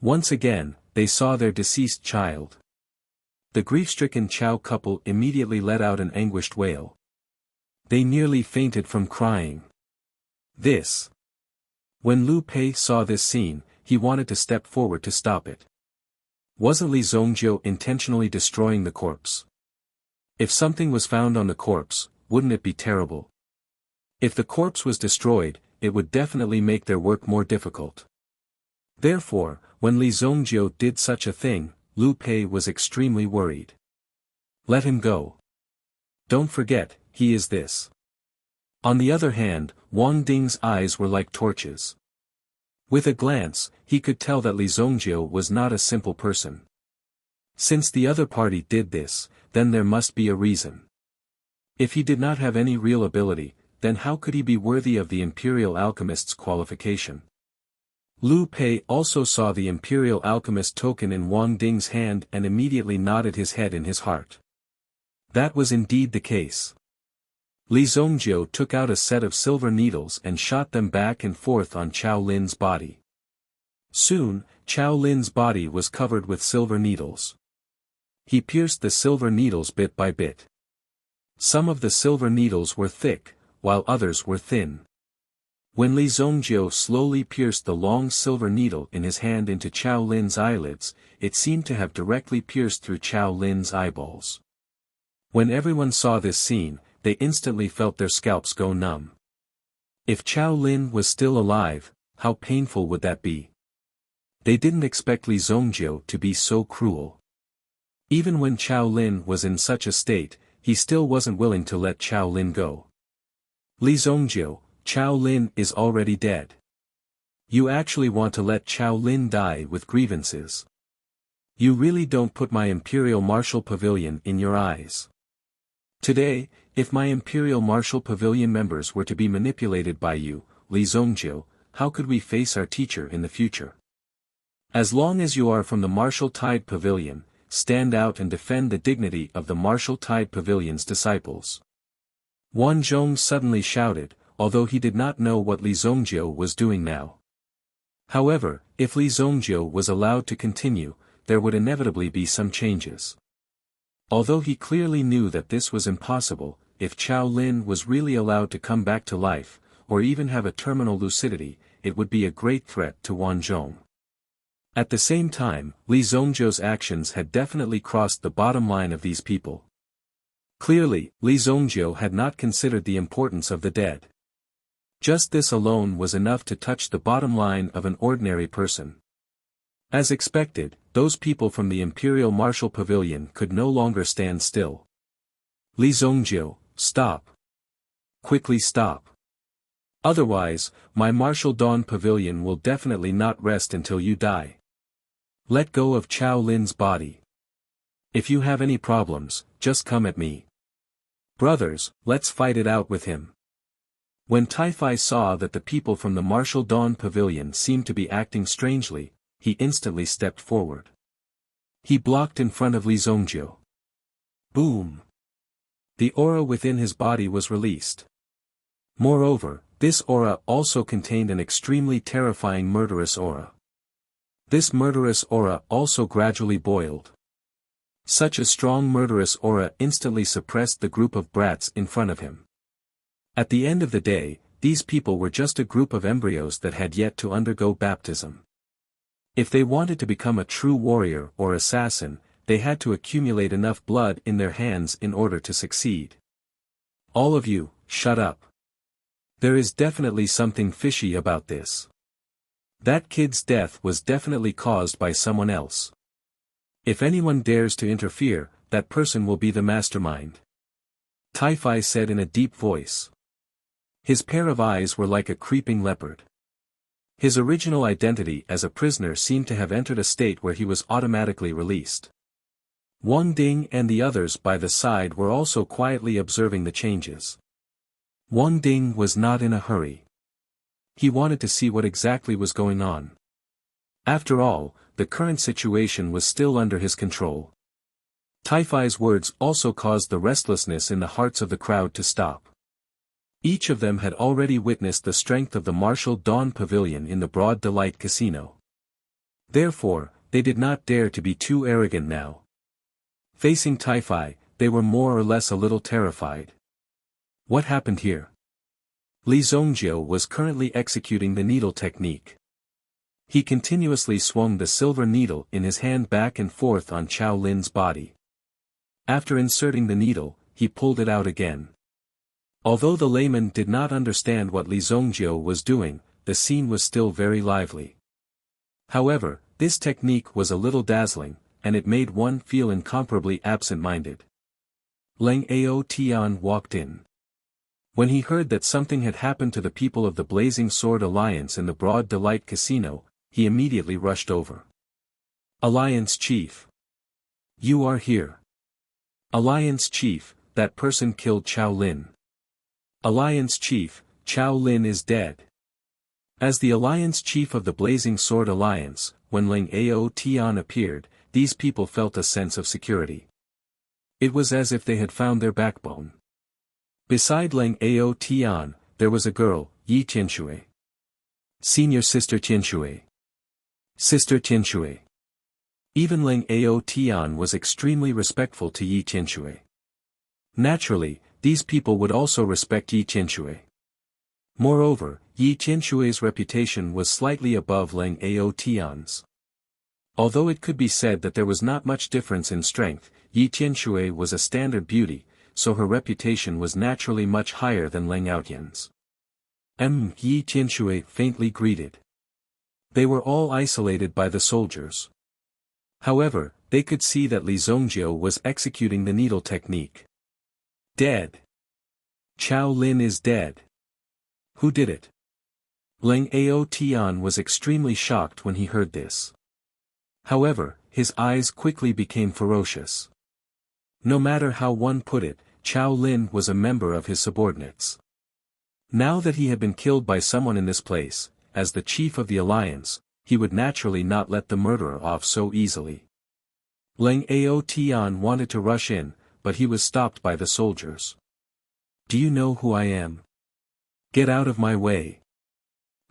Once again, they saw their deceased child. The grief-stricken Chao couple immediately let out an anguished wail. They nearly fainted from crying. This. When Lu Pei saw this scene, he wanted to step forward to stop it. Wasn't Li Zongjiu intentionally destroying the corpse? If something was found on the corpse, wouldn't it be terrible? If the corpse was destroyed, it would definitely make their work more difficult. Therefore, when Li Zongjiu did such a thing, Lu Pei was extremely worried. Let him go. Don't forget, he is this. On the other hand, Wang Ding's eyes were like torches. With a glance, he could tell that Li Zongjiu was not a simple person. Since the other party did this, then there must be a reason. If he did not have any real ability, then how could he be worthy of the Imperial Alchemist's qualification? Lu Pei also saw the Imperial Alchemist token in Wang Ding's hand and immediately nodded his head in his heart. That was indeed the case. Li Zongjiu took out a set of silver needles and shot them back and forth on Chao Lin's body. Soon, Chao Lin's body was covered with silver needles. He pierced the silver needles bit by bit. Some of the silver needles were thick, while others were thin. When Li Zongjiu slowly pierced the long silver needle in his hand into Chao Lin's eyelids, it seemed to have directly pierced through Chao Lin's eyeballs. When everyone saw this scene, they instantly felt their scalps go numb. If Chao Lin was still alive, how painful would that be? They didn't expect Li Zongjiu to be so cruel. Even when Chao Lin was in such a state, he still wasn't willing to let Chao Lin go. Li Zongjiu, Chao Lin is already dead. You actually want to let Chao Lin die with grievances. You really don't put my Imperial Martial Pavilion in your eyes. Today, if my Imperial Martial Pavilion members were to be manipulated by you, Li Zongjiu, how could we face our teacher in the future? As long as you are from the Martial Tide Pavilion, stand out and defend the dignity of the Martial Tide Pavilion's disciples. Wan Zhong suddenly shouted, although he did not know what Li Zongjiu was doing now. However, if Li Zongjiu was allowed to continue, there would inevitably be some changes. Although he clearly knew that this was impossible, if Chao Lin was really allowed to come back to life, or even have a terminal lucidity, it would be a great threat to Wan Zhong. At the same time, Li Zongjiu's actions had definitely crossed the bottom line of these people. Clearly, Li Zongjiu had not considered the importance of the dead. Just this alone was enough to touch the bottom line of an ordinary person. As expected, those people from the Imperial Martial Pavilion could no longer stand still. Li Zongjiu, stop. Quickly stop. Otherwise, my Martial Dawn Pavilion will definitely not rest until you die. Let go of Chao Lin's body. If you have any problems, just come at me. Brothers, let's fight it out with him. When Taifai saw that the people from the Martial Dawn Pavilion seemed to be acting strangely, he instantly stepped forward. He blocked in front of Li Zongjiu. Boom! The aura within his body was released. Moreover, this aura also contained an extremely terrifying murderous aura. This murderous aura also gradually boiled. Such a strong murderous aura instantly suppressed the group of brats in front of him. At the end of the day, these people were just a group of embryos that had yet to undergo baptism. If they wanted to become a true warrior or assassin, they had to accumulate enough blood in their hands in order to succeed. All of you, shut up. There is definitely something fishy about this. That kid's death was definitely caused by someone else. If anyone dares to interfere, that person will be the mastermind. Taifai said in a deep voice. His pair of eyes were like a creeping leopard. His original identity as a prisoner seemed to have entered a state where he was automatically released. Wang Ding and the others by the side were also quietly observing the changes. Wang Ding was not in a hurry. He wanted to see what exactly was going on. After all, the current situation was still under his control. Taifai's words also caused the restlessness in the hearts of the crowd to stop. Each of them had already witnessed the strength of the martial Dawn Pavilion in the Broad Delight Casino. Therefore, they did not dare to be too arrogant now. Facing Taifai, they were more or less a little terrified. What happened here? Li Zongjiu was currently executing the needle technique. He continuously swung the silver needle in his hand back and forth on Chao Lin's body. After inserting the needle, he pulled it out again. Although the layman did not understand what Li Zongjiu was doing, the scene was still very lively. However, this technique was a little dazzling, and it made one feel incomparably absent-minded. Leng Ao Tian walked in. When he heard that something had happened to the people of the Blazing Sword Alliance in the Broad Delight Casino, he immediately rushed over. Alliance Chief. You are here. Alliance Chief, that person killed Chao Lin. Alliance Chief, Chao Lin is dead. As the Alliance Chief of the Blazing Sword Alliance, when Leng Ao Tian appeared, these people felt a sense of security. It was as if they had found their backbone. Beside Leng Ao Tian, there was a girl, Yi Tianshui. Senior Sister Tianshui. Sister Tianshui. Even Leng Ao Tian was extremely respectful to Yi Tianshui. Naturally, these people would also respect Yi Tianshui. Moreover, Yi Tianshui's reputation was slightly above Leng Ao Tian's. Although it could be said that there was not much difference in strength, Yi Tianshui was a standard beauty, so her reputation was naturally much higher than Leng Aotian's. Yi Tianshui faintly greeted. They were all isolated by the soldiers. However, they could see that Li Zongjiu was executing the needle technique. Dead. Chao Lin is dead. Who did it? Leng Ao Tian was extremely shocked when he heard this. However, his eyes quickly became ferocious. No matter how one put it, Chao Lin was a member of his subordinates. Now that he had been killed by someone in this place, as the chief of the alliance, he would naturally not let the murderer off so easily. Leng Ao Tian wanted to rush in, but he was stopped by the soldiers. Do you know who I am? Get out of my way.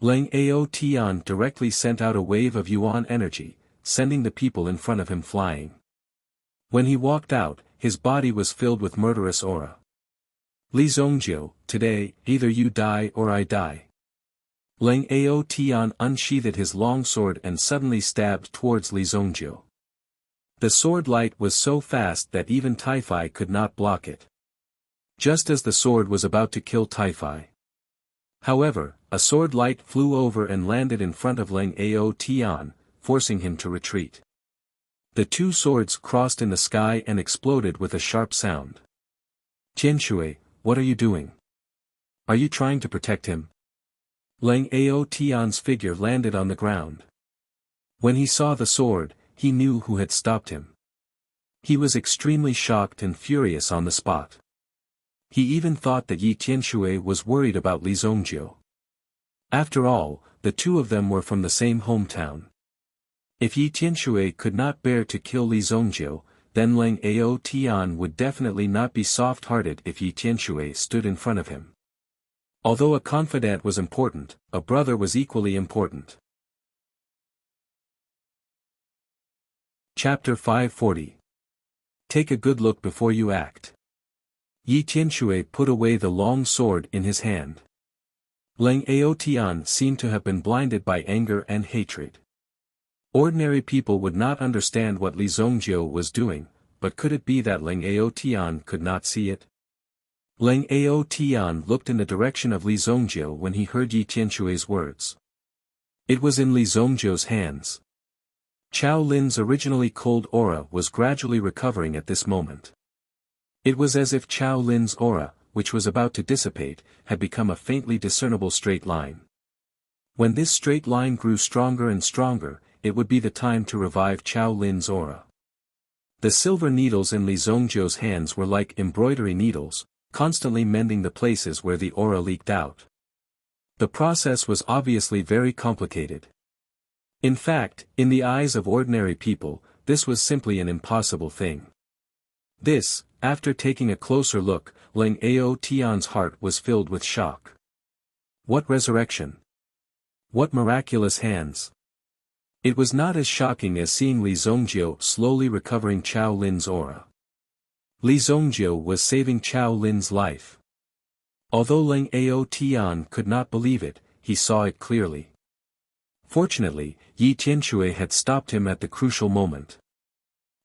Leng Ao Tian directly sent out a wave of yuan energy, sending the people in front of him flying. When he walked out, his body was filled with murderous aura. Li Zongjiu, today, either you die or I die. Leng Ao Tian unsheathed his long sword and suddenly stabbed towards Li Zongjiu. The sword light was so fast that even Taifai could not block it. Just as the sword was about to kill Taifai. However, a sword light flew over and landed in front of Leng Ao Tian, forcing him to retreat. The two swords crossed in the sky and exploded with a sharp sound. Tianshui, what are you doing? Are you trying to protect him? Leng Ao Tian's figure landed on the ground. When he saw the sword, he knew who had stopped him. He was extremely shocked and furious on the spot. He even thought that Yi Tianshui was worried about Li Zongjiu. After all, the two of them were from the same hometown. If Yi Tianshui could not bear to kill Li Zongjiu, then Leng Ao Tian would definitely not be soft-hearted if Yi Tianshui stood in front of him. Although a confidant was important, a brother was equally important. Chapter 540. Take a good look before you act. Yi Tianshui put away the long sword in his hand. Leng Ao Tian seemed to have been blinded by anger and hatred. Ordinary people would not understand what Li Zongjiu was doing, but could it be that Leng Ao Tian could not see it? Leng Ao Tian looked in the direction of Li Zongjiu when he heard Yi Tianshui's words. It was in Li Zongjiu's hands. Chao Lin's originally cold aura was gradually recovering at this moment. It was as if Chao Lin's aura, which was about to dissipate, had become a faintly discernible straight line. When this straight line grew stronger and stronger, it would be the time to revive Chao Lin's aura. The silver needles in Li Zongjiu's hands were like embroidery needles, constantly mending the places where the aura leaked out. The process was obviously very complicated. In fact, in the eyes of ordinary people, this was simply an impossible thing. This, after taking a closer look, Ling Ao Tian's heart was filled with shock. What resurrection! What miraculous hands! It was not as shocking as seeing Li Zongjiu slowly recovering Chao Lin's aura. Li Zongjiu was saving Chao Lin's life. Although Ling Ao Tian could not believe it, he saw it clearly. Fortunately, Yi Tianshui had stopped him at the crucial moment.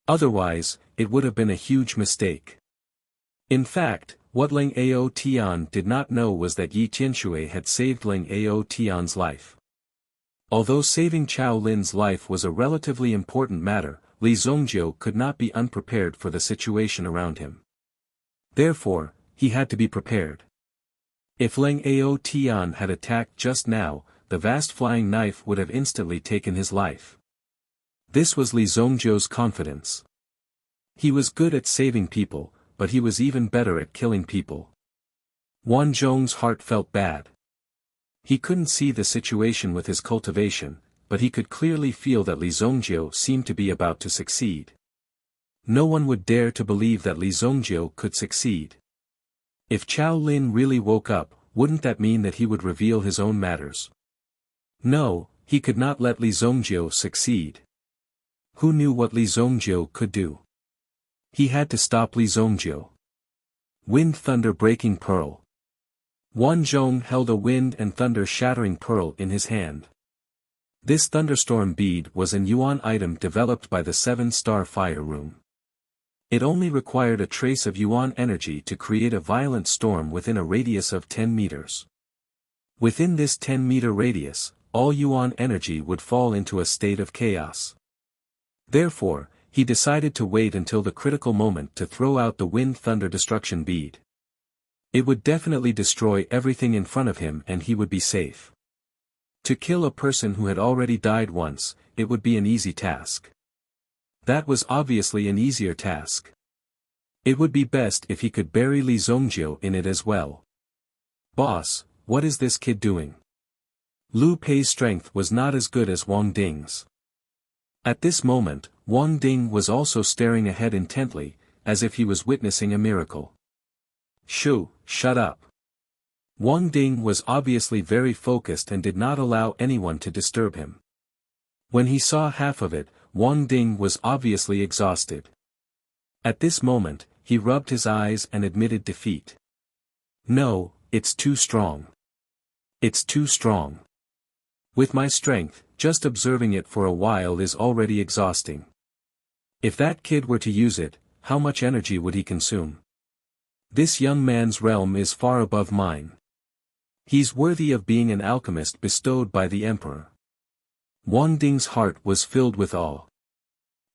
Otherwise, it would have been a huge mistake. In fact, what Ling Ao Tian did not know was that Yi Tianshui had saved Ling Ao Tian's life. Although saving Chao Lin's life was a relatively important matter, Li Zongjiu could not be unprepared for the situation around him. Therefore, he had to be prepared. If Ling Ao Tian had attacked just now, the vast flying knife would have instantly taken his life. This was Li Zongjiu's confidence. He was good at saving people, but he was even better at killing people. Wang Zhong's heart felt bad. He couldn't see the situation with his cultivation, but he could clearly feel that Li Zongjiu seemed to be about to succeed. No one would dare to believe that Li Zongjiu could succeed. If Chao Lin really woke up, wouldn't that mean that he would reveal his own matters? No, he could not let Li Zongjiu succeed. Who knew what Li Zongjiu could do? He had to stop Li Zongjiu. Wind Thunder Breaking Pearl. Wang Zhong held a wind and thunder shattering pearl in his hand. This thunderstorm bead was an yuan item developed by the 7-star fire room. It only required a trace of yuan energy to create a violent storm within a radius of 10 meters. Within this 10-meter radius, all yuan energy would fall into a state of chaos. Therefore, he decided to wait until the critical moment to throw out the wind thunder destruction bead. It would definitely destroy everything in front of him and he would be safe. To kill a person who had already died once, it would be an easy task. That was obviously an easier task. It would be best if he could bury Li Zongjiu in it as well. Boss, what is this kid doing? Lu Pei's strength was not as good as Wang Ding's. At this moment, Wang Ding was also staring ahead intently, as if he was witnessing a miracle. Shoo, shut up. Wang Ding was obviously very focused and did not allow anyone to disturb him. When he saw half of it, Wang Ding was obviously exhausted. At this moment, he rubbed his eyes and admitted defeat. No, it's too strong. It's too strong. With my strength, just observing it for a while is already exhausting. If that kid were to use it, how much energy would he consume? This young man's realm is far above mine. He's worthy of being an alchemist bestowed by the emperor. Wang Ding's heart was filled with awe.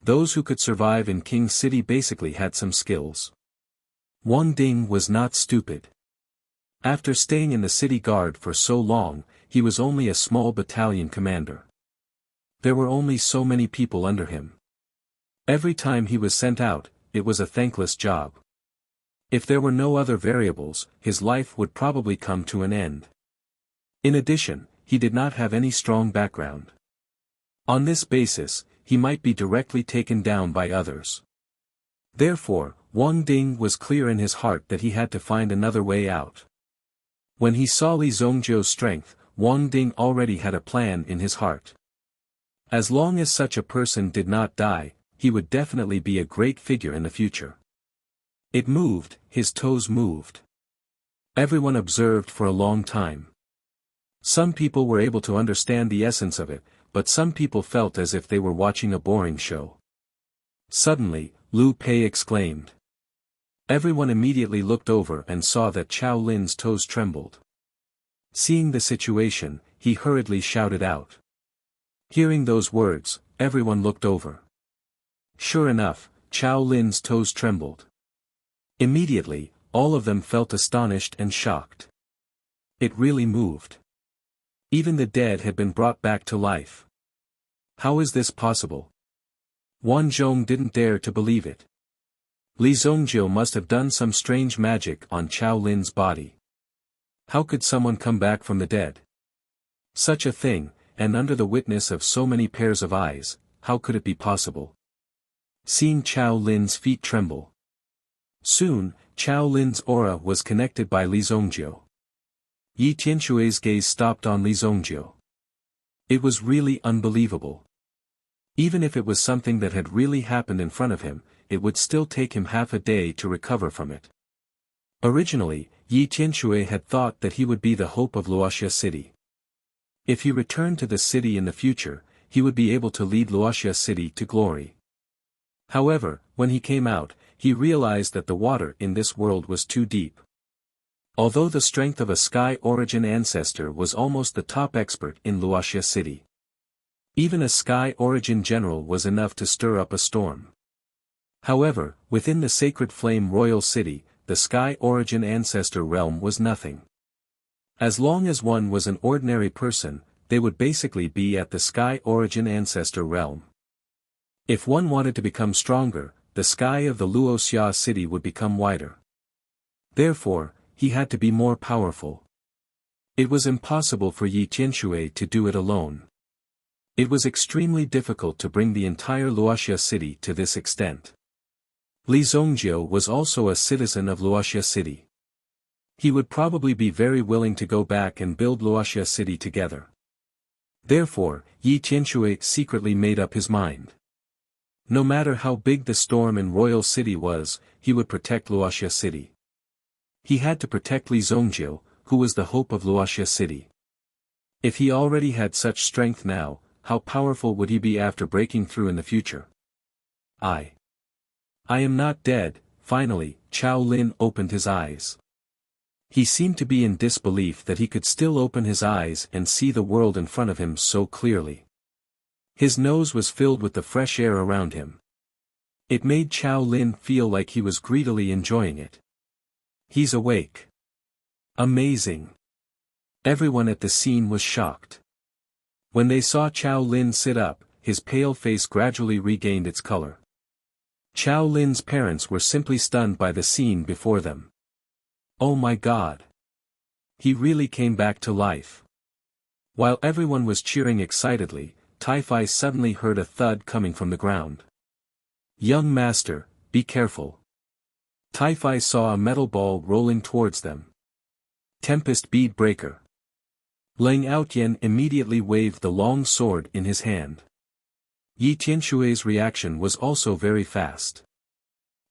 Those who could survive in King City basically had some skills. Wang Ding was not stupid. After staying in the city guard for so long, he was only a small battalion commander. There were only so many people under him. Every time he was sent out, it was a thankless job. If there were no other variables, his life would probably come to an end. In addition, he did not have any strong background. On this basis, he might be directly taken down by others. Therefore, Wang Ding was clear in his heart that he had to find another way out. When he saw Li Zongjiu's strength, Wang Ding already had a plan in his heart. As long as such a person did not die, he would definitely be a great figure in the future. It moved, his toes moved. Everyone observed for a long time. Some people were able to understand the essence of it, but some people felt as if they were watching a boring show. Suddenly, Lu Pei exclaimed. Everyone immediately looked over and saw that Chao Lin's toes trembled. Seeing the situation, he hurriedly shouted out. Hearing those words, everyone looked over. Sure enough, Chao Lin's toes trembled. Immediately, all of them felt astonished and shocked. It really moved. Even the dead had been brought back to life. How is this possible? Wang Zhong didn't dare to believe it. Li Zongjiu must have done some strange magic on Chao Lin's body. How could someone come back from the dead? Such a thing, and under the witness of so many pairs of eyes, how could it be possible? Seeing Chao Lin's feet tremble. Soon, Chao Lin's aura was connected by Li Zongjiu. Yi Tianshui's gaze stopped on Li Zongjiu. It was really unbelievable. Even if it was something that had really happened in front of him, it would still take him half a day to recover from it. Originally, Yi Tianshui had thought that he would be the hope of Luoxia City. If he returned to the city in the future, he would be able to lead Luoxia City to glory. However, when he came out, he realized that the water in this world was too deep. Although the strength of a Sky Origin ancestor was almost the top expert in Luoxia City. Even a Sky Origin general was enough to stir up a storm. However, within the Sacred Flame Royal City, the Sky Origin ancestor realm was nothing. As long as one was an ordinary person, they would basically be at the Sky Origin ancestor realm. If one wanted to become stronger, the sky of the Luoxia city would become wider. Therefore, he had to be more powerful. It was impossible for Yi Tianshui to do it alone. It was extremely difficult to bring the entire Luoxia city to this extent. Li Zongjiu was also a citizen of Luoxia city. He would probably be very willing to go back and build Luoxia city together. Therefore, Yi Tianshui secretly made up his mind. No matter how big the storm in Royal City was, he would protect Luoxia City. He had to protect Li Zongjiu, who was the hope of Luoxia City. If he already had such strength now, how powerful would he be after breaking through in the future? I am not dead. Finally, Chao Lin opened his eyes. He seemed to be in disbelief that he could still open his eyes and see the world in front of him so clearly. His nose was filled with the fresh air around him. It made Chao Lin feel like he was greedily enjoying it. He's awake. Amazing. Everyone at the scene was shocked. When they saw Chao Lin sit up, his pale face gradually regained its color. Chao Lin's parents were simply stunned by the scene before them. Oh my God! He really came back to life. While everyone was cheering excitedly, Tai-Fi suddenly heard a thud coming from the ground. Young master, be careful. Tai-Fi saw a metal ball rolling towards them. Tempest Bead Breaker. Lang Outyen immediately waved the long sword in his hand. Yi Tianshui's reaction was also very fast.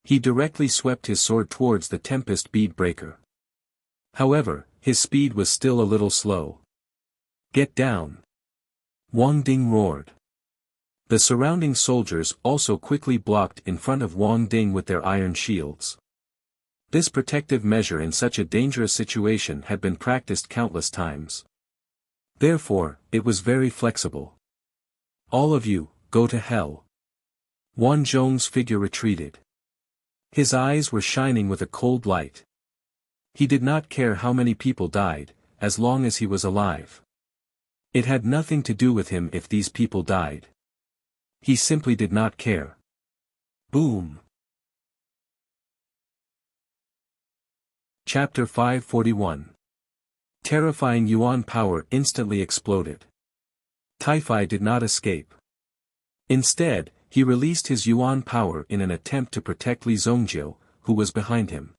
He directly swept his sword towards the Tempest Bead Breaker. However, his speed was still a little slow. Get down! Wang Ding roared. The surrounding soldiers also quickly blocked in front of Wang Ding with their iron shields. This protective measure in such a dangerous situation had been practiced countless times. Therefore, it was very flexible. All of you, go to hell. Wan Zhong's figure retreated. His eyes were shining with a cold light. He did not care how many people died, as long as he was alive. It had nothing to do with him if these people died. He simply did not care. Boom. Chapter 541. Terrifying Yuan power instantly exploded. Tai-Fi did not escape. Instead, he released his Yuan power in an attempt to protect Li Zongjiu, who was behind him.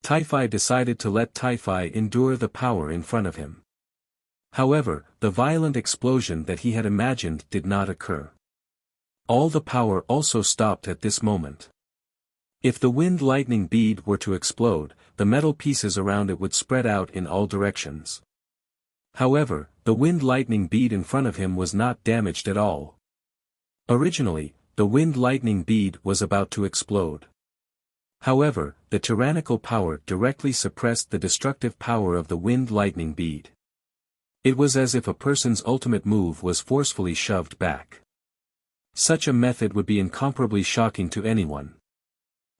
Tai-Fi decided to let Tai-Fi endure the power in front of him. However, the violent explosion that he had imagined did not occur. All the power also stopped at this moment. If the wind lightning bead were to explode, the metal pieces around it would spread out in all directions. However, the wind lightning bead in front of him was not damaged at all. Originally, the wind lightning bead was about to explode. However, the tyrannical power directly suppressed the destructive power of the wind lightning bead. It was as if a person's ultimate move was forcefully shoved back. Such a method would be incomparably shocking to anyone.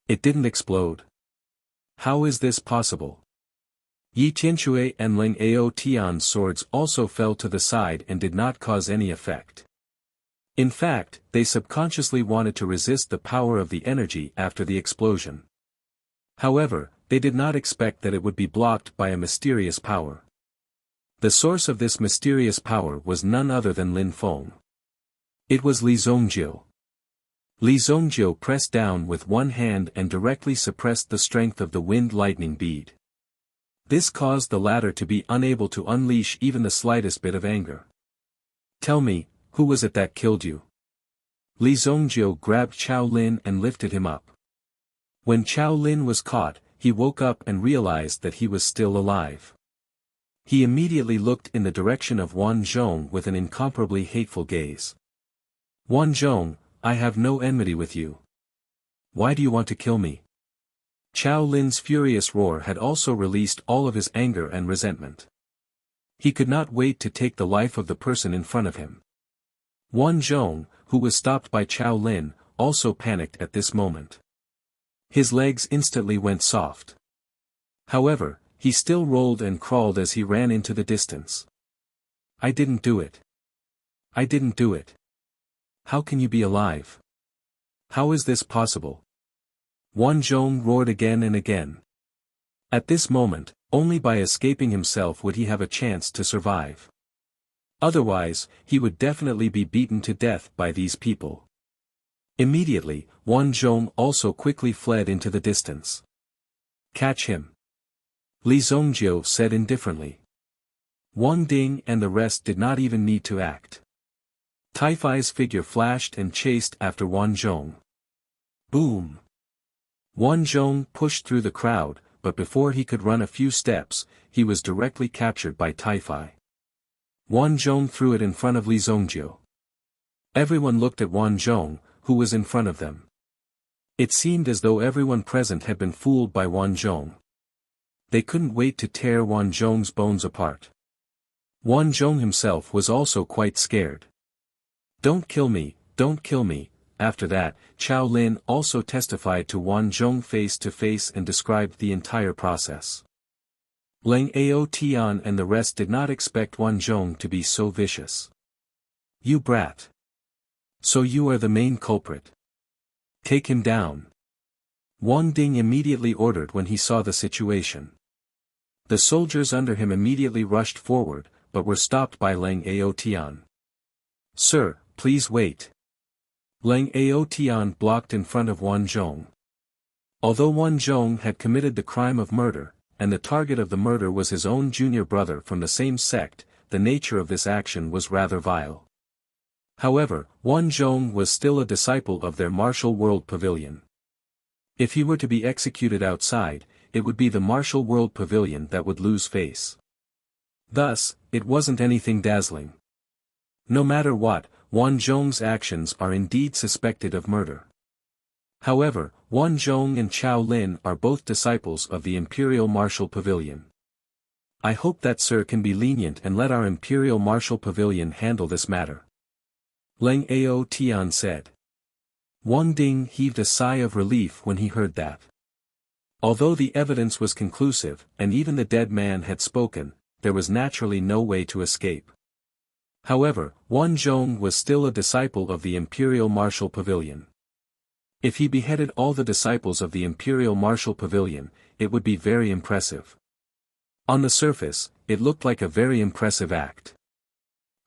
It didn't explode. How is this possible? Yi Tianshui and Ling Ao Tian's swords also fell to the side and did not cause any effect. In fact, they subconsciously wanted to resist the power of the energy after the explosion. However, they did not expect that it would be blocked by a mysterious power. The source of this mysterious power was none other than Lin Feng. It was Li Zhongjiu. Li Zhongjiu pressed down with one hand and directly suppressed the strength of the wind lightning bead. This caused the latter to be unable to unleash even the slightest bit of anger. "Tell me, who was it that killed you?" Li Zhongjiu grabbed Chao Lin and lifted him up. When Chao Lin was caught, he woke up and realized that he was still alive. He immediately looked in the direction of Wan Zhong with an incomparably hateful gaze. "Wan Zhong, I have no enmity with you. Why do you want to kill me?" Chao Lin's furious roar had also released all of his anger and resentment. He could not wait to take the life of the person in front of him. Wan Zhong, who was stopped by Chao Lin, also panicked at this moment. His legs instantly went soft. However, he still rolled and crawled as he ran into the distance. "I didn't do it. I didn't do it. How can you be alive? How is this possible?" Wan Zhong roared again and again. At this moment, only by escaping himself would he have a chance to survive. Otherwise, he would definitely be beaten to death by these people. Immediately, Wan Zhong also quickly fled into the distance. "Catch him," Li Zhongjiu said indifferently. Wang Ding and the rest did not even need to act. Taifai's figure flashed and chased after Wan Zhong. Boom! Wan Zhong pushed through the crowd, but before he could run a few steps, he was directly captured by Taifai. Wan Zhong threw it in front of Li Zhongjiu. Everyone looked at Wan Zhong, who was in front of them. It seemed as though everyone present had been fooled by Wan Zhong. They couldn't wait to tear Wan Zhong's bones apart. Wan Zhong himself was also quite scared. "Don't kill me, don't kill me." After that, Chao Lin also testified to Wan Zhong face to face and described the entire process. Leng Ao Tian and the rest did not expect Wan Zhong to be so vicious. "You brat. So you are the main culprit. Take him down." Wang Ding immediately ordered when he saw the situation. The soldiers under him immediately rushed forward, but were stopped by Leng Ao Tian. "Sir, please wait." Leng Ao Tian blocked in front of Wan Zhong. Although Wan Zhong had committed the crime of murder, and the target of the murder was his own junior brother from the same sect, the nature of this action was rather vile. However, Wan Zhong was still a disciple of their martial world pavilion. If he were to be executed outside, it would be the martial world pavilion that would lose face. Thus, it wasn't anything dazzling. No matter what, Wan Zhong's actions are indeed suspected of murder. However, Wan Zhong and Chao Lin are both disciples of the Imperial Martial Pavilion. I hope that Sir can be lenient and let our Imperial Martial Pavilion handle this matter. Leng Ao Tian said. Wang Ding heaved a sigh of relief when he heard that. Although the evidence was conclusive, and even the dead man had spoken, there was naturally no way to escape. However, Wan Zhong was still a disciple of the Imperial Martial Pavilion. If he beheaded all the disciples of the Imperial Martial Pavilion, it would be very impressive. On the surface, it looked like a very impressive act.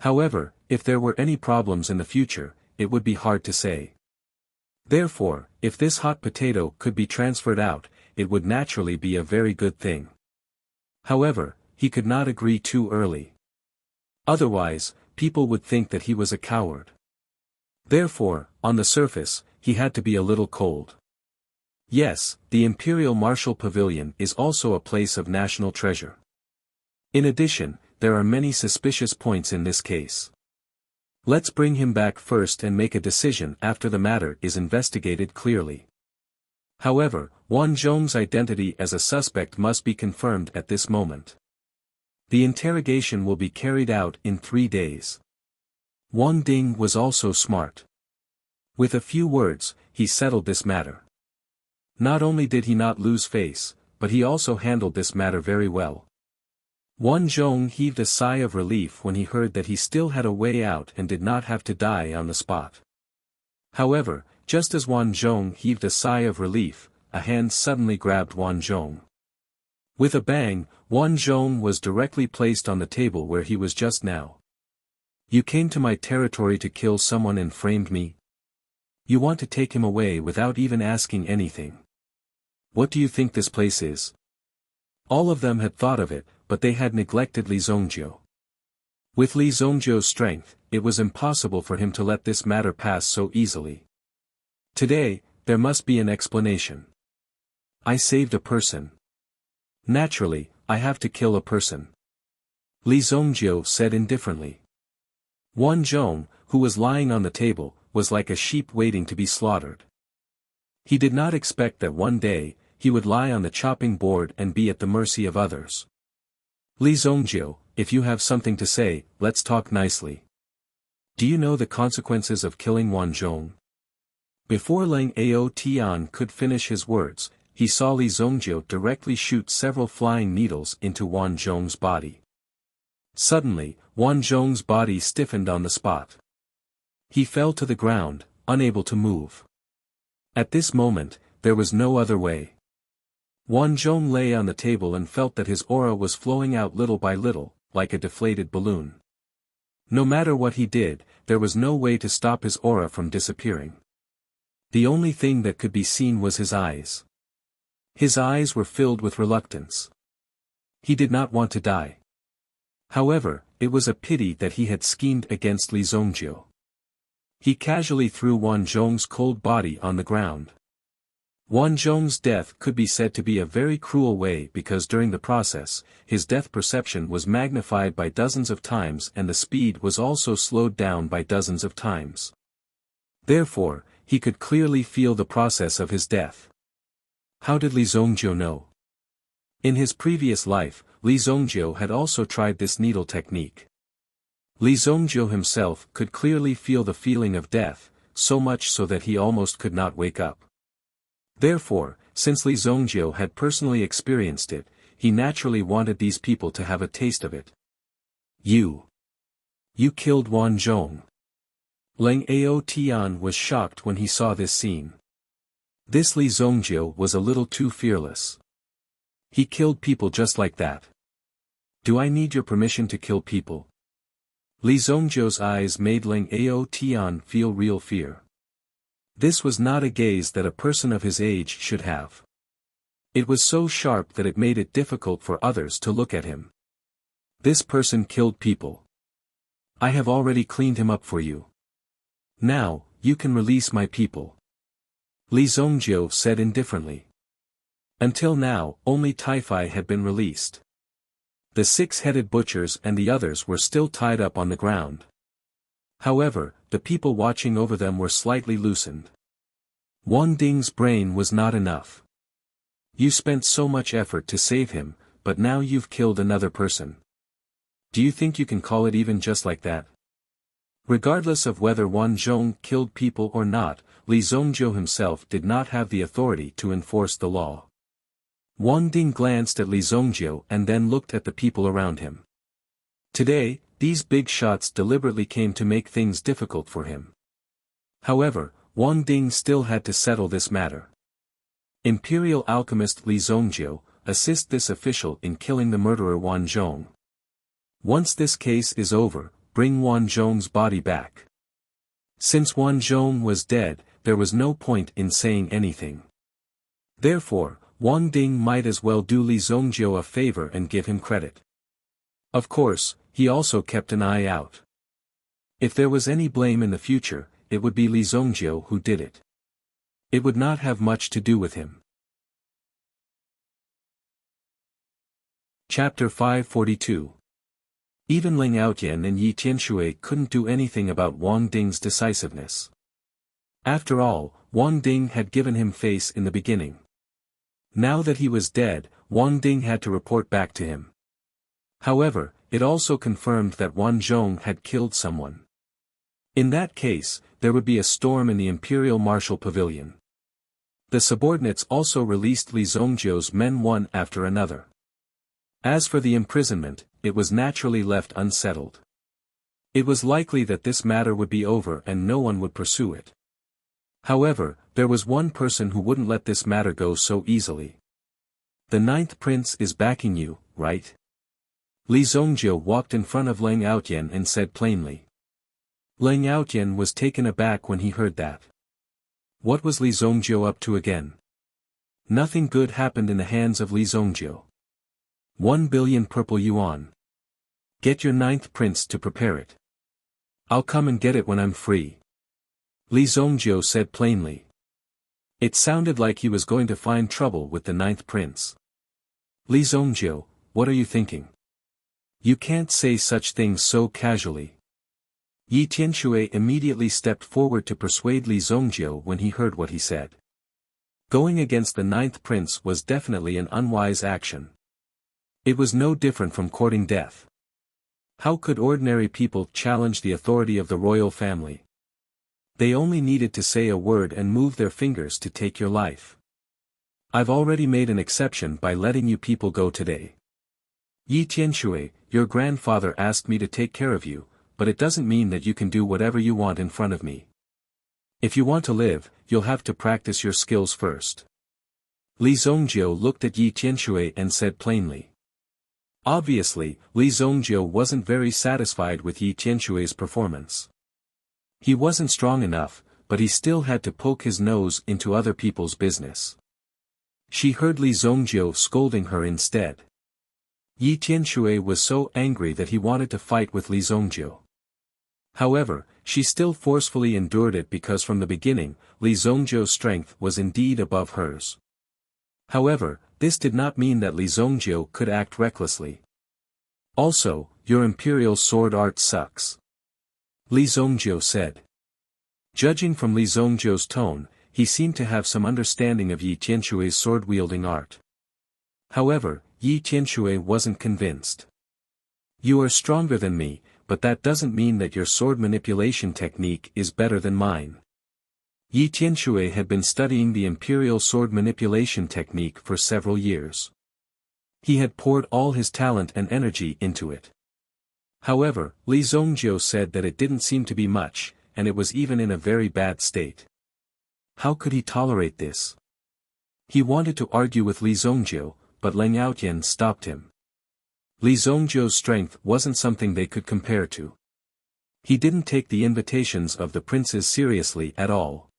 However, if there were any problems in the future, it would be hard to say. Therefore, if this hot potato could be transferred out, it would naturally be a very good thing. However, he could not agree too early. Otherwise, people would think that he was a coward. Therefore, on the surface, he had to be a little cold. Yes, the Imperial Martial Pavilion is also a place of national treasure. In addition, there are many suspicious points in this case. Let's bring him back first and make a decision after the matter is investigated clearly. However, Wan Zhong's identity as a suspect must be confirmed at this moment. The interrogation will be carried out in 3 days. Wang Ding was also smart. With a few words, he settled this matter. Not only did he not lose face, but he also handled this matter very well. Wan Zhong heaved a sigh of relief when he heard that he still had a way out and did not have to die on the spot. However, just as Wan Zhong heaved a sigh of relief, a hand suddenly grabbed Wan Zhong. With a bang, Wang Zhong was directly placed on the table where he was just now. You came to my territory to kill someone and framed me? You want to take him away without even asking anything. What do you think this place is? All of them had thought of it, but they had neglected Li Zongjiu. With Li Zongjiu's strength, it was impossible for him to let this matter pass so easily. Today, there must be an explanation. I saved a person. Naturally, I have to kill a person. Li Zongjiu said indifferently. Wang Zhong, who was lying on the table, was like a sheep waiting to be slaughtered. He did not expect that one day, he would lie on the chopping board and be at the mercy of others. Li Zongjiu, if you have something to say, let's talk nicely. Do you know the consequences of killing Wang Zhong? Before Lang Ao Tian could finish his words, he saw Li Zongjiu directly shoot several flying needles into Wang Zhong's body. Suddenly, Wang Zhong's body stiffened on the spot. He fell to the ground, unable to move. At this moment, there was no other way. Wang Zhong lay on the table and felt that his aura was flowing out little by little, like a deflated balloon. No matter what he did, there was no way to stop his aura from disappearing. The only thing that could be seen was his eyes. His eyes were filled with reluctance. He did not want to die. However, it was a pity that he had schemed against Li Zongjiu. He casually threw Wang Zhong's cold body on the ground. Wang Zhong's death could be said to be a very cruel way because during the process, his death perception was magnified by dozens of times and the speed was also slowed down by dozens of times. Therefore, he could clearly feel the process of his death. How did Li Zongjiu know? In his previous life, Li Zongjiu had also tried this needle technique. Li Zongjiu himself could clearly feel the feeling of death, so much so that he almost could not wake up. Therefore, since Li Zongjiu had personally experienced it, he naturally wanted these people to have a taste of it. You killed Wang Zhong. Lang Ao Tian was shocked when he saw this scene. This Li Zongjiu was a little too fearless. He killed people just like that. Do I need your permission to kill people? Li Zongjiu's eyes made Lang Ao Tian feel real fear. This was not a gaze that a person of his age should have. It was so sharp that it made it difficult for others to look at him. This person killed people. I have already cleaned him up for you. Now, you can release my people. Li Zongjiu said indifferently. Until now, only Taifai had been released. The six-headed butchers and the others were still tied up on the ground. However, the people watching over them were slightly loosened. Wang Ding's brain was not enough. You spent so much effort to save him, but now you've killed another person. Do you think you can call it even just like that? Regardless of whether Wang Zhong killed people or not, Li Zongjiu himself did not have the authority to enforce the law. Wang Ding glanced at Li Zongjiu and then looked at the people around him. Today, these big shots deliberately came to make things difficult for him. However, Wang Ding still had to settle this matter. Imperial alchemist Li Zongjiu, assist this official in killing the murderer Wang Zhong. Once this case is over, bring Wang Zhong's body back. Since Wang Zhong was dead, there was no point in saying anything. Therefore, Wang Ding might as well do Li Zongjiu a favor and give him credit. Of course, he also kept an eye out. If there was any blame in the future, it would be Li Zongjiu who did it. It would not have much to do with him. Chapter 542. Even Ling Aotian and Yi Tianshui couldn't do anything about Wang Ding's decisiveness. After all, Wang Ding had given him face in the beginning. Now that he was dead, Wang Ding had to report back to him. However, it also confirmed that Wang Zhong had killed someone. In that case, there would be a storm in the Imperial Martial Pavilion. The subordinates also released Li Zongjiu's men one after another. As for the imprisonment, it was naturally left unsettled. It was likely that this matter would be over and no one would pursue it. However, there was one person who wouldn't let this matter go so easily. The ninth prince is backing you, right? Li Zongjiu walked in front of Leng Outyen and said plainly. Leng Outyen was taken aback when he heard that. What was Li Zongjiu up to again? Nothing good happened in the hands of Li Zongjiu. 1 billion purple yuan. Get your ninth prince to prepare it. I'll come and get it when I'm free. Li Zongjiu said plainly. It sounded like he was going to find trouble with the ninth prince. Li Zongjiu, what are you thinking? You can't say such things so casually. Yi Tianxue immediately stepped forward to persuade Li Zongjiu when he heard what he said. Going against the ninth prince was definitely an unwise action. It was no different from courting death. How could ordinary people challenge the authority of the royal family? They only needed to say a word and move their fingers to take your life. I've already made an exception by letting you people go today. Yi Tianxue, your grandfather asked me to take care of you, but it doesn't mean that you can do whatever you want in front of me. If you want to live, you'll have to practice your skills first. Li Zongjiu looked at Yi Tianxue and said plainly. Obviously, Li Zongjiu wasn't very satisfied with Yi Tianxue's performance. He wasn't strong enough, but he still had to poke his nose into other people's business. She heard Li Zongjiu scolding her instead. Yi Tianxue was so angry that he wanted to fight with Li Zongjiu. However, she still forcefully endured it because from the beginning, Li Zongjiu's strength was indeed above hers. However, this did not mean that Li Zongjiu could act recklessly. Also, your imperial sword art sucks. Li Zongjiu said. Judging from Li Zongjiu's tone, he seemed to have some understanding of Yi Tianxue's sword-wielding art. However, Yi Tianxue wasn't convinced. You are stronger than me, but that doesn't mean that your sword manipulation technique is better than mine. Yi Tianxue had been studying the imperial sword manipulation technique for several years. He had poured all his talent and energy into it. However, Li Zongjiu said that it didn't seem to be much, and it was even in a very bad state. How could he tolerate this? He wanted to argue with Li Zongjiu, but Leng Outyen stopped him. Li Zongjiu's strength wasn't something they could compare to. He didn't take the invitations of the princes seriously at all.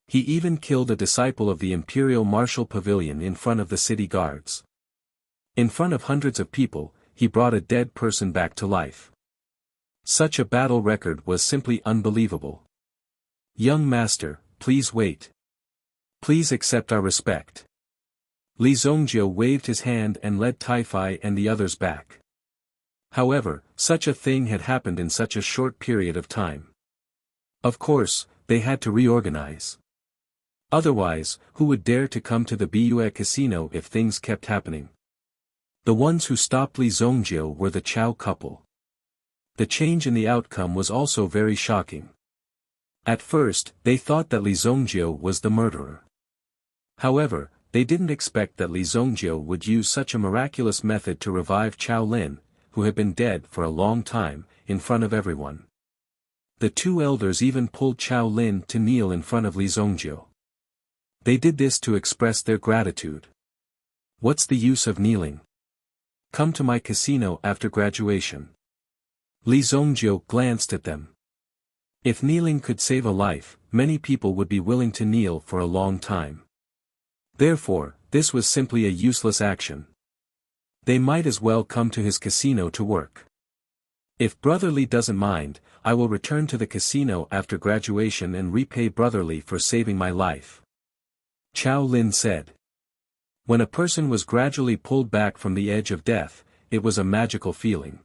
He even killed a disciple of the Imperial Martial Pavilion in front of the city guards. In front of hundreds of people, he brought a dead person back to life. Such a battle record was simply unbelievable. Young master, please wait. Please accept our respect. Li Zongjiu waved his hand and led Taifai and the others back. However, such a thing had happened in such a short period of time. Of course, they had to reorganize. Otherwise, who would dare to come to the Bue casino if things kept happening? The ones who stopped Li Zongjiu were the Chao couple. The change in the outcome was also very shocking. At first, they thought that Li Zongjiu was the murderer. However, they didn't expect that Li Zongjiu would use such a miraculous method to revive Chao Lin, who had been dead for a long time, in front of everyone. The two elders even pulled Chao Lin to kneel in front of Li Zongjiu. They did this to express their gratitude. What's the use of kneeling? Come to my casino after graduation. Li Zongjiu glanced at them. If kneeling could save a life, many people would be willing to kneel for a long time. Therefore, this was simply a useless action. They might as well come to his casino to work. If Brother Li doesn't mind, I will return to the casino after graduation and repay Brother Li for saving my life. Chao Lin said. When a person was gradually pulled back from the edge of death, it was a magical feeling.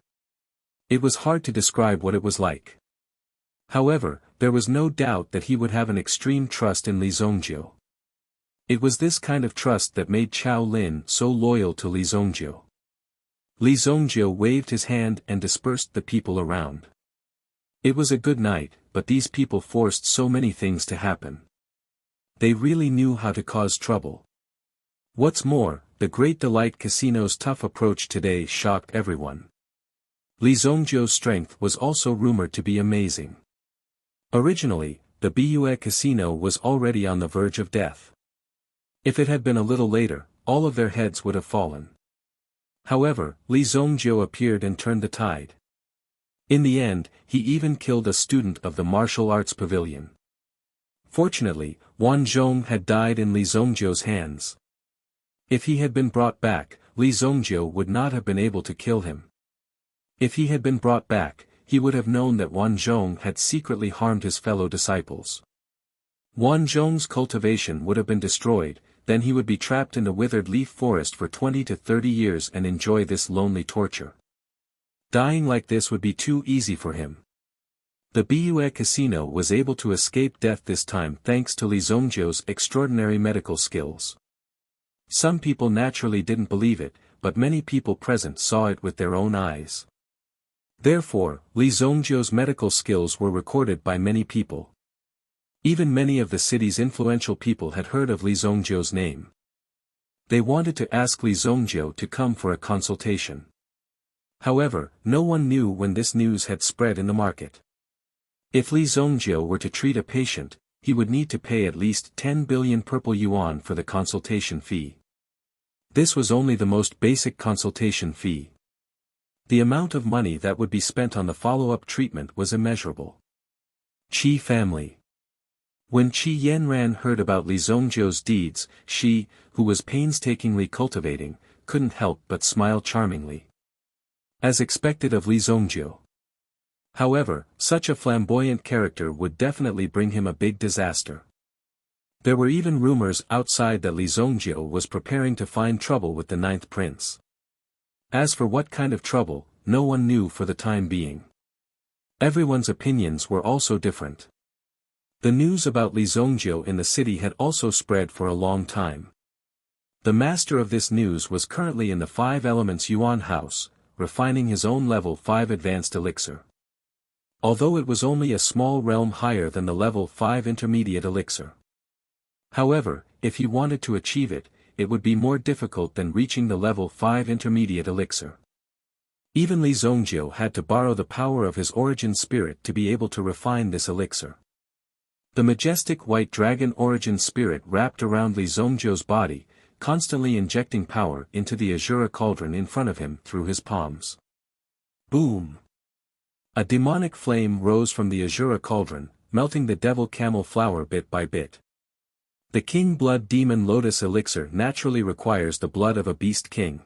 It was hard to describe what it was like. However, there was no doubt that he would have an extreme trust in Li Zongjiu. It was this kind of trust that made Chao Lin so loyal to Li Zongjiu. Li Zongjiu waved his hand and dispersed the people around. It was a good night, but these people forced so many things to happen. They really knew how to cause trouble. What's more, the Great Delight Casino's tough approach today shocked everyone. Li Zongjiu's strength was also rumored to be amazing. Originally, the Bue Casino was already on the verge of death. If it had been a little later, all of their heads would have fallen. However, Li Zongjiu appeared and turned the tide. In the end, he even killed a student of the martial arts pavilion. Fortunately, Wan Zhong had died in Li Zongjiu's hands. If he had been brought back, Li Zongjiu would not have been able to kill him. If he had been brought back, he would have known that Wan Zhong had secretly harmed his fellow disciples. Wan Zhong's cultivation would have been destroyed, then he would be trapped in the withered leaf forest for 20 to 30 years and enjoy this lonely torture. Dying like this would be too easy for him. The Bue Casino was able to escape death this time thanks to Li Zongjiu's extraordinary medical skills. Some people naturally didn't believe it, but many people present saw it with their own eyes. Therefore, Li Zongjiu's medical skills were recorded by many people. Even many of the city's influential people had heard of Li Zongjiu's name. They wanted to ask Li Zongjiu to come for a consultation. However, no one knew when this news had spread in the market. If Li Zongjiu were to treat a patient, he would need to pay at least 10 billion purple yuan for the consultation fee. This was only the most basic consultation fee. The amount of money that would be spent on the follow-up treatment was immeasurable. Qi family. When Qi Yanran heard about Li Zongjiu's deeds, she, who was painstakingly cultivating, couldn't help but smile charmingly. As expected of Li Zongjiu. However, such a flamboyant character would definitely bring him a big disaster. There were even rumors outside that Li Zongjiu was preparing to find trouble with the ninth prince. As for what kind of trouble, no one knew for the time being. Everyone's opinions were also different. The news about Li Zongjiu in the city had also spread for a long time. The master of this news was currently in the 5 Elements Yuan house, refining his own level 5 advanced elixir. Although it was only a small realm higher than the level 5 intermediate elixir. However, if he wanted to achieve it, it would be more difficult than reaching the level 5 intermediate elixir. Even Li Zongjiu had to borrow the power of his origin spirit to be able to refine this elixir. The majestic white dragon origin spirit wrapped around Li Zongjiu's body, constantly injecting power into the azure cauldron in front of him through his palms. Boom! A demonic flame rose from the azure cauldron, melting the devil camel flower bit by bit. The king blood demon lotus elixir naturally requires the blood of a beast king.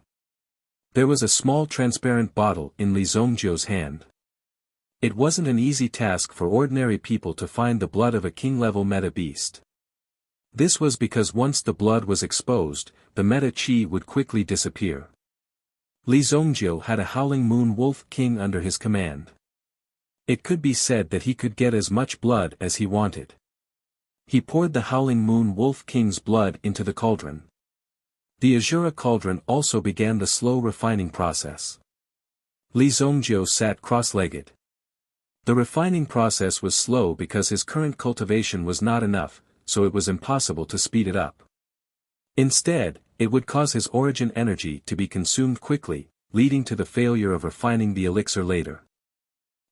There was a small transparent bottle in Li Zongjiu's hand. It wasn't an easy task for ordinary people to find the blood of a king-level meta beast. This was because once the blood was exposed, the meta chi would quickly disappear. Li Zongjiu had a Howling Moon Wolf King under his command. It could be said that he could get as much blood as he wanted. He poured the Howling Moon Wolf King's blood into the cauldron. The azure cauldron also began the slow refining process. Li Zongjiu sat cross-legged. The refining process was slow because his current cultivation was not enough, so it was impossible to speed it up. Instead, it would cause his origin energy to be consumed quickly, leading to the failure of refining the elixir later.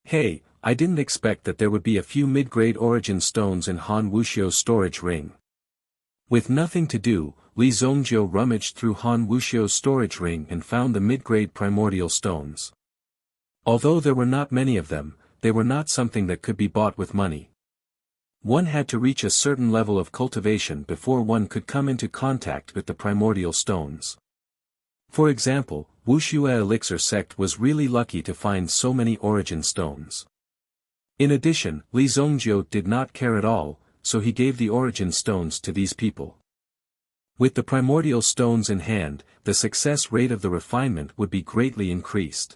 Hey, I didn't expect that there would be a few mid-grade origin stones in Han Wuxia's storage ring. With nothing to do, Li Zongjiu rummaged through Han Wuxia's storage ring and found the mid-grade primordial stones. Although there were not many of them, they were not something that could be bought with money. One had to reach a certain level of cultivation before one could come into contact with the primordial stones. For example, Wuxia elixir sect was really lucky to find so many origin stones. In addition, Li Zongjiu did not care at all, so he gave the origin stones to these people. With the primordial stones in hand, the success rate of the refinement would be greatly increased.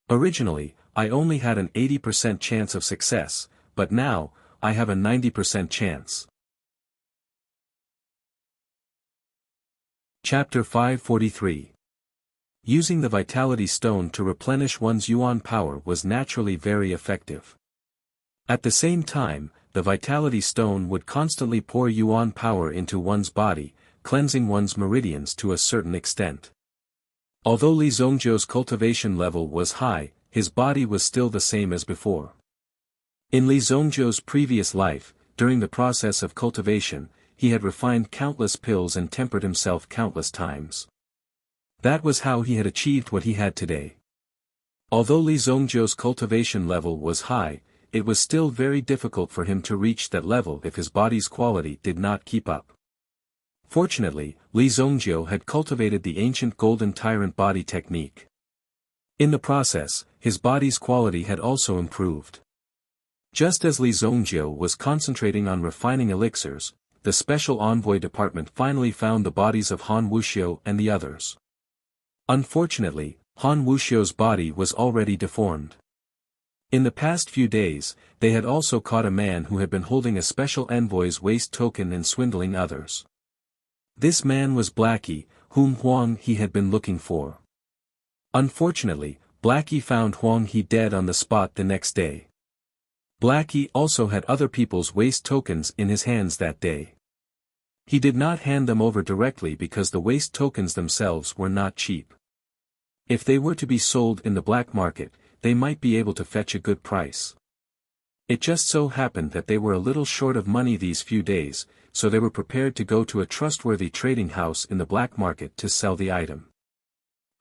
Originally, I only had an 80% chance of success, but now, I have a 90% chance. Chapter 543. Using the Vitality Stone to replenish one's Yuan power was naturally very effective. At the same time, the Vitality Stone would constantly pour Yuan power into one's body, cleansing one's meridians to a certain extent. Although Li Zongjiu's cultivation level was high, his body was still the same as before. In Li Zongjiu's previous life, during the process of cultivation, he had refined countless pills and tempered himself countless times. That was how he had achieved what he had today. Although Li Zongjiu's cultivation level was high, it was still very difficult for him to reach that level if his body's quality did not keep up. Fortunately, Li Zongjiu had cultivated the ancient golden tyrant body technique. In the process, his body's quality had also improved. Just as Li Zongjiu was concentrating on refining elixirs, the Special Envoy Department finally found the bodies of Han Wuxiu and the others. Unfortunately, Han Wuxiu's body was already deformed. In the past few days, they had also caught a man who had been holding a special envoy's waste token and swindling others. This man was Blackie, whom Huang He had been looking for. Unfortunately, Blackie found Huang He dead on the spot the next day. Blackie also had other people's waste tokens in his hands that day. He did not hand them over directly because the waste tokens themselves were not cheap. If they were to be sold in the black market, they might be able to fetch a good price. It just so happened that they were a little short of money these few days, so they were prepared to go to a trustworthy trading house in the black market to sell the item.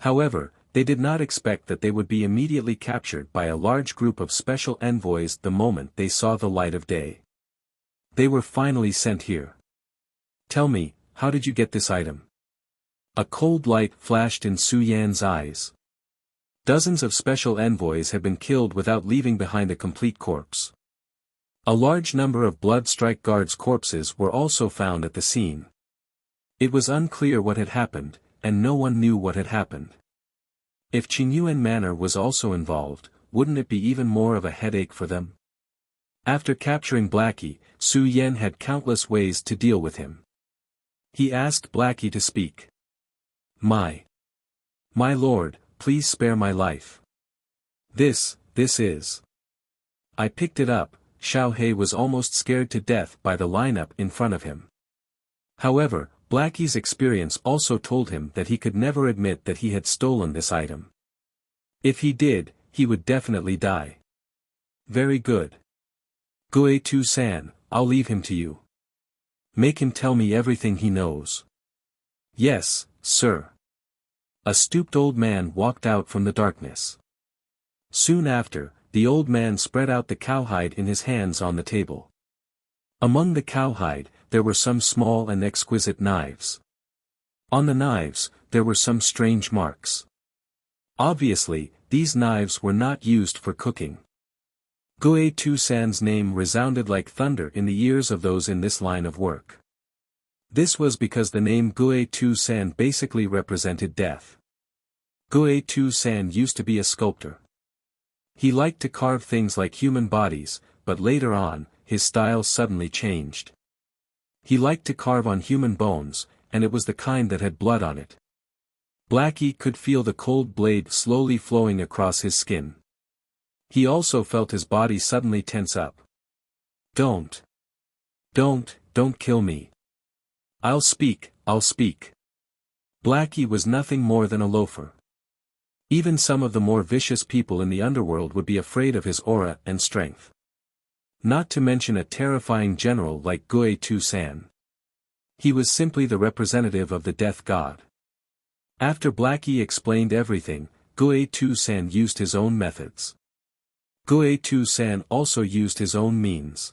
However, they did not expect that they would be immediately captured by a large group of special envoys the moment they saw the light of day. They were finally sent here. Tell me, how did you get this item? A cold light flashed in Su Yan's eyes. Dozens of special envoys had been killed without leaving behind a complete corpse. A large number of Blood Strike Guards' corpses were also found at the scene. It was unclear what had happened, and no one knew what had happened. If Qingyuan Manor was also involved, wouldn't it be even more of a headache for them? After capturing Blackie, Su Yan had countless ways to deal with him. He asked Blackie to speak. My lord, please spare my life. This is. I picked it up. Xiao He was almost scared to death by the lineup in front of him. However, Blackie's experience also told him that he could never admit that he had stolen this item. If he did, he would definitely die. Very good. Gue Tu-san, I'll leave him to you. Make him tell me everything he knows. Yes, sir. A stooped old man walked out from the darkness. Soon after, the old man spread out the cowhide in his hands on the table. Among the cowhide, there were some small and exquisite knives. On the knives, there were some strange marks. Obviously, these knives were not used for cooking. Gue Tu-san's name resounded like thunder in the ears of those in this line of work. This was because the name Gue Tu-san basically represented death. Gue Tu-san used to be a sculptor. He liked to carve things like human bodies, but later on, his style suddenly changed. He liked to carve on human bones, and it was the kind that had blood on it. Blackie could feel the cold blade slowly flowing across his skin. He also felt his body suddenly tense up. Don't kill me. I'll speak. Blackie was nothing more than a loafer. Even some of the more vicious people in the underworld would be afraid of his aura and strength. Not to mention a terrifying general like Gue Tu-san. He was simply the representative of the death god. After Blackie explained everything, Gue Tu-san used his own methods. Gue Tu-san also used his own means.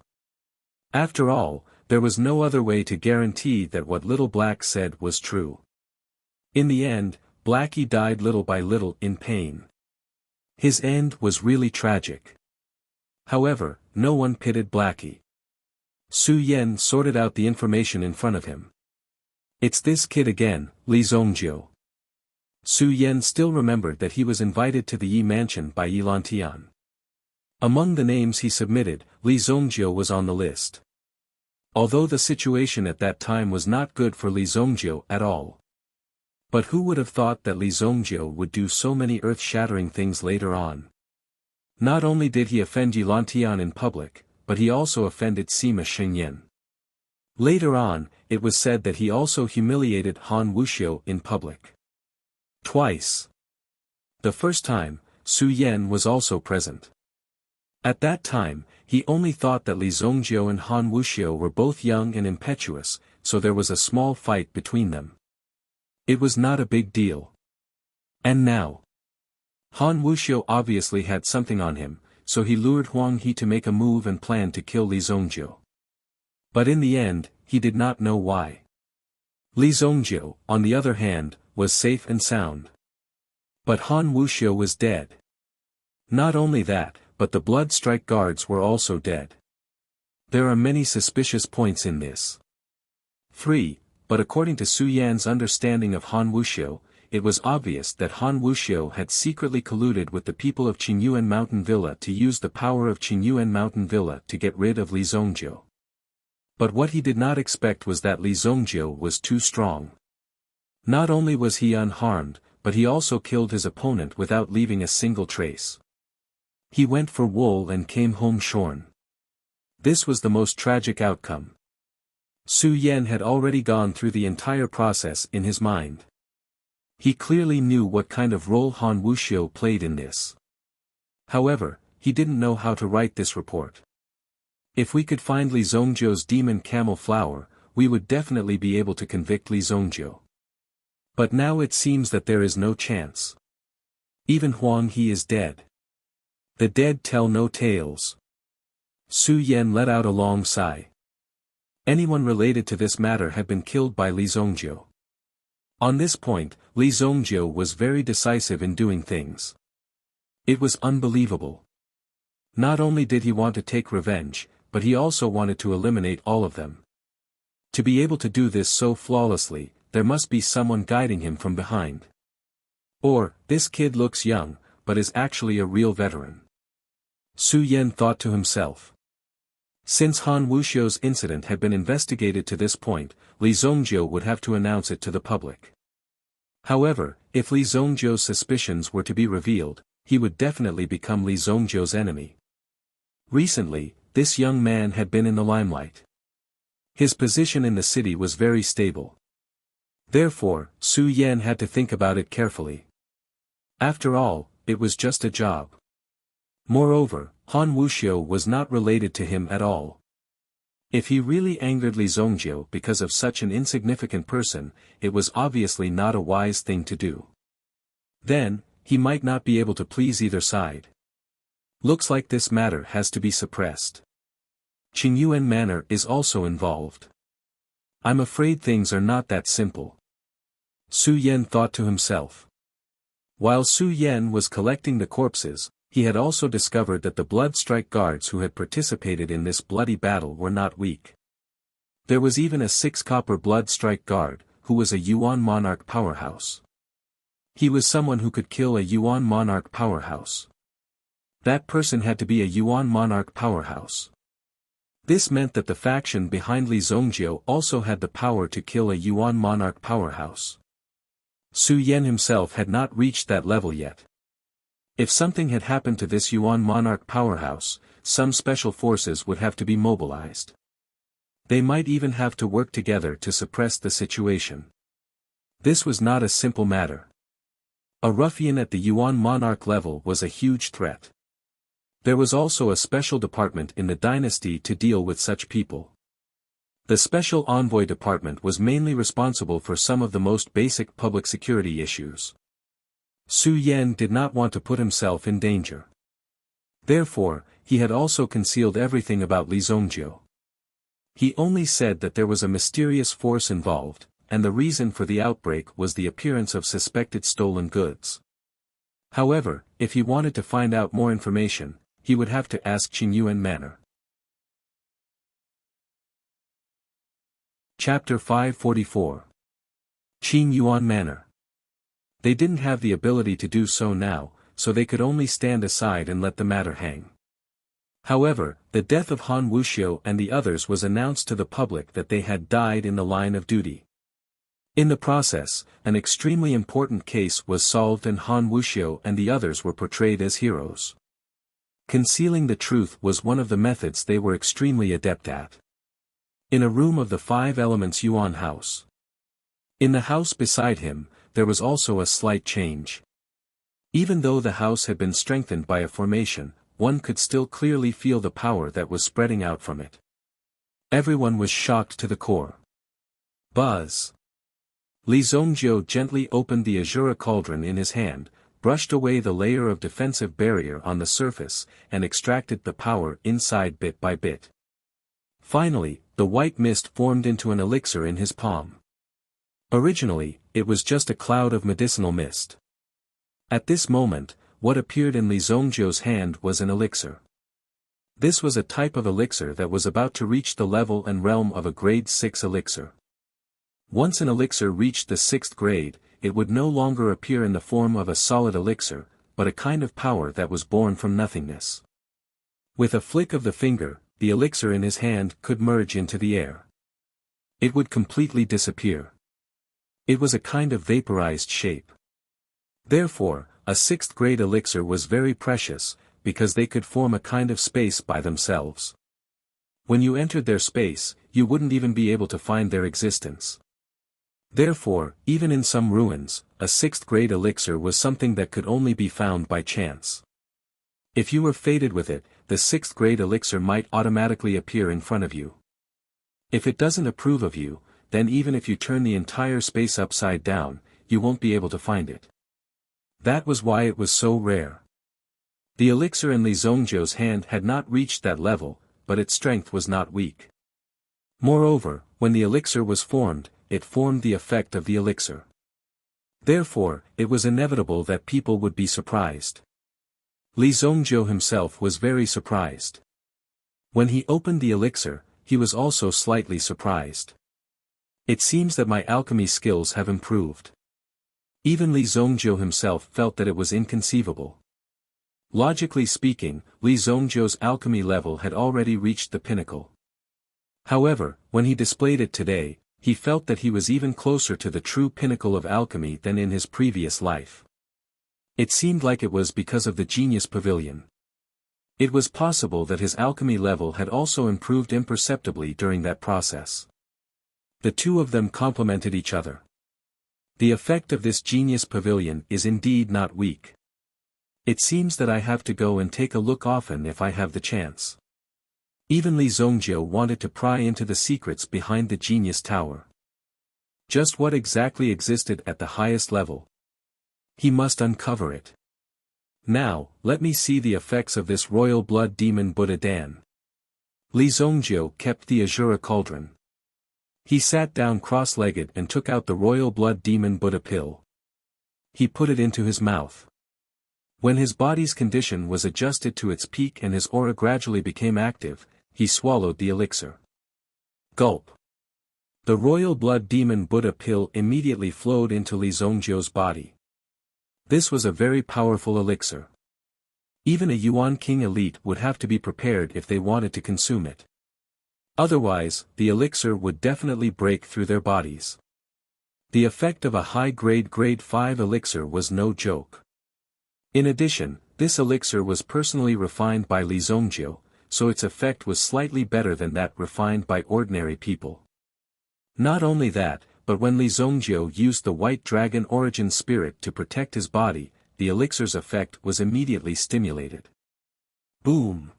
After all, there was no other way to guarantee that what Little Black said was true. In the end, Blackie died little by little in pain. His end was really tragic. However, no one pitied Blackie. Su Yan sorted out the information in front of him. It's this kid again, Li Zongjiu. Su Yan still remembered that he was invited to the Yi mansion by Yi Lantian. Among the names he submitted, Li Zongjiu was on the list. Although the situation at that time was not good for Li Zongjiu at all. But who would have thought that Li Zongjiu would do so many earth-shattering things later on? Not only did he offend Yi Lantian in public, but he also offended Sima Xingyan. Later on, it was said that he also humiliated Han Wuxiu in public. Twice. The first time, Su Yan was also present. At that time, he only thought that Li Zongjiu and Han Wuxiu were both young and impetuous, so there was a small fight between them. It was not a big deal. And now, Han Wuxiu obviously had something on him, so he lured Huang He to make a move and plan to kill Li Zongjiu. But in the end, he did not know why. Li Zongjiu, on the other hand, was safe and sound. But Han Wuxiu was dead. Not only that, but the blood strike guards were also dead. There are many suspicious points in this. 3. But according to Su Yan's understanding of Han Wuxiu, it was obvious that Han Wuxiu had secretly colluded with the people of Qingyuan Mountain Villa to use the power of Qingyuan Mountain Villa to get rid of Li Zongjiu. But what he did not expect was that Li Zongjiu was too strong. Not only was he unharmed, but he also killed his opponent without leaving a single trace. He went for wool and came home shorn. This was the most tragic outcome. Su Yan had already gone through the entire process in his mind. He clearly knew what kind of role Han Wuxiu played in this. However, he didn't know how to write this report. If we could find Li Zongjiu's demon camel flower, we would definitely be able to convict Li Zongjiu. But now it seems that there is no chance. Even Huang He is dead. The dead tell no tales. Su Yan let out a long sigh. Anyone related to this matter had been killed by Li Zongjiu. On this point, Li Zongjiu was very decisive in doing things. It was unbelievable. Not only did he want to take revenge, but he also wanted to eliminate all of them. To be able to do this so flawlessly, there must be someone guiding him from behind. Or, this kid looks young, but is actually a real veteran. Su Yan thought to himself. Since Han Wuxiu's incident had been investigated to this point, Li Zongjiu would have to announce it to the public. However, if Li Zongjiu's suspicions were to be revealed, he would definitely become Li Zongjiu's enemy. Recently, this young man had been in the limelight. His position in the city was very stable. Therefore, Su Yan had to think about it carefully. After all, it was just a job. Moreover, Han Wuxiu was not related to him at all. If he really angered Li Zongjiu because of such an insignificant person, it was obviously not a wise thing to do. Then, he might not be able to please either side. Looks like this matter has to be suppressed. Qingyuan Manor is also involved. I'm afraid things are not that simple. Su Yan thought to himself. While Su Yan was collecting the corpses, he had also discovered that the blood strike guards who had participated in this bloody battle were not weak. There was even a 6-copper blood strike guard, who was a Yuan monarch powerhouse. He was someone who could kill a Yuan monarch powerhouse. That person had to be a Yuan monarch powerhouse. This meant that the faction behind Li Zongjiu also had the power to kill a Yuan monarch powerhouse. Su Yan himself had not reached that level yet. If something had happened to this Yuan monarch powerhouse, some special forces would have to be mobilized. They might even have to work together to suppress the situation. This was not a simple matter. A ruffian at the Yuan monarch level was a huge threat. There was also a special department in the dynasty to deal with such people. The Special Envoy Department was mainly responsible for some of the most basic public security issues. Su Yan did not want to put himself in danger. Therefore, he had also concealed everything about Li Zongjiu. He only said that there was a mysterious force involved, and the reason for the outbreak was the appearance of suspected stolen goods. However, if he wanted to find out more information, he would have to ask Qingyuan Manor. Chapter 544. Qingyuan Manor. They didn't have the ability to do so now, so they could only stand aside and let the matter hang. However, the death of Han Wuxiu and the others was announced to the public that they had died in the line of duty. In the process, an extremely important case was solved and Han Wuxiu and the others were portrayed as heroes. Concealing the truth was one of the methods they were extremely adept at. In a room of the 5 Elements Yuan house. In the house beside him, there was also a slight change. Even though the house had been strengthened by a formation, one could still clearly feel the power that was spreading out from it. Everyone was shocked to the core. Buzz. Li Zongjiu gently opened the azure cauldron in his hand, brushed away the layer of defensive barrier on the surface, and extracted the power inside bit by bit. Finally, the white mist formed into an elixir in his palm. Originally, it was just a cloud of medicinal mist. At this moment, what appeared in Li Zongjiu's hand was an elixir. This was a type of elixir that was about to reach the level and realm of a grade 6 elixir. Once an elixir reached the 6th grade, it would no longer appear in the form of a solid elixir, but a kind of power that was born from nothingness. With a flick of the finger, the elixir in his hand could merge into the air. It would completely disappear. It was a kind of vaporized shape. Therefore, a 6th grade elixir was very precious, because they could form a kind of space by themselves. When you entered their space, you wouldn't even be able to find their existence. Therefore, even in some ruins, a 6th grade elixir was something that could only be found by chance. If you were fated with it, the 6th grade elixir might automatically appear in front of you. If it doesn't approve of you, then even if you turn the entire space upside down, you won't be able to find it. That was why it was so rare. The elixir in Li Zongjiu's hand had not reached that level, but its strength was not weak. Moreover, when the elixir was formed, it formed the effect of the elixir. Therefore, it was inevitable that people would be surprised. Li Zongjiu himself was very surprised. When he opened the elixir, he was also slightly surprised. It seems that my alchemy skills have improved. Even Li Zongjiu himself felt that it was inconceivable. Logically speaking, Li Zongjiu's alchemy level had already reached the pinnacle. However, when he displayed it today, he felt that he was even closer to the true pinnacle of alchemy than in his previous life. It seemed like it was because of the genius pavilion. It was possible that his alchemy level had also improved imperceptibly during that process. The two of them complemented each other. The effect of this genius pavilion is indeed not weak. It seems that I have to go and take a look often if I have the chance. Even Li Zongjiu wanted to pry into the secrets behind the genius tower. Just what exactly existed at the highest level? He must uncover it. Now, let me see the effects of this royal blood demon Buddha Dan. Li Zongjiu kept the azure cauldron. He sat down cross-legged and took out the royal blood demon Buddha pill. He put it into his mouth. When his body's condition was adjusted to its peak and his aura gradually became active, he swallowed the elixir. Gulp. The royal blood demon Buddha pill immediately flowed into Li Zongjiu's body. This was a very powerful elixir. Even a Yuan King elite would have to be prepared if they wanted to consume it. Otherwise, the elixir would definitely break through their bodies. The effect of a high-grade grade 5 elixir was no joke. In addition, this elixir was personally refined by Li Zongjiu, so its effect was slightly better than that refined by ordinary people. Not only that, but when Li Zongjiu used the white dragon origin spirit to protect his body, the elixir's effect was immediately stimulated. Boom!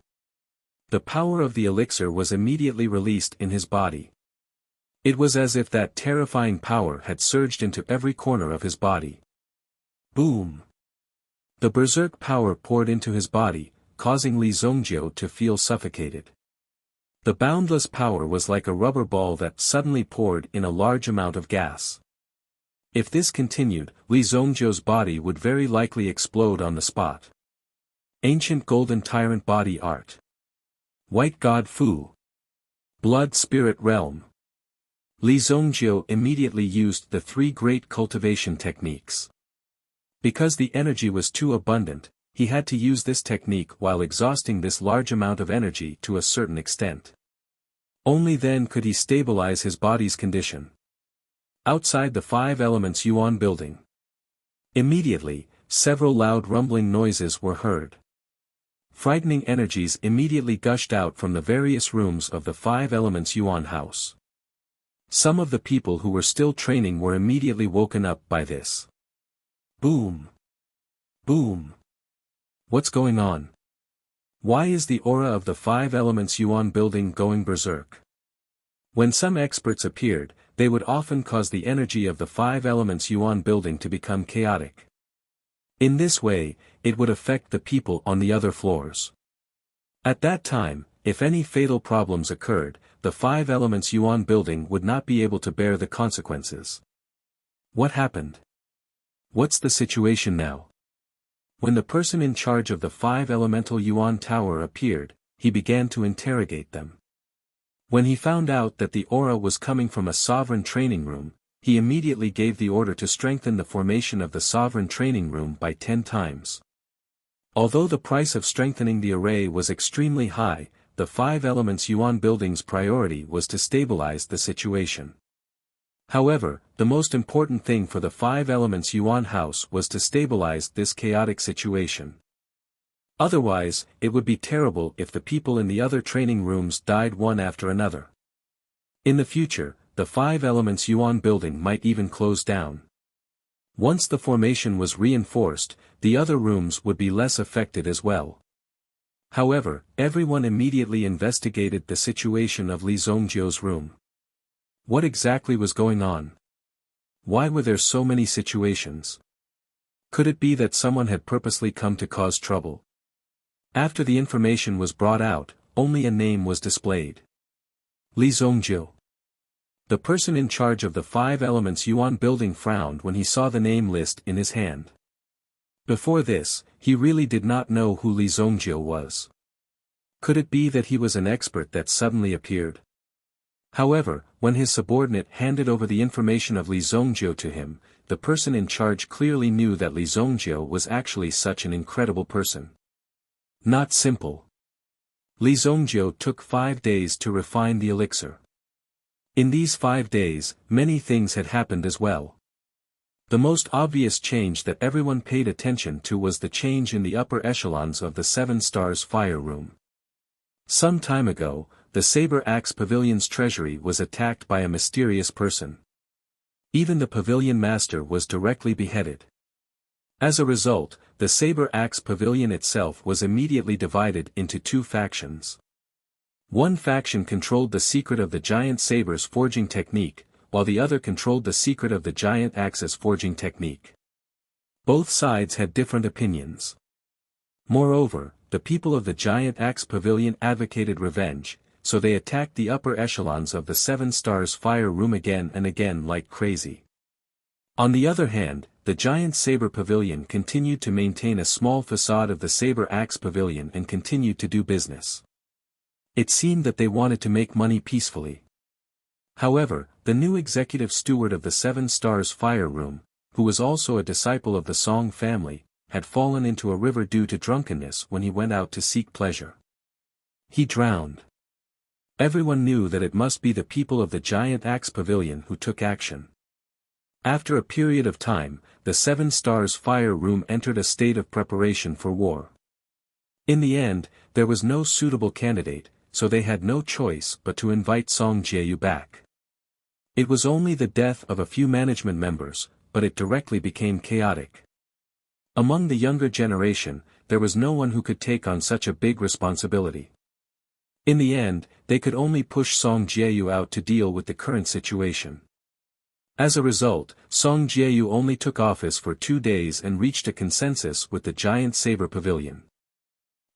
The power of the elixir was immediately released in his body. It was as if that terrifying power had surged into every corner of his body. Boom! The berserk power poured into his body, causing Li Zongjiu to feel suffocated. The boundless power was like a rubber ball that suddenly poured in a large amount of gas. If this continued, Li Zongjiu's body would very likely explode on the spot. Ancient Golden Tyrant Body Art. White God Fu. Blood Spirit Realm. Li Zongjiu immediately used the 3 great cultivation techniques. Because the energy was too abundant, he had to use this technique while exhausting this large amount of energy to a certain extent. Only then could he stabilize his body's condition. Outside the 5 Elements Yuan building. Immediately, several loud rumbling noises were heard. Frightening energies immediately gushed out from the various rooms of the 5 Elements Yuan house. Some of the people who were still training were immediately woken up by this. Boom! Boom! What's going on? Why is the aura of the 5 Elements Yuan building going berserk? When some experts appeared, they would often cause the energy of the 5 elements Yuan building to become chaotic. In this way, it would affect the people on the other floors. At that time, if any fatal problems occurred, the 5 elements Yuan building would not be able to bear the consequences. What happened? What's the situation now? When the person in charge of the 5 elemental Yuan tower appeared, he began to interrogate them. When he found out that the aura was coming from a sovereign training room, he immediately gave the order to strengthen the formation of the sovereign training room by 10 times. Although the price of strengthening the array was extremely high, the 5 elements Yuan building's priority was to stabilize the situation. However, the most important thing for the 5 elements Yuan house was to stabilize this chaotic situation. Otherwise, it would be terrible if the people in the other training rooms died one after another. In the future, the 5 elements Yuan building might even close down. Once the formation was reinforced, the other rooms would be less affected as well. However, everyone immediately investigated the situation of Li Zongjiu's room. What exactly was going on? Why were there so many situations? Could it be that someone had purposely come to cause trouble? After the information was brought out, only a name was displayed. Li Zongjiu. The person in charge of the 5 elements Yuan building frowned when he saw the name list in his hand. Before this, he really did not know who Li Zongjiu was. Could it be that he was an expert that suddenly appeared? However, when his subordinate handed over the information of Li Zongjiu to him, the person in charge clearly knew that Li Zongjiu was actually such an incredible person. Not simple. Li Zongjiu took 5 days to refine the elixir. In these 5 days, many things had happened as well. The most obvious change that everyone paid attention to was the change in the upper echelons of the 7 Stars Fire Room. Some time ago, the Saber Axe Pavilion's treasury was attacked by a mysterious person. Even the pavilion master was directly beheaded. As a result, the Saber Axe Pavilion itself was immediately divided into 2 factions. One faction controlled the secret of the giant saber's forging technique, while the other controlled the secret of the giant axe's forging technique. Both sides had different opinions. Moreover, the people of the giant axe pavilion advocated revenge, so they attacked the upper echelons of the 7 Stars Fire Room again and again like crazy. On the other hand, the giant saber pavilion continued to maintain a small facade of the Saber Axe Pavilion and continued to do business. It seemed that they wanted to make money peacefully. However, the new executive steward of the 7 Stars Fire Room, who was also a disciple of the Song family, had fallen into a river due to drunkenness when he went out to seek pleasure. He drowned. Everyone knew that it must be the people of the giant axe pavilion who took action. After a period of time, the 7 Stars Fire Room entered a state of preparation for war. In the end, there was no suitable candidate, so they had no choice but to invite Song Jieyu back. It was only the death of a few management members, but it directly became chaotic. Among the younger generation, there was no one who could take on such a big responsibility. In the end, they could only push Song Jieyu out to deal with the current situation. As a result, Song Jieyu only took office for 2 days and reached a consensus with the Giant Saber Pavilion.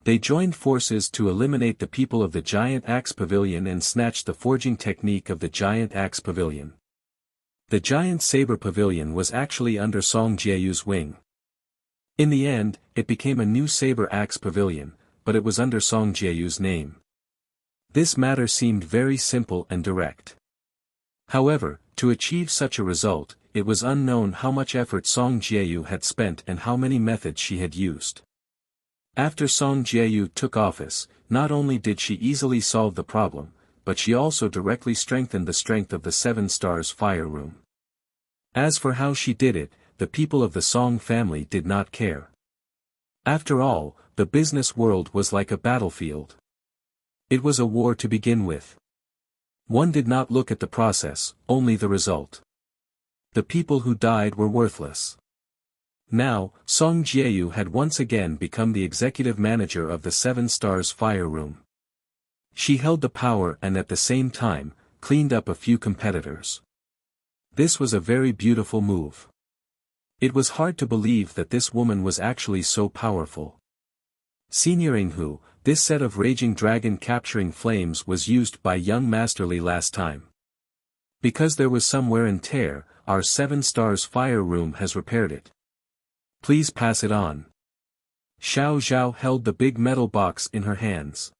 They joined forces to eliminate the people of the Giant Axe Pavilion and snatch the forging technique of the Giant Axe Pavilion. The Giant Saber Pavilion was actually under Song Jieyu's wing. In the end, it became a new Saber Axe Pavilion, but it was under Song Jieyu's name. This matter seemed very simple and direct. However, to achieve such a result, it was unknown how much effort Song Jieyu had spent and how many methods she had used. After Song Jieyu took office, not only did she easily solve the problem, but she also directly strengthened the strength of the 7 Stars Fire Room. As for how she did it, the people of the Song family did not care. After all, the business world was like a battlefield. It was a war to begin with. One did not look at the process, only the result. The people who died were worthless. Now, Song Jieyu had once again become the executive manager of the 7 Stars Fire Room. She held the power and at the same time, cleaned up a few competitors. This was a very beautiful move. It was hard to believe that this woman was actually so powerful. Signoring Hu, this set of raging dragon capturing flames was used by young Master Li last time. Because there was some wear and tear, our 7 stars fire room has repaired it. Please pass it on. Xiao Zhao held the big metal box in her hands.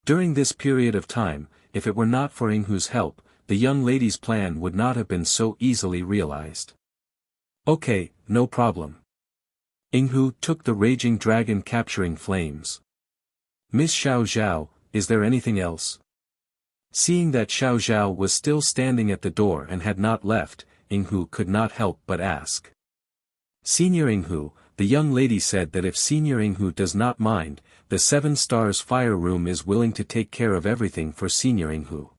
During this period of time, if it were not for Yinghu's help, the young lady's plan would not have been so easily realized. Okay, no problem. Yinghu took the raging dragon capturing flames. Miss Xiao Zhao, is there anything else? Seeing that Xiao Zhao was still standing at the door and had not left, Yinghu could not help but ask. Senior Yinghu, the young lady said that if Senior Yinghu does not mind, the 7 stars fire room is willing to take care of everything for Senior Yinghu.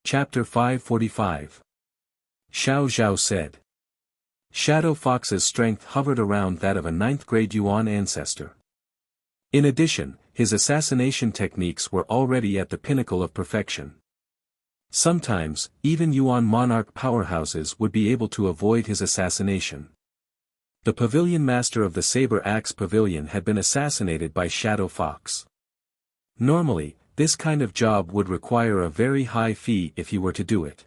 Chapter 545. Xiao Zhao said. Shadow Fox's strength hovered around that of a 9th grade Yuan ancestor. In addition, his assassination techniques were already at the pinnacle of perfection. Sometimes, even Yuan monarch powerhouses would be able to avoid his assassination. The pavilion master of the Saber Axe Pavilion had been assassinated by Shadow Fox. Normally, this kind of job would require a very high fee if he were to do it.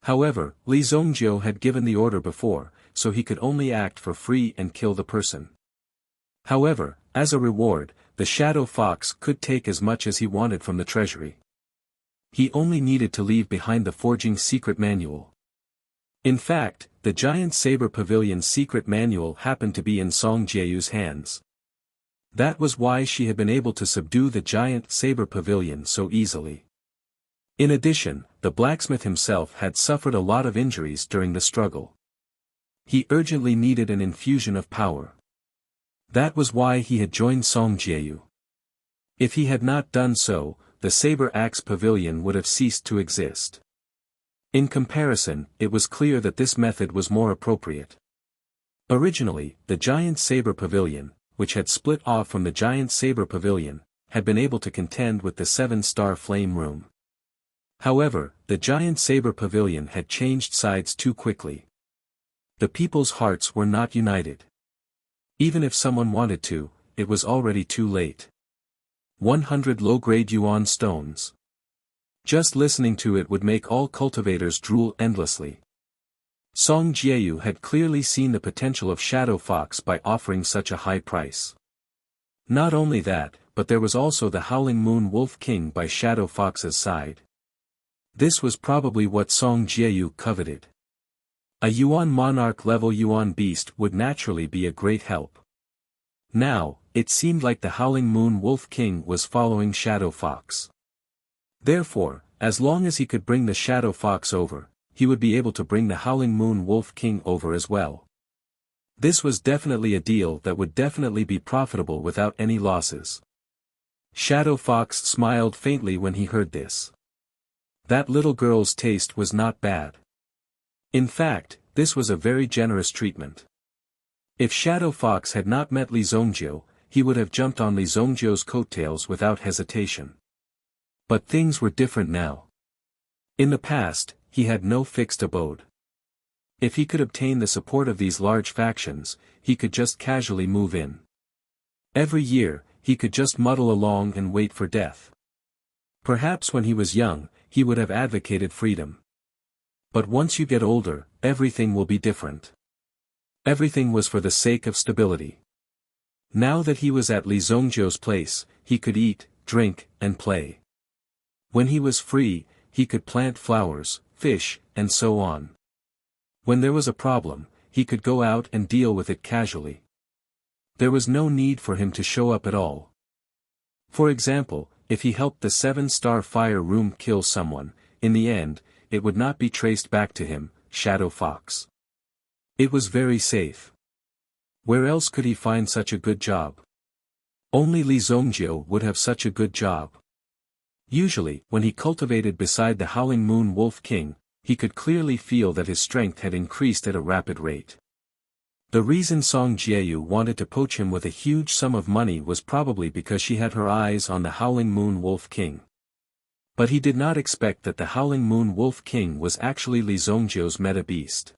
However, Li Zongjiu had given the order before, so he could only act for free and kill the person. However, as a reward, the Shadow Fox could take as much as he wanted from the treasury. He only needed to leave behind the forging secret manual. In fact, the giant saber pavilion's secret manual happened to be in Song Jieyu's hands. That was why she had been able to subdue the giant saber pavilion so easily. In addition, the blacksmith himself had suffered a lot of injuries during the struggle. He urgently needed an infusion of power. That was why he had joined Song Jieyu. If he had not done so, the Saber Axe Pavilion would have ceased to exist. In comparison, it was clear that this method was more appropriate. Originally, the Giant Saber Pavilion, which had split off from the Giant Saber Pavilion, had been able to contend with the 7-star Flame Room. However, the Giant Saber Pavilion had changed sides too quickly. The people's hearts were not united. Even if someone wanted to, it was already too late. 100 low-grade Yuan stones. Just listening to it would make all cultivators drool endlessly. Song Jieyu had clearly seen the potential of Shadow Fox by offering such a high price. Not only that, but there was also the Howling Moon Wolf King by Shadow Fox's side. This was probably what Song Jieyu coveted. A Yuan monarch level Yuan beast would naturally be a great help. Now, it seemed like the Howling Moon Wolf King was following Shadow Fox. Therefore, as long as he could bring the Shadow Fox over, he would be able to bring the Howling Moon Wolf King over as well. This was definitely a deal that would definitely be profitable without any losses. Shadow Fox smiled faintly when he heard this. That little girl's taste was not bad. In fact, this was a very generous treatment. If Shadow Fox had not met Li Zongjiu, he would have jumped on Li Zongjiu's coattails without hesitation. But things were different now. In the past, he had no fixed abode. If he could obtain the support of these large factions, he could just casually move in. Every year, he could just muddle along and wait for death. Perhaps when he was young, he would have advocated freedom. But once you get older, everything will be different. Everything was for the sake of stability. Now that he was at Li Zongjiu's place, he could eat, drink, and play. When he was free, he could plant flowers, fish, and so on. When there was a problem, he could go out and deal with it casually. There was no need for him to show up at all. For example, if he helped the 7-star fire room kill someone, in the end, it would not be traced back to him, Shadow Fox. It was very safe. Where else could he find such a good job? Only Li Zongjiu would have such a good job. Usually, when he cultivated beside the Howling Moon Wolf King, he could clearly feel that his strength had increased at a rapid rate. The reason Song Jieyu wanted to poach him with a huge sum of money was probably because she had her eyes on the Howling Moon Wolf King. But he did not expect that the Howling Moon Wolf King was actually Li Zongjiu's meta beast.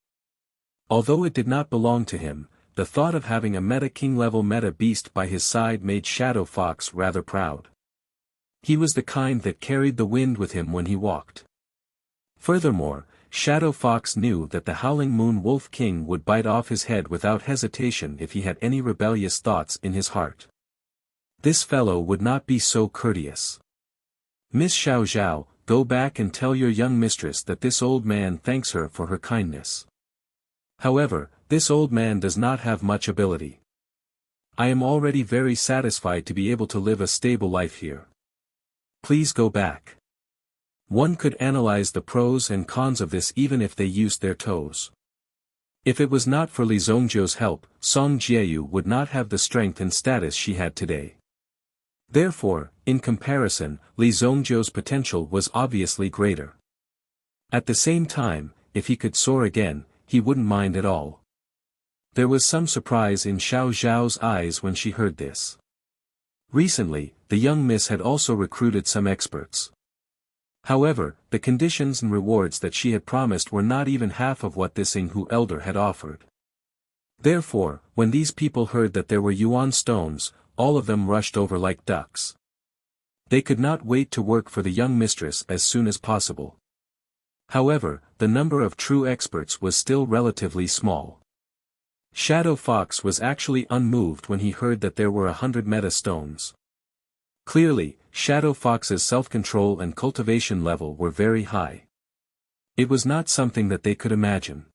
Although it did not belong to him, the thought of having a meta king level meta beast by his side made Shadow Fox rather proud. He was the kind that carried the wind with him when he walked. Furthermore, Shadow Fox knew that the Howling Moon Wolf King would bite off his head without hesitation if he had any rebellious thoughts in his heart. This fellow would not be so courteous. Miss Xiao Zhao, go back and tell your young mistress that this old man thanks her for her kindness. However, this old man does not have much ability. I am already very satisfied to be able to live a stable life here. Please go back. One could analyze the pros and cons of this even if they used their toes. If it was not for Li Zongjiu's help, Song Jieyu would not have the strength and status she had today. Therefore, in comparison, Li Zongjiu's potential was obviously greater. At the same time, if he could soar again, he wouldn't mind at all. There was some surprise in Xiao Zhao's eyes when she heard this. Recently, the young miss had also recruited some experts. However, the conditions and rewards that she had promised were not even half of what this Yinghu elder had offered. Therefore, when these people heard that there were yuan stones, all of them rushed over like ducks. They could not wait to work for the young mistress as soon as possible. However, the number of true experts was still relatively small. Shadow Fox was actually unmoved when he heard that there were 100 meta stones. Clearly, Shadow Fox's self-control and cultivation level were very high. It was not something that they could imagine.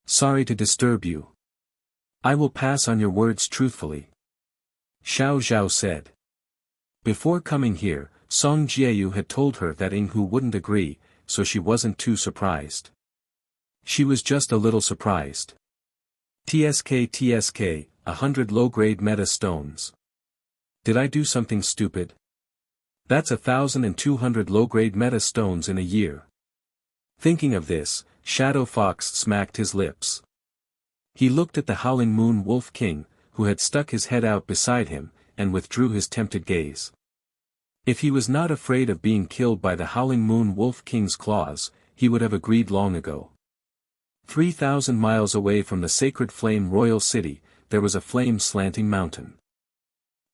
Sorry to disturb you. I will pass on your words truthfully. Xiao Zhao said. Before coming here, Song Jieyu had told her that Yinghu wouldn't agree, so she wasn't too surprised. She was just a little surprised. TSK, 100 low-grade meta stones. Did I do something stupid? That's 1,200 low-grade meta stones in a year. Thinking of this, Shadow Fox smacked his lips. He looked at the Howling Moon Wolf King, who had stuck his head out beside him, and withdrew his tempted gaze. If he was not afraid of being killed by the Howling Moon Wolf King's claws, he would have agreed long ago. 3,000 miles away from the Sacred Flame Royal City, there was a flame-slanting mountain.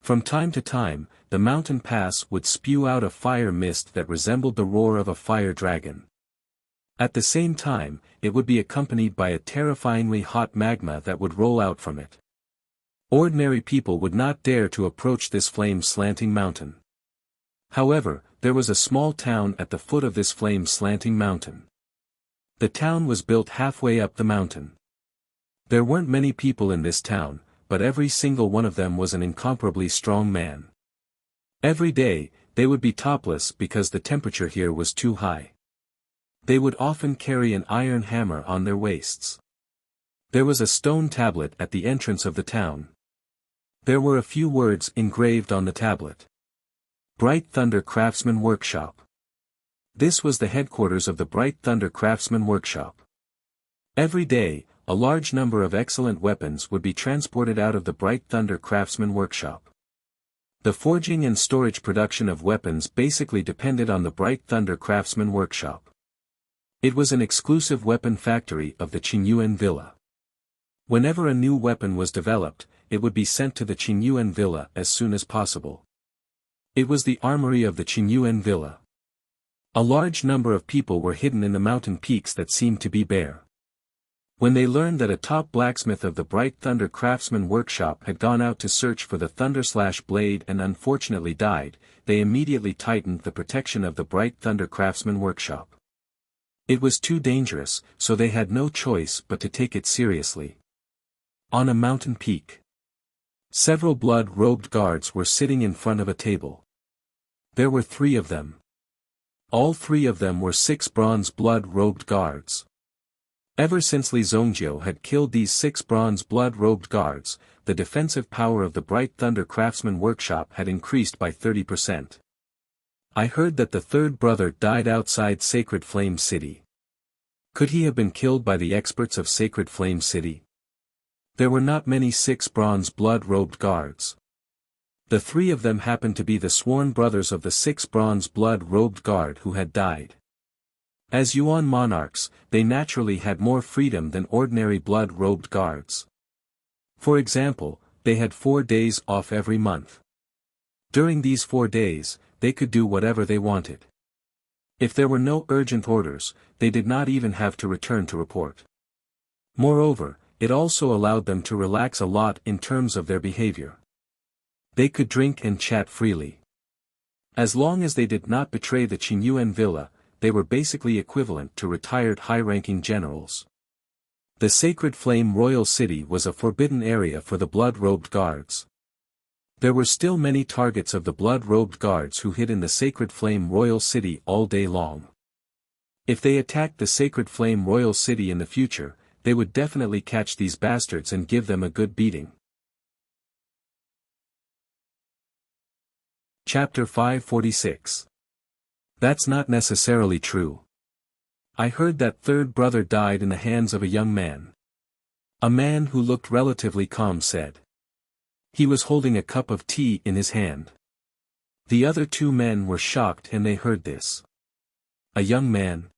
From time to time, the mountain pass would spew out a fire mist that resembled the roar of a fire dragon. At the same time, it would be accompanied by a terrifyingly hot magma that would roll out from it. Ordinary people would not dare to approach this flame-slanting mountain. However, there was a small town at the foot of this flame-slanting mountain. The town was built halfway up the mountain. There weren't many people in this town, but every single one of them was an incomparably strong man. Every day, they would be topless because the temperature here was too high. They would often carry an iron hammer on their waists. There was a stone tablet at the entrance of the town. There were a few words engraved on the tablet. Bright Thunder Craftsman Workshop. This was the headquarters of the Bright Thunder Craftsman Workshop. Every day, a large number of excellent weapons would be transported out of the Bright Thunder Craftsman Workshop. The forging and storage production of weapons basically depended on the Bright Thunder Craftsman Workshop. It was an exclusive weapon factory of the Qingyuan Villa. Whenever a new weapon was developed, it would be sent to the Qingyuan Villa as soon as possible. It was the armory of the Qingyuan Villa. A large number of people were hidden in the mountain peaks that seemed to be bare. When they learned that a top blacksmith of the Bright Thunder Craftsman Workshop had gone out to search for the Thunderslash blade and unfortunately died, they immediately tightened the protection of the Bright Thunder Craftsman Workshop. It was too dangerous, so they had no choice but to take it seriously. On a mountain peak, several blood-robed guards were sitting in front of a table. There were 3 of them. All 3 of them were 6 bronze blood-robed guards. Ever since Li Zongjiu had killed these 6 bronze blood-robed guards, the defensive power of the Bright Thunder Craftsman Workshop had increased by 30%. I heard that the 3rd brother died outside Sacred Flame City. Could he have been killed by the experts of Sacred Flame City? There were not many 6 bronze blood-robed guards. The three of them happened to be the sworn brothers of the 6 bronze blood-robed guard who had died. As Yuan monarchs, they naturally had more freedom than ordinary blood-robed guards. For example, they had 4 days off every month. During these 4 days, they could do whatever they wanted. If there were no urgent orders, they did not even have to return to report. Moreover, it also allowed them to relax a lot in terms of their behavior. They could drink and chat freely. As long as they did not betray the Qingyuan villa, they were basically equivalent to retired high-ranking generals. The Sacred Flame Royal City was a forbidden area for the blood-robed guards. There were still many targets of the blood-robed guards who hid in the Sacred Flame Royal City all day long. If they attacked the Sacred Flame Royal City in the future, they would definitely catch these bastards and give them a good beating. Chapter 546. That's not necessarily true. I heard that third brother died in the hands of a young man. A man who looked relatively calm said. He was holding a cup of tea in his hand. The other 2 men were shocked and they heard this. A young man?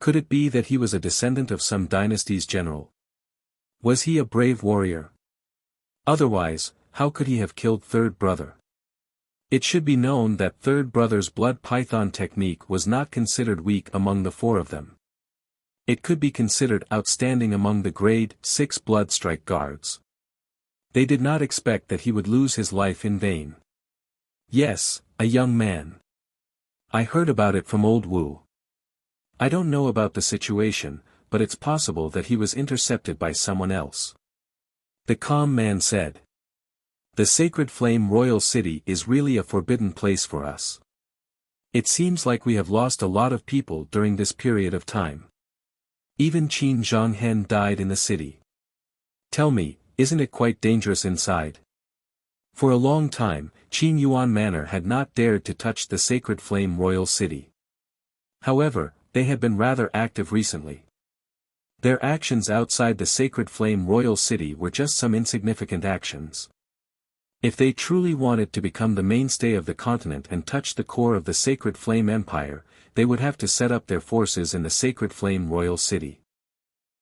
Could it be that he was a descendant of some dynasty's general? Was he a brave warrior? Otherwise, how could he have killed third brother? It should be known that third brother's blood python technique was not considered weak among the 4 of them. It could be considered outstanding among the grade 6 blood strike guards. They did not expect that he would lose his life in vain. Yes, a young man. I heard about it from old Wu. I don't know about the situation, but it's possible that he was intercepted by someone else. The calm man said. The Sacred Flame Royal City is really a forbidden place for us. It seems like we have lost a lot of people during this period of time. Even Qin Zhonghen died in the city. Tell me, isn't it quite dangerous inside? For a long time, Qin Yuan Manor had not dared to touch the Sacred Flame Royal City. However, they had been rather active recently. Their actions outside the Sacred Flame Royal City were just some insignificant actions. If they truly wanted to become the mainstay of the continent and touch the core of the Sacred Flame Empire, they would have to set up their forces in the Sacred Flame Royal City.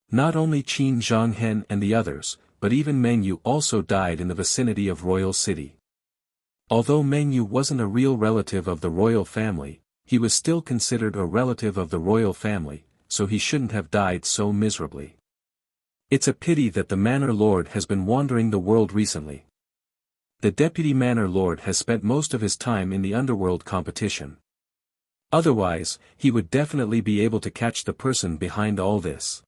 Not only Qin Zhonghen and the others, but even Meng Yu also died in the vicinity of Royal City. Although Meng Yu wasn't a real relative of the royal family, he was still considered a relative of the royal family, so he shouldn't have died so miserably. It's a pity that the Manor Lord has been wandering the world recently. The Deputy Manor Lord has spent most of his time in the underworld competition. Otherwise, he would definitely be able to catch the person behind all this.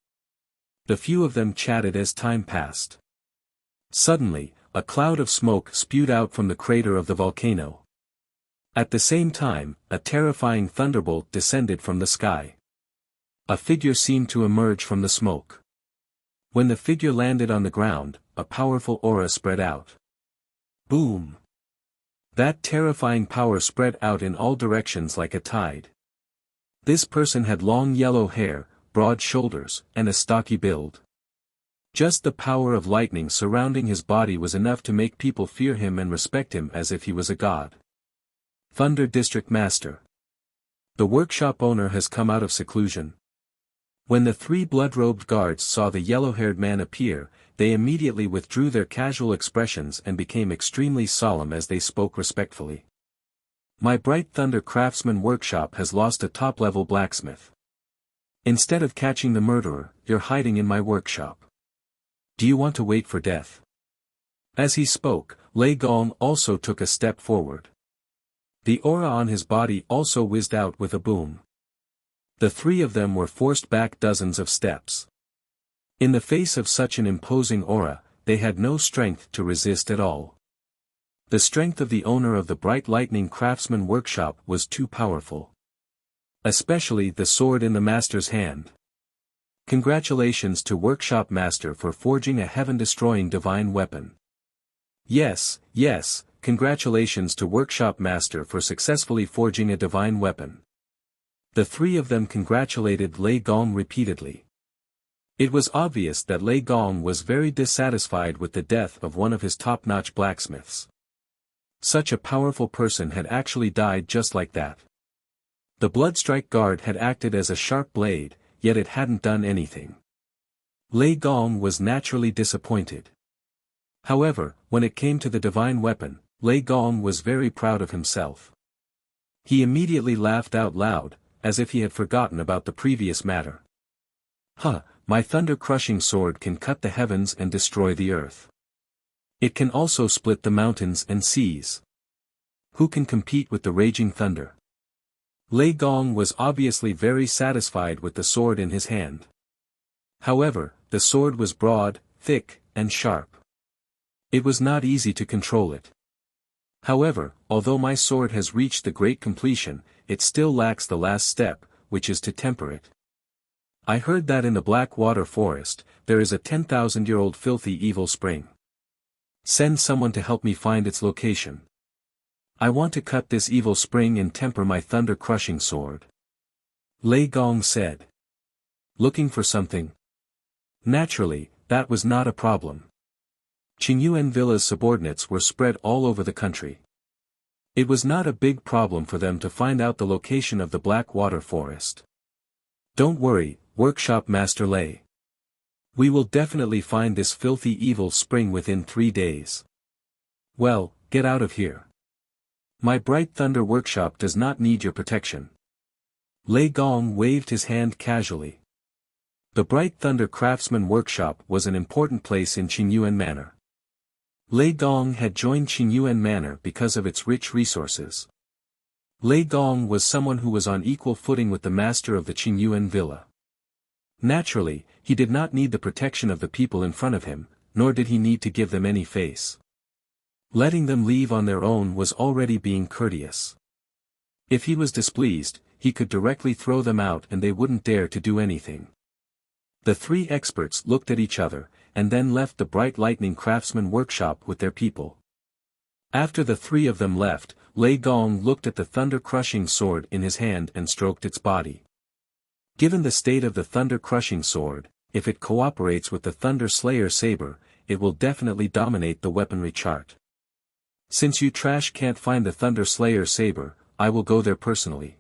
The few of them chatted as time passed. Suddenly, a cloud of smoke spewed out from the crater of the volcano. At the same time, a terrifying thunderbolt descended from the sky. A figure seemed to emerge from the smoke. When the figure landed on the ground, a powerful aura spread out. Boom! That terrifying power spread out in all directions like a tide. This person had long yellow hair, broad shoulders, and a stocky build. Just the power of lightning surrounding his body was enough to make people fear him and respect him as if he was a god. Thunder District Master. The workshop owner has come out of seclusion. When the 3 blood-robed guards saw the yellow-haired man appear, they immediately withdrew their casual expressions and became extremely solemn as they spoke respectfully. My Bright Thunder Craftsman Workshop has lost a top-level blacksmith. Instead of catching the murderer, you're hiding in my workshop. Do you want to wait for death? As he spoke, Lei Gong also took a step forward. The aura on his body also whizzed out with a boom. The 3 of them were forced back dozens of steps. In the face of such an imposing aura, they had no strength to resist at all. The strength of the owner of the Bright Lightning Craftsman Workshop was too powerful. Especially the sword in the master's hand. Congratulations to Workshop Master for forging a heaven-destroying divine weapon. Yes, congratulations to Workshop Master for successfully forging a divine weapon. The 3 of them congratulated Lei Gong repeatedly. It was obvious that Lei Gong was very dissatisfied with the death of one of his top-notch blacksmiths. Such a powerful person had actually died just like that. The Bloodstrike Guard had acted as a sharp blade, yet it hadn't done anything. Lei Gong was naturally disappointed. However, when it came to the divine weapon, Lei Gong was very proud of himself. He immediately laughed out loud, as if he had forgotten about the previous matter. Huh, my thunder-crushing sword can cut the heavens and destroy the earth. It can also split the mountains and seas. Who can compete with the raging thunder? Lei Gong was obviously very satisfied with the sword in his hand. However, the sword was broad, thick, and sharp. It was not easy to control it. However, although my sword has reached the great completion, it still lacks the last step, which is to temper it. I heard that in the Blackwater Forest, there is a 10,000-year-old filthy evil spring. Send someone to help me find its location. I want to cut this evil spring and temper my thunder-crushing sword. Lei Gong said. Looking for something? Naturally, that was not a problem. Qingyuan Villa's subordinates were spread all over the country. It was not a big problem for them to find out the location of the Blackwater Forest. Don't worry, Workshop Master Lei. We will definitely find this filthy evil spring within 3 days. Well, get out of here. My Bright Thunder Workshop does not need your protection. Lei Gong waved his hand casually. The Bright Thunder Craftsman Workshop was an important place in Qingyuan Manor. Lei Gong had joined Qingyuan Manor because of its rich resources. Lei Gong was someone who was on equal footing with the master of the Qingyuan Villa. Naturally, he did not need the protection of the people in front of him, nor did he need to give them any face. Letting them leave on their own was already being courteous. If he was displeased, he could directly throw them out and they wouldn't dare to do anything. The 3 experts looked at each other, and then left the Bright Lightning Craftsman Workshop with their people. After the 3 of them left, Lei Gong looked at the thunder-crushing sword in his hand and stroked its body. Given the state of the thunder-crushing sword, if it cooperates with the Thunder Slayer saber, it will definitely dominate the weaponry chart. Since you trash can't find the Thunder Slayer saber, I will go there personally.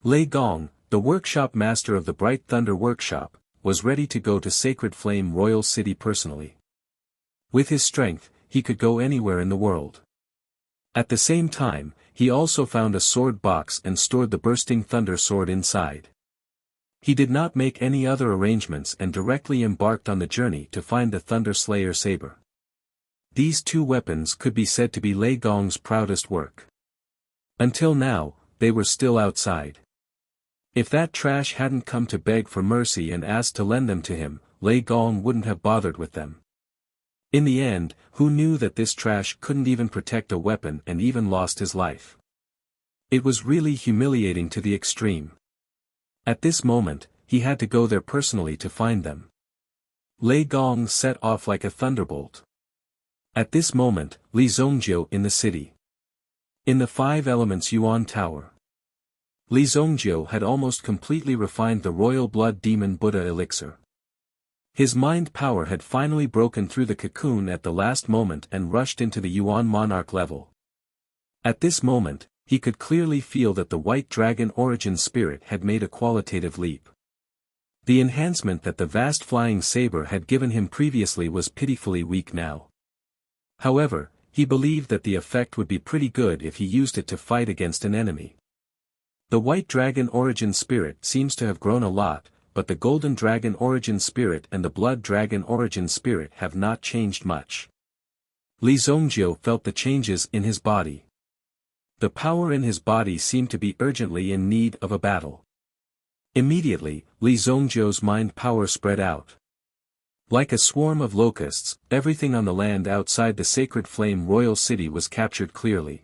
Lei Gong, the workshop master of the Bright Thunder Workshop, was ready to go to Sacred Flame Royal City personally. With his strength, he could go anywhere in the world. At the same time, he also found a sword box and stored the Bursting Thunder sword inside. He did not make any other arrangements and directly embarked on the journey to find the Thunder Slayer saber. These 2 weapons could be said to be Lei Gong's proudest work. Until now, they were still outside. If that trash hadn't come to beg for mercy and asked to lend them to him, Lei Gong wouldn't have bothered with them. In the end, who knew that this trash couldn't even protect a weapon and even lost his life? It was really humiliating to the extreme. At this moment, he had to go there personally to find them. Lei Gong set off like a thunderbolt. At this moment, Li Zongjiu in the city. In the 5 Elements Yuan Tower. Li Zongjiu had almost completely refined the Royal Blood Demon Buddha elixir. His mind power had finally broken through the cocoon at the last moment and rushed into the Yuan Monarch level. At this moment, he could clearly feel that the White Dragon Origin Spirit had made a qualitative leap. The enhancement that the vast flying saber had given him previously was pitifully weak now. However, he believed that the effect would be pretty good if he used it to fight against an enemy. The White Dragon Origin Spirit seems to have grown a lot, but the Golden Dragon Origin Spirit and the Blood Dragon Origin Spirit have not changed much. Li Zongjiu felt the changes in his body. The power in his body seemed to be urgently in need of a battle. Immediately, Li Zongjiu's mind power spread out. Like a swarm of locusts, everything on the land outside the Sacred Flame Royal City was captured clearly.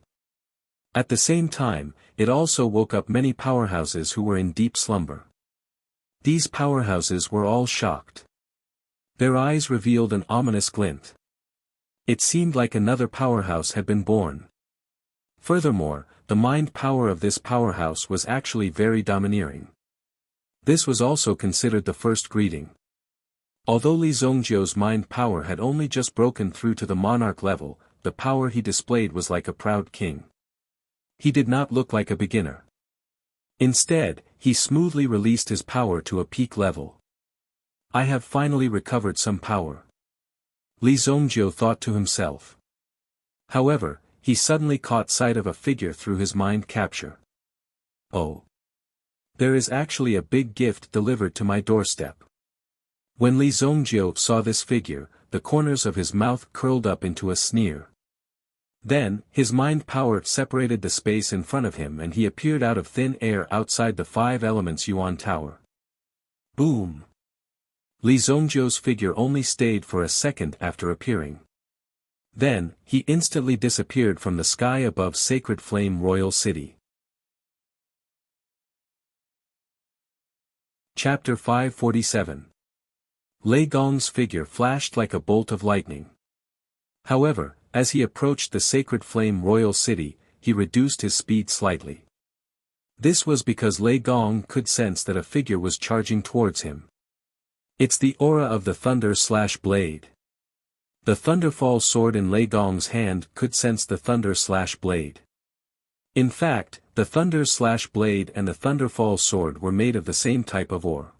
At the same time, it also woke up many powerhouses who were in deep slumber. These powerhouses were all shocked. Their eyes revealed an ominous glint. It seemed like another powerhouse had been born. Furthermore, the mind power of this powerhouse was actually very domineering. This was also considered the first greeting. Although Li Zongjiu's mind power had only just broken through to the monarch level, the power he displayed was like a proud king. He did not look like a beginner. Instead, he smoothly released his power to a peak level. I have finally recovered some power. Li Zongjiu thought to himself. However, he suddenly caught sight of a figure through his mind capture. Oh! There is actually a big gift delivered to my doorstep. When Li Zongjiu saw this figure, the corners of his mouth curled up into a sneer. Then, his mind power separated the space in front of him and he appeared out of thin air outside the 5 Elements Yuan Tower. Boom! Li Zongjiu's figure only stayed for a second after appearing. Then, he instantly disappeared from the sky above Sacred Flame Royal City. Chapter 547. Lei Gong's figure flashed like a bolt of lightning. However, as he approached the Sacred Flame Royal City, he reduced his speed slightly. This was because Lei Gong could sense that a figure was charging towards him. It's the aura of the Thunder/Blade. The Thunderfall sword in Lei Gong's hand could sense the Thunder/Blade. In fact, the Thunder/Blade and the Thunderfall sword were made of the same type of ore.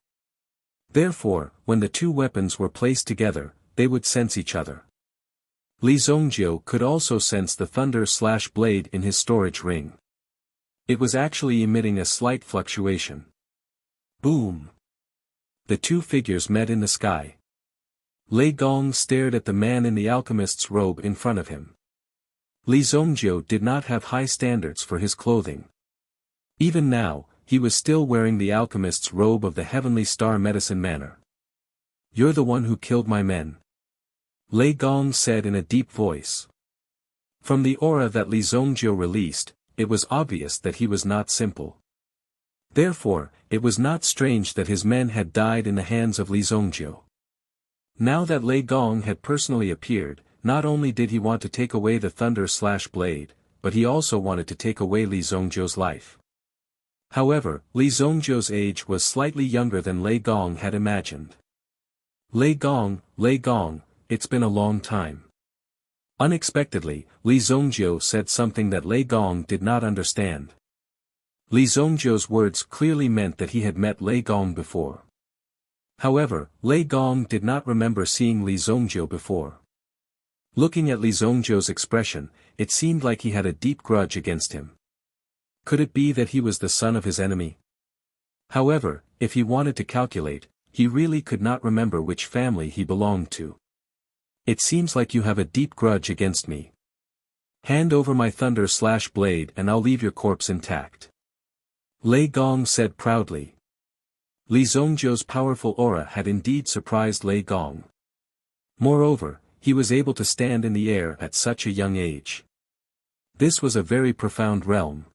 Therefore, when the two weapons were placed together, they would sense each other. Li Zongjiu could also sense the Thunder/Blade in his storage ring. It was actually emitting a slight fluctuation. Boom! The two figures met in the sky. Lei Gong stared at the man in the alchemist's robe in front of him. Li Zongjiu did not have high standards for his clothing. Even now, he was still wearing the alchemist's robe of the Heavenly Star Medicine Manor. You're the one who killed my men. Lei Gong said in a deep voice. From the aura that Li Zongjiu released, it was obvious that he was not simple. Therefore, it was not strange that his men had died in the hands of Li Zongjiu. Now that Lei Gong had personally appeared, not only did he want to take away the Thunder/Blade, but he also wanted to take away Li Zongjiu's life. However, Li Zongjiu's age was slightly younger than Lei Gong had imagined. Lei Gong, it's been a long time. Unexpectedly, Li Zongjiu said something that Lei Gong did not understand. Li Zongjiu's words clearly meant that he had met Lei Gong before. However, Lei Gong did not remember seeing Li Zongjiu before. Looking at Li Zongjiu's expression, it seemed like he had a deep grudge against him. Could it be that he was the son of his enemy? However, if he wanted to calculate, he really could not remember which family he belonged to. It seems like you have a deep grudge against me. Hand over my Thunder/Blade and I'll leave your corpse intact. Lei Gong said proudly. Li Zongjiu's powerful aura had indeed surprised Lei Gong. Moreover, he was able to stand in the air at such a young age. This was a very profound realm.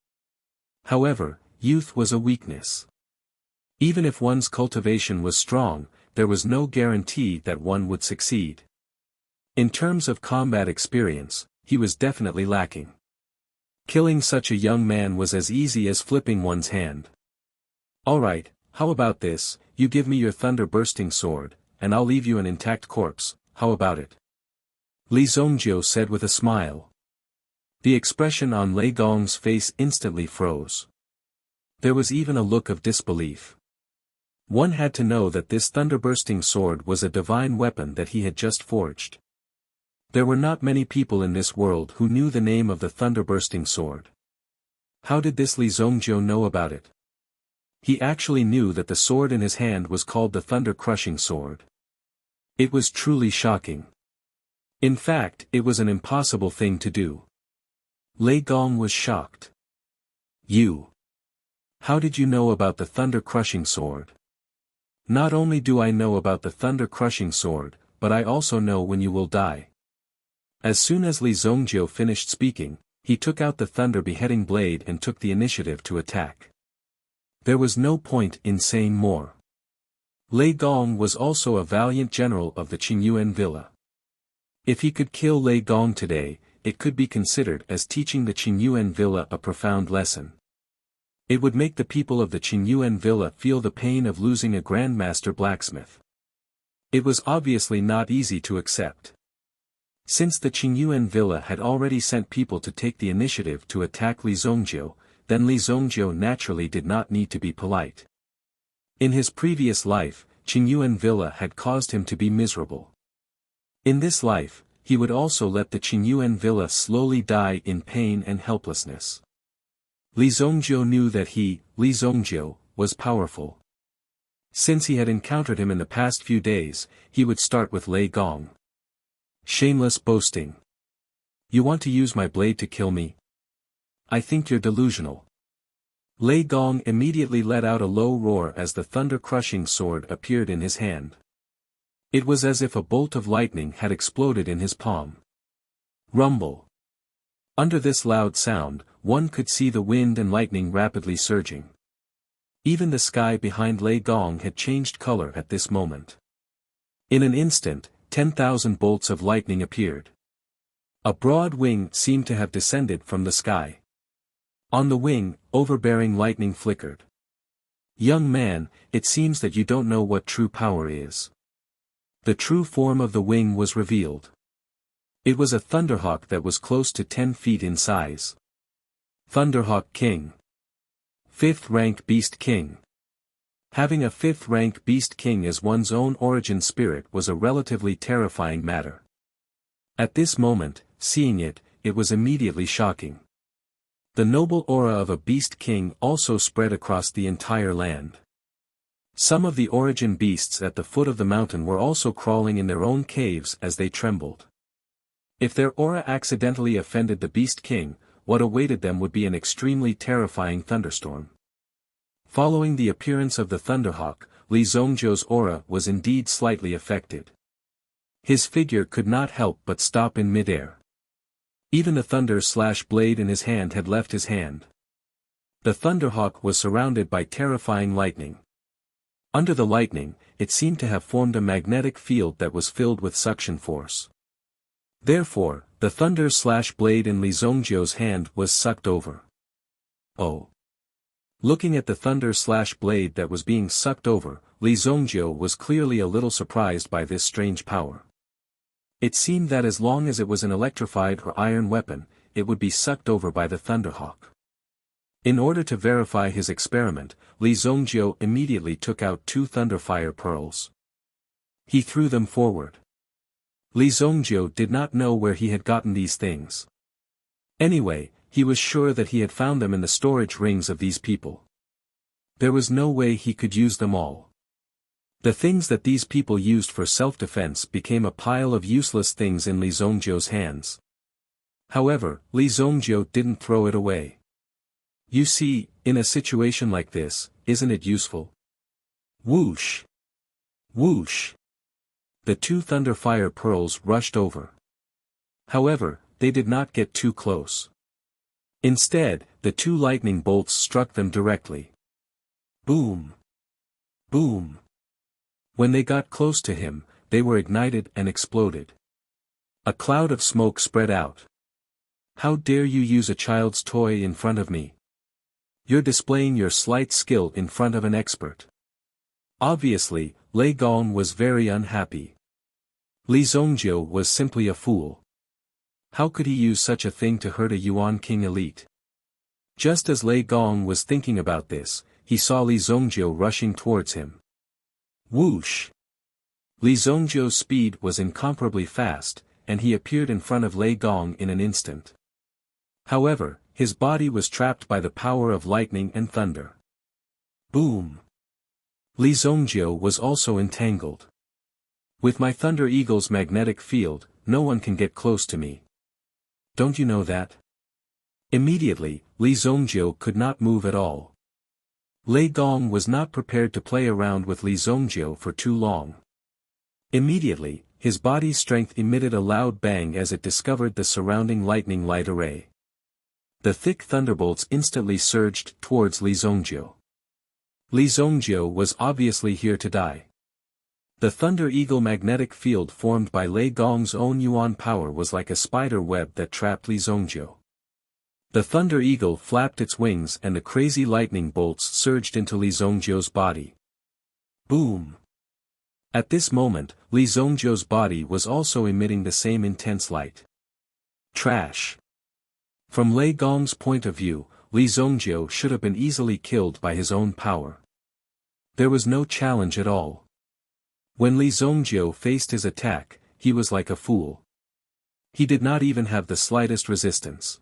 However, youth was a weakness. Even if one's cultivation was strong, there was no guarantee that one would succeed. In terms of combat experience, he was definitely lacking. Killing such a young man was as easy as flipping one's hand. Alright, how about this, you give me your thunder-bursting sword, and I'll leave you an intact corpse, how about it? Li Zongjiu said with a smile. The expression on Lei Gong's face instantly froze. There was even a look of disbelief. One had to know that this thunder-bursting sword was a divine weapon that he had just forged. There were not many people in this world who knew the name of the thunder-bursting sword. How did this Li Zongjiu know about it? He actually knew that the sword in his hand was called the thunder-crushing sword. It was truly shocking. In fact, it was an impossible thing to do. Lei Gong was shocked. You. How did you know about the thunder-crushing sword? Not only do I know about the thunder-crushing sword, but I also know when you will die. As soon as Li Zongjiu finished speaking, he took out the thunder-beheading blade and took the initiative to attack. There was no point in saying more. Lei Gong was also a valiant general of the Qingyuan Villa. If he could kill Lei Gong today, it could be considered as teaching the Qingyuan Villa a profound lesson. It would make the people of the Qingyuan Villa feel the pain of losing a grandmaster blacksmith. It was obviously not easy to accept. Since the Qingyuan villa had already sent people to take the initiative to attack Li Zongjiu, then Li Zongjiu naturally did not need to be polite. In his previous life, Qingyuan villa had caused him to be miserable. In this life, he would also let the Qingyuan villa slowly die in pain and helplessness. Li Zongjiu knew that he, Li Zongjiu, was powerful. Since he had encountered him in the past few days, he would start with Lei Gong. Shameless boasting. You want to use my blade to kill me? I think you're delusional. Lei Gong immediately let out a low roar as the thunder-crushing sword appeared in his hand. It was as if a bolt of lightning had exploded in his palm. Rumble. Under this loud sound, one could see the wind and lightning rapidly surging. Even the sky behind Lei Gong had changed color at this moment. In an instant, 10,000 bolts of lightning appeared. A broad wing seemed to have descended from the sky. On the wing, overbearing lightning flickered. Young man, it seems that you don't know what true power is. The true form of the wing was revealed. It was a thunderhawk that was close to 10 feet in size. Thunderhawk King. 5th rank Beast King. Having a 5th rank Beast King as one's own origin spirit was a relatively terrifying matter. At this moment, seeing it, it was immediately shocking. The noble aura of a Beast King also spread across the entire land. Some of the origin beasts at the foot of the mountain were also crawling in their own caves as they trembled. If their aura accidentally offended the Beast King, what awaited them would be an extremely terrifying thunderstorm. Following the appearance of the Thunderhawk, Li Zongjiu's aura was indeed slightly affected. His figure could not help but stop in midair. Even the thunder-blade in his hand had left his hand. The Thunderhawk was surrounded by terrifying lightning. Under the lightning, it seemed to have formed a magnetic field that was filled with suction force. Therefore, the thunder-blade in Li Zongjiu's hand was sucked over. Oh! Looking at the thunder-blade that was being sucked over, Li Zongjiu was clearly a little surprised by this strange power. It seemed that as long as it was an electrified or iron weapon, it would be sucked over by the Thunderhawk. In order to verify his experiment, Li Zongjiu immediately took out 2 Thunderfire pearls. He threw them forward. Li Zongjiu did not know where he had gotten these things. Anyway, he was sure that he had found them in the storage rings of these people. There was no way he could use them all. The things that these people used for self-defense became a pile of useless things in Li Zongjiu's hands. However, Li Zongjiu didn't throw it away. You see, in a situation like this, isn't it useful? Whoosh! Whoosh! The 2 Thunderfire pearls rushed over. However, they did not get too close. Instead, the 2 lightning bolts struck them directly. Boom! Boom! When they got close to him, they were ignited and exploded. A cloud of smoke spread out. How dare you use a child's toy in front of me? You're displaying your slight skill in front of an expert. Obviously, Lei Gong was very unhappy. Li Zongjiu was simply a fool. How could he use such a thing to hurt a Yuan King elite? Just as Lei Gong was thinking about this, he saw Li Zongjiu rushing towards him. Whoosh! Li Zongjiu's speed was incomparably fast, and he appeared in front of Lei Gong in an instant. However, his body was trapped by the power of lightning and thunder. Boom! Li Zongjiu was also entangled. With my Thunder Eagle's magnetic field, no one can get close to me. Don't you know that? Immediately, Li Zongjiu could not move at all. Lei Gong was not prepared to play around with Li Zongjiu for too long. Immediately, his body's strength emitted a loud bang as it discovered the surrounding lightning light array. The thick thunderbolts instantly surged towards Li Zongjiu. Li Zongjiu was obviously here to die. The Thunder Eagle magnetic field formed by Lei Gong's own Yuan power was like a spider web that trapped Li Zongjiu. The Thunder Eagle flapped its wings and the crazy lightning bolts surged into Li Zongjiu's body. Boom! At this moment, Li Zongjiu's body was also emitting the same intense light. Trash. From Lei Gong's point of view, Li Zongjiu should have been easily killed by his own power. There was no challenge at all. When Li Zongjiu faced his attack, he was like a fool. He did not even have the slightest resistance.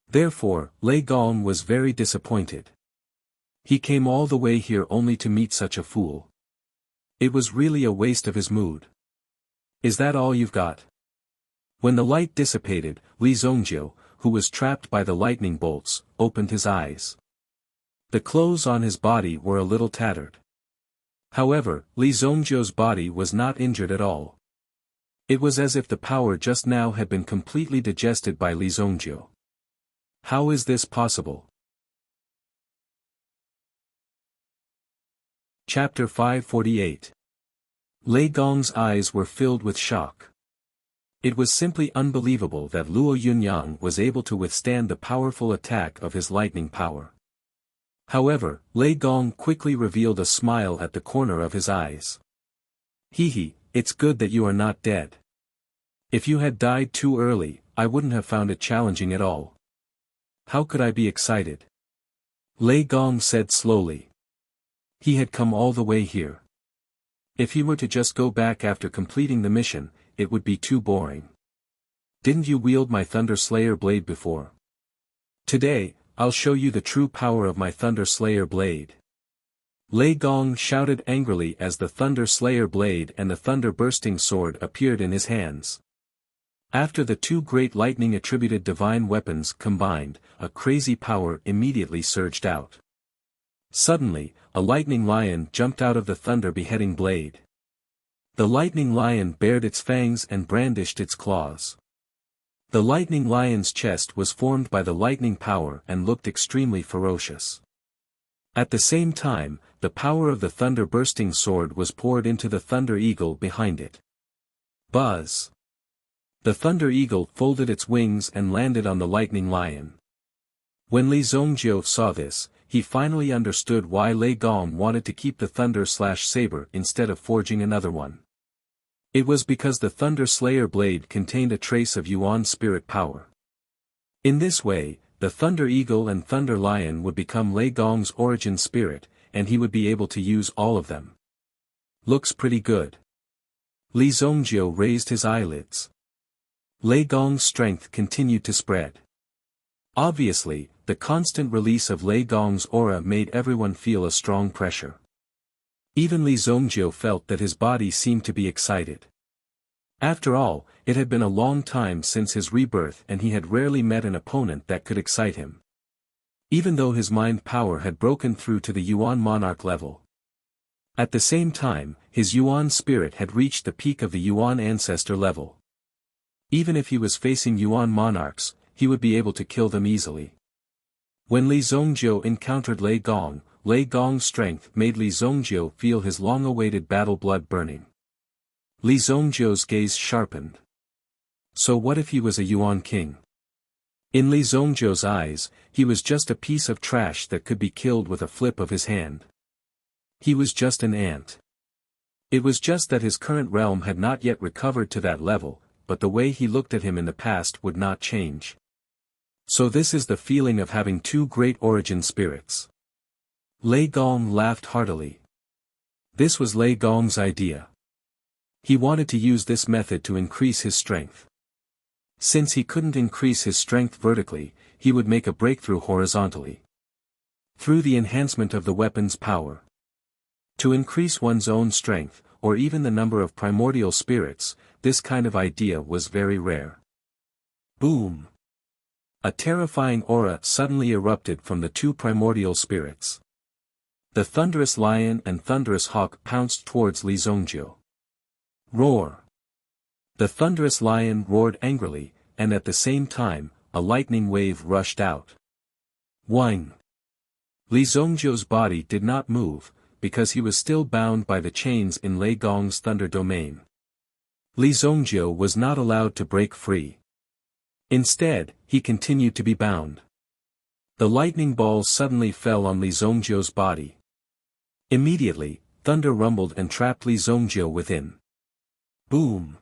Therefore, Lei Gong was very disappointed. He came all the way here only to meet such a fool. It was really a waste of his mood. Is that all you've got? When the light dissipated, Li Zongjiu, who was trapped by the lightning bolts, opened his eyes. The clothes on his body were a little tattered. However, Li Zongjiu's body was not injured at all. It was as if the power just now had been completely digested by Li Zongjiu. How is this possible? Chapter 548. Lei Gong's eyes were filled with shock. It was simply unbelievable that Luo Yunyang was able to withstand the powerful attack of his lightning power. However, Lei Gong quickly revealed a smile at the corner of his eyes. Hehe, it's good that you are not dead. If you had died too early, I wouldn't have found it challenging at all. How could I be excited? Lei Gong said slowly. He had come all the way here. If he were to just go back after completing the mission, it would be too boring. Didn't you wield my Thunder Slayer blade before? Today, I'll show you the true power of my Thunder Slayer blade. Lei Gong shouted angrily as the Thunder Slayer blade and the Thunder Bursting Sword appeared in his hands. After the two great lightning-attributed divine weapons combined, a crazy power immediately surged out. Suddenly, a lightning lion jumped out of the thunder-beheading blade. The lightning lion bared its fangs and brandished its claws. The lightning lion's chest was formed by the lightning power and looked extremely ferocious. At the same time, the power of the thunder-bursting sword was poured into the thunder eagle behind it. Buzz! The thunder eagle folded its wings and landed on the lightning lion. When Li Zongjiu saw this, he finally understood why Lei Gong wanted to keep the thunder-saber instead of forging another one. It was because the Thunder Slayer blade contained a trace of Yuan spirit power. In this way, the Thunder Eagle and Thunder Lion would become Lei Gong's origin spirit, and he would be able to use all of them. Looks pretty good. Li Zongjiu raised his eyelids. Lei Gong's strength continued to spread. Obviously, the constant release of Lei Gong's aura made everyone feel a strong pressure. Even Li Zongjiu felt that his body seemed to be excited. After all, it had been a long time since his rebirth and he had rarely met an opponent that could excite him. Even though his mind power had broken through to the Yuan monarch level. At the same time, his Yuan spirit had reached the peak of the Yuan ancestor level. Even if he was facing Yuan monarchs, he would be able to kill them easily. When Li Zongjiu encountered Lei Gong's strength made Li Zongjiu feel his long-awaited battle blood burning. Li Zongjiu's gaze sharpened. So what if he was a Yuan king? In Li Zongjiu's eyes, he was just a piece of trash that could be killed with a flip of his hand. He was just an ant. It was just that his current realm had not yet recovered to that level, but the way he looked at him in the past would not change. So this is the feeling of having two great origin spirits. Lei Gong laughed heartily. This was Lei Gong's idea. He wanted to use this method to increase his strength. Since he couldn't increase his strength vertically, he would make a breakthrough horizontally. Through the enhancement of the weapon's power. To increase one's own strength, or even the number of primordial spirits, this kind of idea was very rare. Boom! A terrifying aura suddenly erupted from the two primordial spirits. The thunderous lion and thunderous hawk pounced towards Li Zongjiu. Roar! The thunderous lion roared angrily, and at the same time, a lightning wave rushed out. Whing! Li Zongjiu's body did not move, because he was still bound by the chains in Lei Gong's thunder domain. Li Zongjiu was not allowed to break free. Instead, he continued to be bound. The lightning ball suddenly fell on Li Zongjiu's body. Immediately, thunder rumbled and trapped Li Zongjiu within. Boom!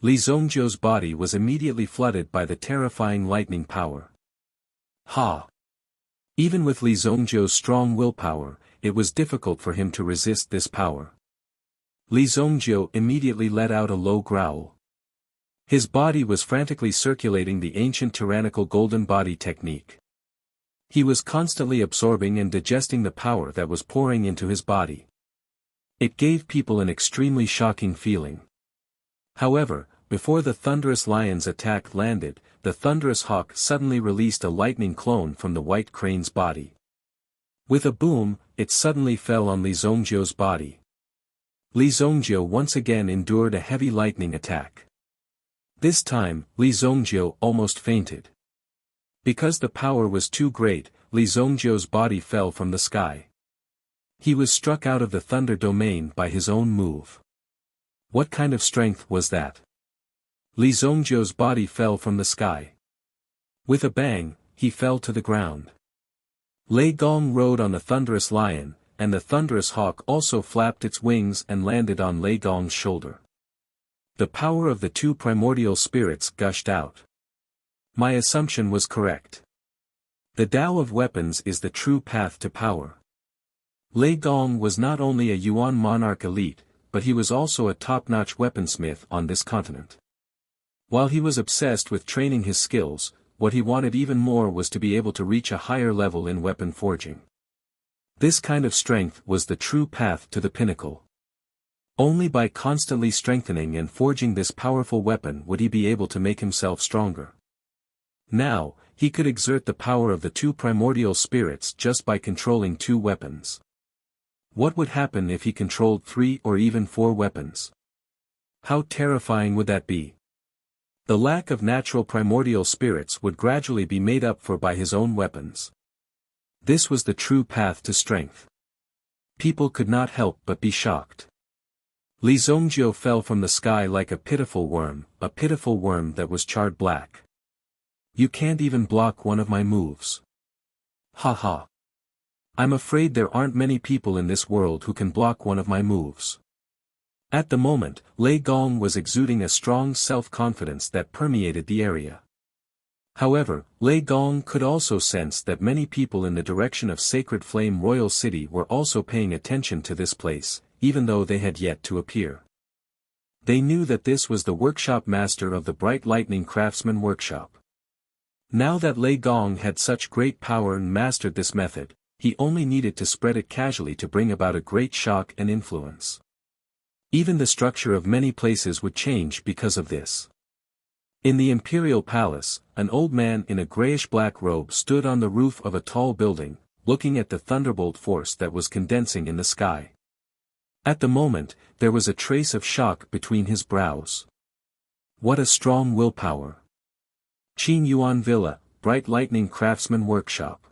Li Zongjiu's body was immediately flooded by the terrifying lightning power. Ha! Even with Li Zongjiu's strong willpower, it was difficult for him to resist this power. Li Zongjiu immediately let out a low growl. His body was frantically circulating the ancient tyrannical golden body technique. He was constantly absorbing and digesting the power that was pouring into his body. It gave people an extremely shocking feeling. However, before the thunderous lion's attack landed, the thunderous hawk suddenly released a lightning clone from the white crane's body. With a boom, it suddenly fell on Li Zongjiu's body. Li Zongjiu once again endured a heavy lightning attack. This time, Li Zongjiu almost fainted. Because the power was too great, Li Zongjiu's body fell from the sky. He was struck out of the thunder domain by his own move. What kind of strength was that? Li Zongjiu's body fell from the sky. With a bang, he fell to the ground. Lei Gong rode on the thunderous lion, and the thunderous hawk also flapped its wings and landed on Lei Gong's shoulder. The power of the two primordial spirits gushed out. My assumption was correct. The Tao of weapons is the true path to power. Lei Gong was not only a Yuan monarch elite, but he was also a top-notch weaponsmith on this continent. While he was obsessed with training his skills, what he wanted even more was to be able to reach a higher level in weapon forging. This kind of strength was the true path to the pinnacle. Only by constantly strengthening and forging this powerful weapon would he be able to make himself stronger. Now, he could exert the power of the two primordial spirits just by controlling two weapons. What would happen if he controlled 3 or even 4 weapons? How terrifying would that be? The lack of natural primordial spirits would gradually be made up for by his own weapons. This was the true path to strength. People could not help but be shocked. Li Zongjiu fell from the sky like a pitiful worm that was charred black. You can't even block one of my moves. Ha ha. I'm afraid there aren't many people in this world who can block one of my moves. At the moment, Lei Gong was exuding a strong self-confidence that permeated the area. However, Lei Gong could also sense that many people in the direction of Sacred Flame Royal City were also paying attention to this place, even though they had yet to appear. They knew that this was the workshop master of the Bright Lightning Craftsman Workshop. Now that Lei Gong had such great power and mastered this method, he only needed to spread it casually to bring about a great shock and influence. Even the structure of many places would change because of this. In the imperial palace, an old man in a grayish-black robe stood on the roof of a tall building, looking at the thunderbolt force that was condensing in the sky. At the moment, there was a trace of shock between his brows. What a strong willpower! Qin Yuan Villa, Bright Lightning Craftsman Workshop.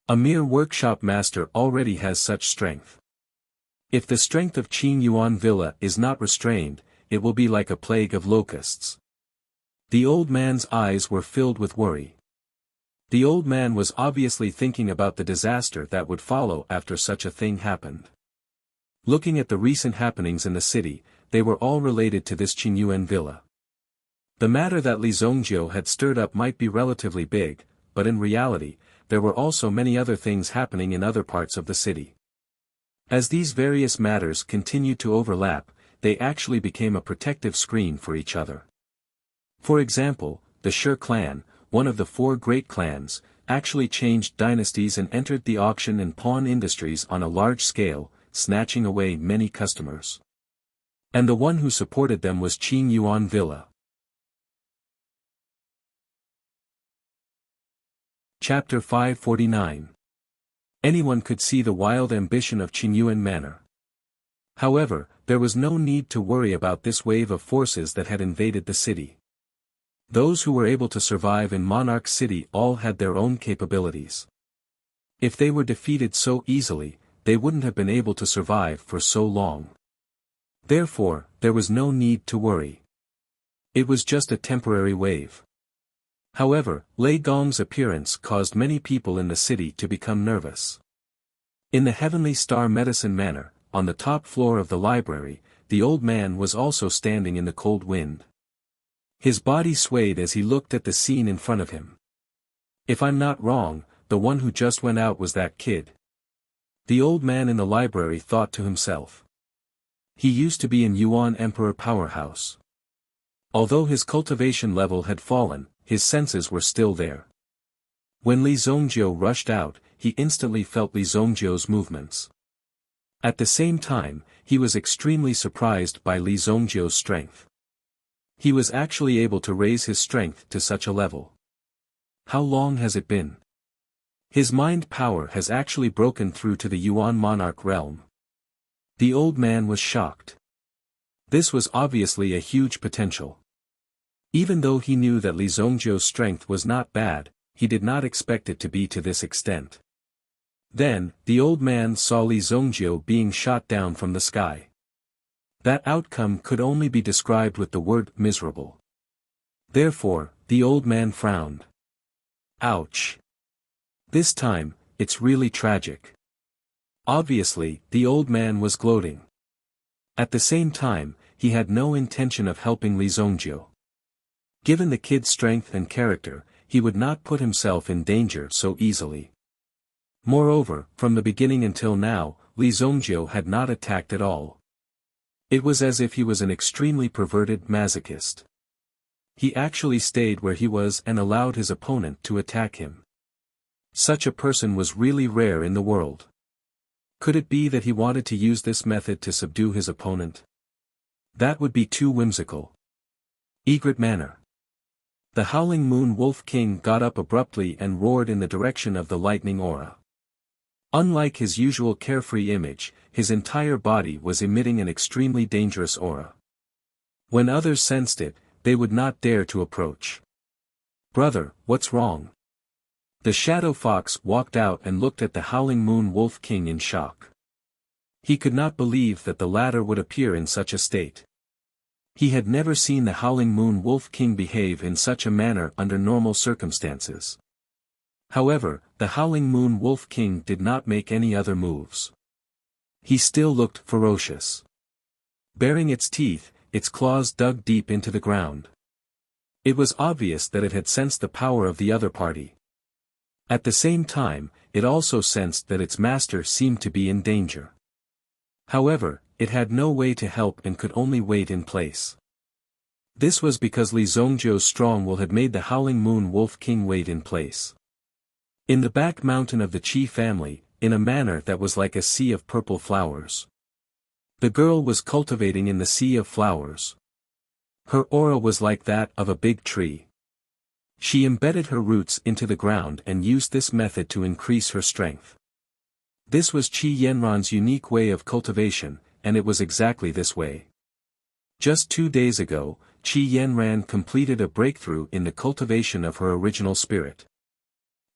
A mere workshop master already has such strength. If the strength of Qin Yuan Villa is not restrained, it will be like a plague of locusts. The old man's eyes were filled with worry. The old man was obviously thinking about the disaster that would follow after such a thing happened. Looking at the recent happenings in the city, they were all related to this Qin Yuan Villa. The matter that Li Zongjiu had stirred up might be relatively big, but in reality, there were also many other things happening in other parts of the city. As these various matters continued to overlap, they actually became a protective screen for each other. For example, the Shi clan, one of the 4 great clans, actually changed dynasties and entered the auction and pawn industries on a large scale, snatching away many customers. And the one who supported them was Qin Yuan Villa. Chapter 549. Anyone could see the wild ambition of Qin Yuan Manor. However, there was no need to worry about this wave of forces that had invaded the city. Those who were able to survive in Monarch City all had their own capabilities. If they were defeated so easily, they wouldn't have been able to survive for so long. Therefore, there was no need to worry. It was just a temporary wave. However, Lei Gong's appearance caused many people in the city to become nervous. In the Heavenly Star Medicine Manor, on the top floor of the library, the old man was also standing in the cold wind. His body swayed as he looked at the scene in front of him. If I'm not wrong, the one who just went out was that kid. The old man in the library thought to himself. He used to be in Yuan Emperor powerhouse. Although his cultivation level had fallen, his senses were still there. When Li Zongjiu rushed out, he instantly felt Li Zongjiu's movements. At the same time, he was extremely surprised by Li Zongjiu's strength. He was actually able to raise his strength to such a level. How long has it been? His mind power has actually broken through to the Yuan monarch realm. The old man was shocked. This was obviously a huge potential. Even though he knew that Li Zongjiu's strength was not bad, he did not expect it to be to this extent. Then, the old man saw Li Zongjiu being shot down from the sky. That outcome could only be described with the word miserable. Therefore, the old man frowned. Ouch. This time, it's really tragic. Obviously, the old man was gloating. At the same time, he had no intention of helping Li Zongjiu. Given the kid's strength and character, he would not put himself in danger so easily. Moreover, from the beginning until now, Li Zongjiu had not attacked at all. It was as if he was an extremely perverted masochist. He actually stayed where he was and allowed his opponent to attack him. Such a person was really rare in the world. Could it be that he wanted to use this method to subdue his opponent? That would be too whimsical. Egret manner. The Howling Moon Wolf King got up abruptly and roared in the direction of the lightning aura. Unlike his usual carefree image, his entire body was emitting an extremely dangerous aura. When others sensed it, they would not dare to approach. "Brother, what's wrong?" The Shadow Fox walked out and looked at the Howling Moon Wolf King in shock. He could not believe that the latter would appear in such a state. He had never seen the Howling Moon Wolf King behave in such a manner under normal circumstances. However, the Howling Moon Wolf King did not make any other moves. He still looked ferocious. Baring its teeth, its claws dug deep into the ground. It was obvious that it had sensed the power of the other party. At the same time, it also sensed that its master seemed to be in danger. However, it had no way to help and could only wait in place. This was because Li Zongjiu's strong will had made the Howling Moon Wolf King wait in place. In the back mountain of the Qi family, in a manner that was like a sea of purple flowers. The girl was cultivating in the sea of flowers. Her aura was like that of a big tree. She embedded her roots into the ground and used this method to increase her strength. This was Qi Yanran's unique way of cultivation, and it was exactly this way. Just 2 days ago, Qi Yanran completed a breakthrough in the cultivation of her original spirit.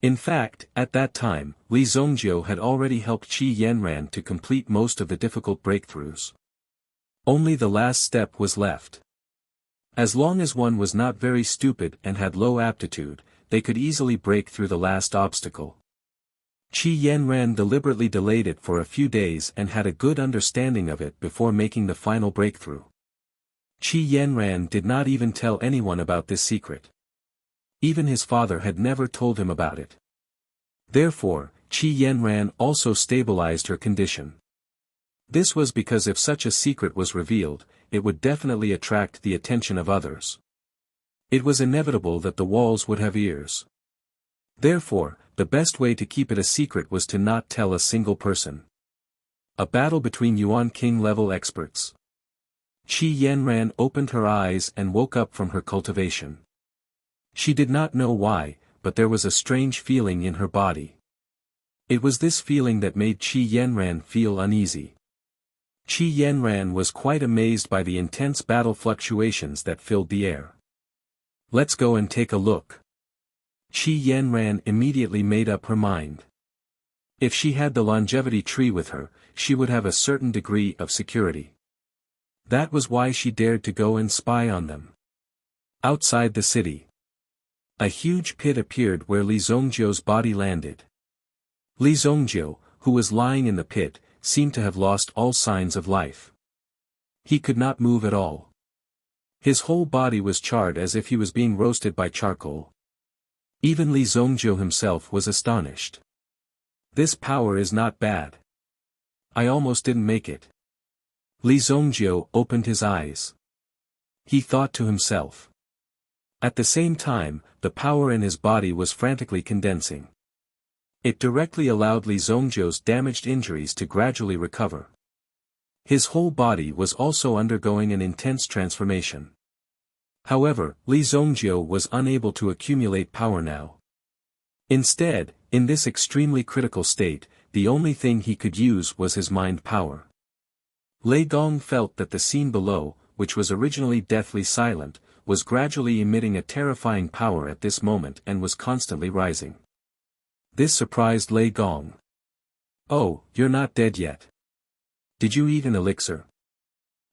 In fact, at that time, Li Zongjiu had already helped Qi Yanran to complete most of the difficult breakthroughs. Only the last step was left. As long as one was not very stupid and had low aptitude, they could easily break through the last obstacle. Qi Yanran deliberately delayed it for a few days and had a good understanding of it before making the final breakthrough. Qi Yanran did not even tell anyone about this secret. Even his father had never told him about it. Therefore, Qi Yanran also stabilized her condition. This was because if such a secret was revealed, it would definitely attract the attention of others. It was inevitable that the walls would have ears. Therefore, the best way to keep it a secret was to not tell a single person. A battle between Yuan King level experts. Qi Yanran opened her eyes and woke up from her cultivation. She did not know why, but there was a strange feeling in her body. It was this feeling that made Qi Yanran feel uneasy. Qi Yanran was quite amazed by the intense battle fluctuations that filled the air. "Let's go and take a look." Qi Yanran immediately made up her mind. If she had the longevity tree with her, she would have a certain degree of security. That was why she dared to go and spy on them. Outside the city, a huge pit appeared where Li Zongjiu's body landed. Li Zongjiu, who was lying in the pit, seemed to have lost all signs of life. He could not move at all. His whole body was charred as if he was being roasted by charcoal. Even Li Zongjiu himself was astonished. This power is not bad. I almost didn't make it. Li Zongjiu opened his eyes. He thought to himself. At the same time, the power in his body was frantically condensing. It directly allowed Li Zongjiu's damaged injuries to gradually recover. His whole body was also undergoing an intense transformation. However, Li Zongjiu was unable to accumulate power now. Instead, in this extremely critical state, the only thing he could use was his mind power. Lei Gong felt that the scene below, which was originally deathly silent, was gradually emitting a terrifying power at this moment and was constantly rising. This surprised Lei Gong. "Oh, you're not dead yet. Did you eat an elixir?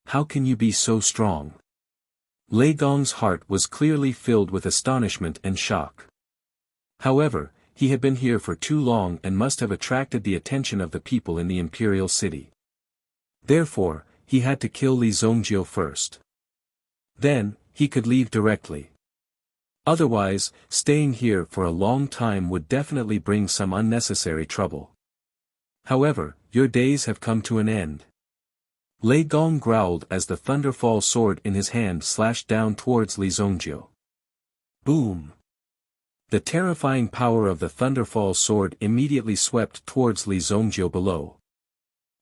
How can you be so strong?" Lei Gong's heart was clearly filled with astonishment and shock. However, he had been here for too long and must have attracted the attention of the people in the imperial city. Therefore, he had to kill Li Zongjiu first. Then, he could leave directly. Otherwise, staying here for a long time would definitely bring some unnecessary trouble. However, your days have come to an end. Lei Gong growled as the thunderfall sword in his hand slashed down towards Li Zongjiu. Boom! The terrifying power of the thunderfall sword immediately swept towards Li Zongjiu below.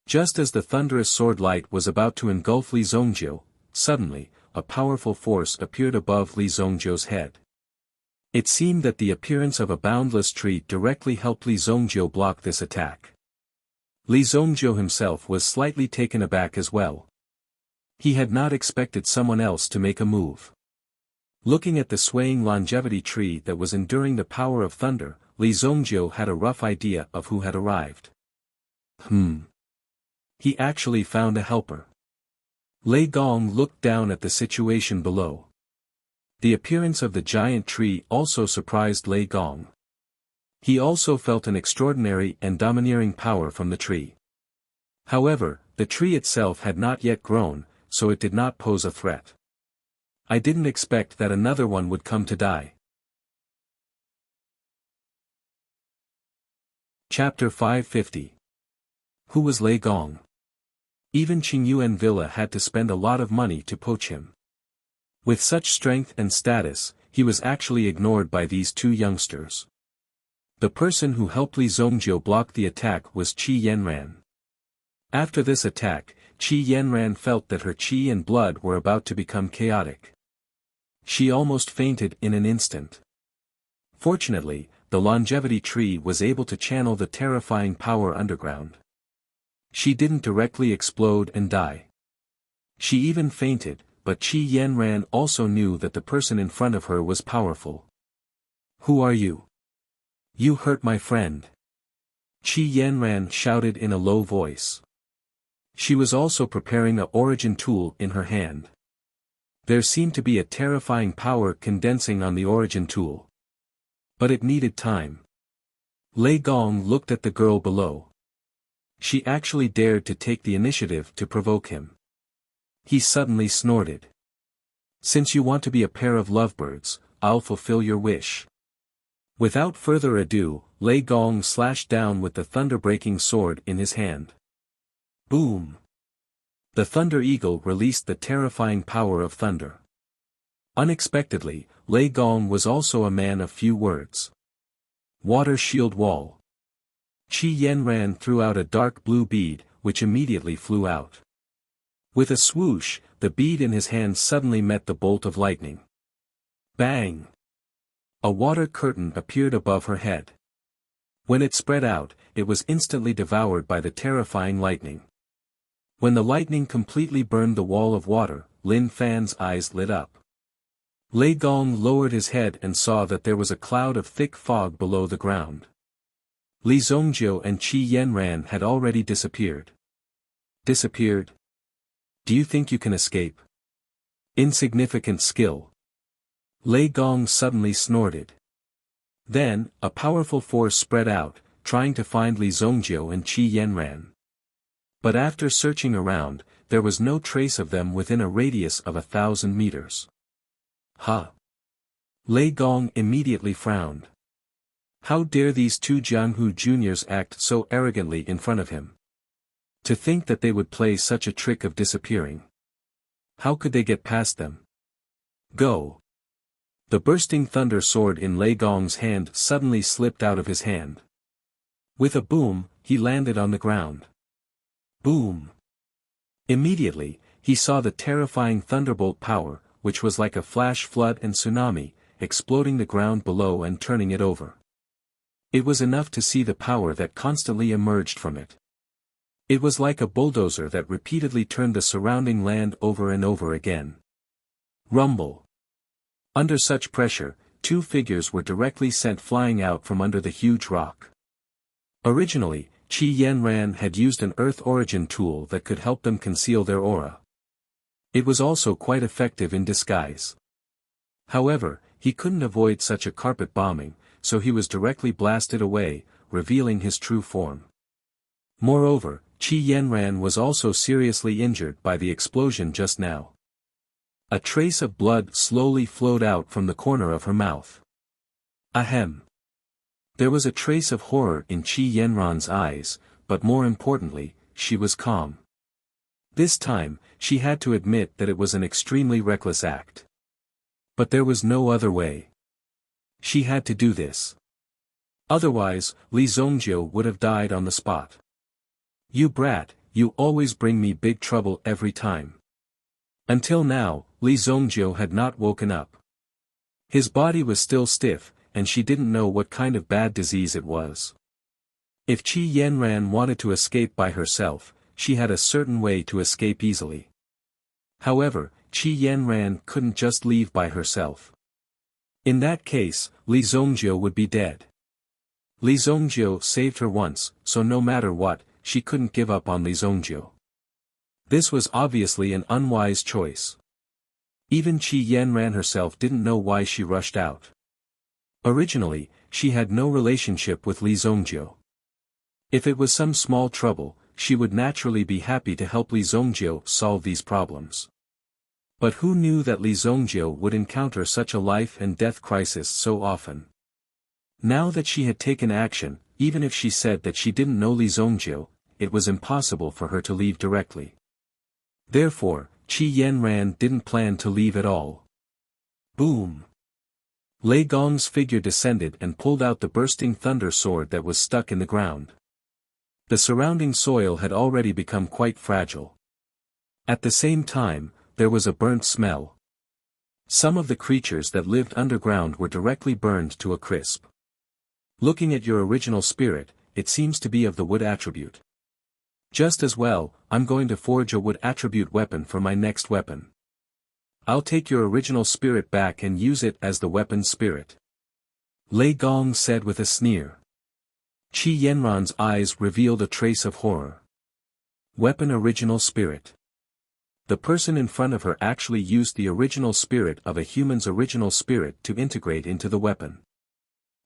Just as the thunderous sword light was about to engulf Li Zongjiu, suddenly, a powerful force appeared above Li Zongjiu's head. It seemed that the appearance of a boundless tree directly helped Li Zongjiu block this attack. Li Zongjiu himself was slightly taken aback as well. He had not expected someone else to make a move. Looking at the swaying longevity tree that was enduring the power of thunder, Li Zongjiu had a rough idea of who had arrived. He actually found a helper. Lei Gong looked down at the situation below. The appearance of the giant tree also surprised Lei Gong. He also felt an extraordinary and domineering power from the tree. However, the tree itself had not yet grown, so it did not pose a threat. I didn't expect that another one would come to die. Chapter 550. Who was Lei Gong? Even Qingyuan Villa had to spend a lot of money to poach him. With such strength and status, he was actually ignored by these two youngsters. The person who helped Li Zongjiu block the attack was Qi Yanran. After this attack, Qi Yanran felt that her qi and blood were about to become chaotic. She almost fainted in an instant. Fortunately, the longevity tree was able to channel the terrifying power underground. She didn't directly explode and die. She even fainted, but Qi Yanran also knew that the person in front of her was powerful. "Who are you? You hurt my friend." Qi Yanran shouted in a low voice. She was also preparing an origin tool in her hand. There seemed to be a terrifying power condensing on the origin tool. But it needed time. Lei Gong looked at the girl below. She actually dared to take the initiative to provoke him. He suddenly snorted. "Since you want to be a pair of lovebirds, I'll fulfill your wish." Without further ado, Lei Gong slashed down with the thunder-breaking sword in his hand. Boom! The Thunder Eagle released the terrifying power of thunder. Unexpectedly, Lei Gong was also a man of few words. Water shield wall. Qi Yanran threw out a dark blue bead, which immediately flew out. With a swoosh, the bead in his hand suddenly met the bolt of lightning. Bang! A water curtain appeared above her head. When it spread out, it was instantly devoured by the terrifying lightning. When the lightning completely burned the wall of water, Lin Fan's eyes lit up. Lei Gong lowered his head and saw that there was a cloud of thick fog below the ground. Li Zongjiu and Qi Yanran had already disappeared. Disappeared? Do you think you can escape? Insignificant skill. Lei Gong suddenly snorted. Then, a powerful force spread out, trying to find Li Zongjiu and Qi Yanran. But after searching around, there was no trace of them within a radius of 1,000 meters. Huh! Lei Gong immediately frowned. How dare these two Jianghu juniors act so arrogantly in front of him? To think that they would play such a trick of disappearing. How could they get past them? Go! The bursting thunder sword in Lei Gong's hand suddenly slipped out of his hand. With a boom, he landed on the ground. Boom! Immediately, he saw the terrifying thunderbolt power, which was like a flash flood and tsunami, exploding the ground below and turning it over. It was enough to see the power that constantly emerged from it. It was like a bulldozer that repeatedly turned the surrounding land over and over again. Rumble. Under such pressure, two figures were directly sent flying out from under the huge rock. Originally, Qi Yanran had used an Earth Origin tool that could help them conceal their aura. It was also quite effective in disguise. However, he couldn't avoid such a carpet bombing, so he was directly blasted away, revealing his true form. Moreover, Qi Yanran was also seriously injured by the explosion just now. A trace of blood slowly flowed out from the corner of her mouth. Ahem. There was a trace of horror in Qi Yanran's eyes, but more importantly, she was calm. This time, she had to admit that it was an extremely reckless act. But there was no other way. She had to do this. Otherwise, Li Zongjiu would have died on the spot. You brat, you always bring me big trouble every time. Until now, Li Zongjiu had not woken up. His body was still stiff, and she didn't know what kind of bad disease it was. If Qi Yanran wanted to escape by herself, she had a certain way to escape easily. However, Qi Yanran couldn't just leave by herself. In that case, Li Zongjiu would be dead. Li Zongjiu saved her once, so no matter what, she couldn't give up on Li Zongjiu. This was obviously an unwise choice. Even Qi Yanran herself didn't know why she rushed out. Originally, she had no relationship with Li Zongjiu. If it was some small trouble, she would naturally be happy to help Li Zongjiu solve these problems. But who knew that Li Zongjiu would encounter such a life and death crisis so often? Now that she had taken action, even if she said that she didn't know Li Zongjiu, it was impossible for her to leave directly. Therefore, Qi Yanran didn't plan to leave at all. Boom! Lei Gong's figure descended and pulled out the bursting thunder sword that was stuck in the ground. The surrounding soil had already become quite fragile. At the same time, there was a burnt smell. Some of the creatures that lived underground were directly burned to a crisp. Looking at your original spirit, it seems to be of the wood attribute. Just as well, I'm going to forge a wood attribute weapon for my next weapon. I'll take your original spirit back and use it as the weapon's spirit. Lei Gong said with a sneer. Qi Yanran's eyes revealed a trace of horror. Weapon original spirit. The person in front of her actually used the original spirit of a human's original spirit to integrate into the weapon.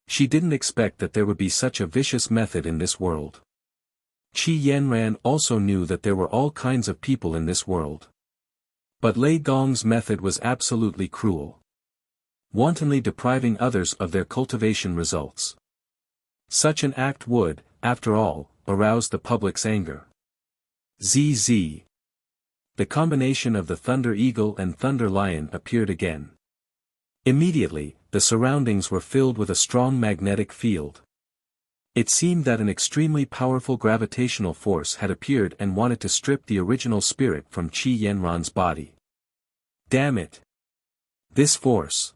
She didn't expect that there would be such a vicious method in this world. Qi Yanran also knew that there were all kinds of people in this world. But Lei Gong's method was absolutely cruel. Wantonly depriving others of their cultivation results. Such an act would, after all, arouse the public's anger. ZZ. The combination of the Thunder Eagle and Thunder Lion appeared again. Immediately, the surroundings were filled with a strong magnetic field. It seemed that an extremely powerful gravitational force had appeared and wanted to strip the original spirit from Qi Yanran's body. Damn it! This force!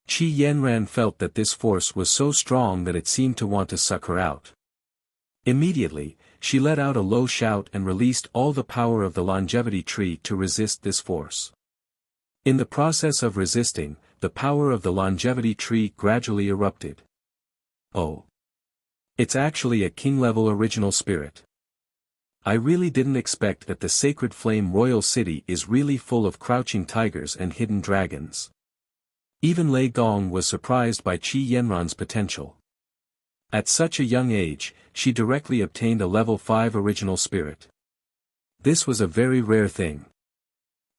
Qi Yanran felt that this force was so strong that it seemed to want to suck her out. Immediately, she let out a low shout and released all the power of the longevity tree to resist this force. In the process of resisting, the power of the longevity tree gradually erupted. Oh! It's actually a king-level original spirit. I really didn't expect that the Sacred Flame Royal City is really full of crouching tigers and hidden dragons. Even Lei Gong was surprised by Qi Yanran's potential. At such a young age, she directly obtained a level 5 original spirit. This was a very rare thing.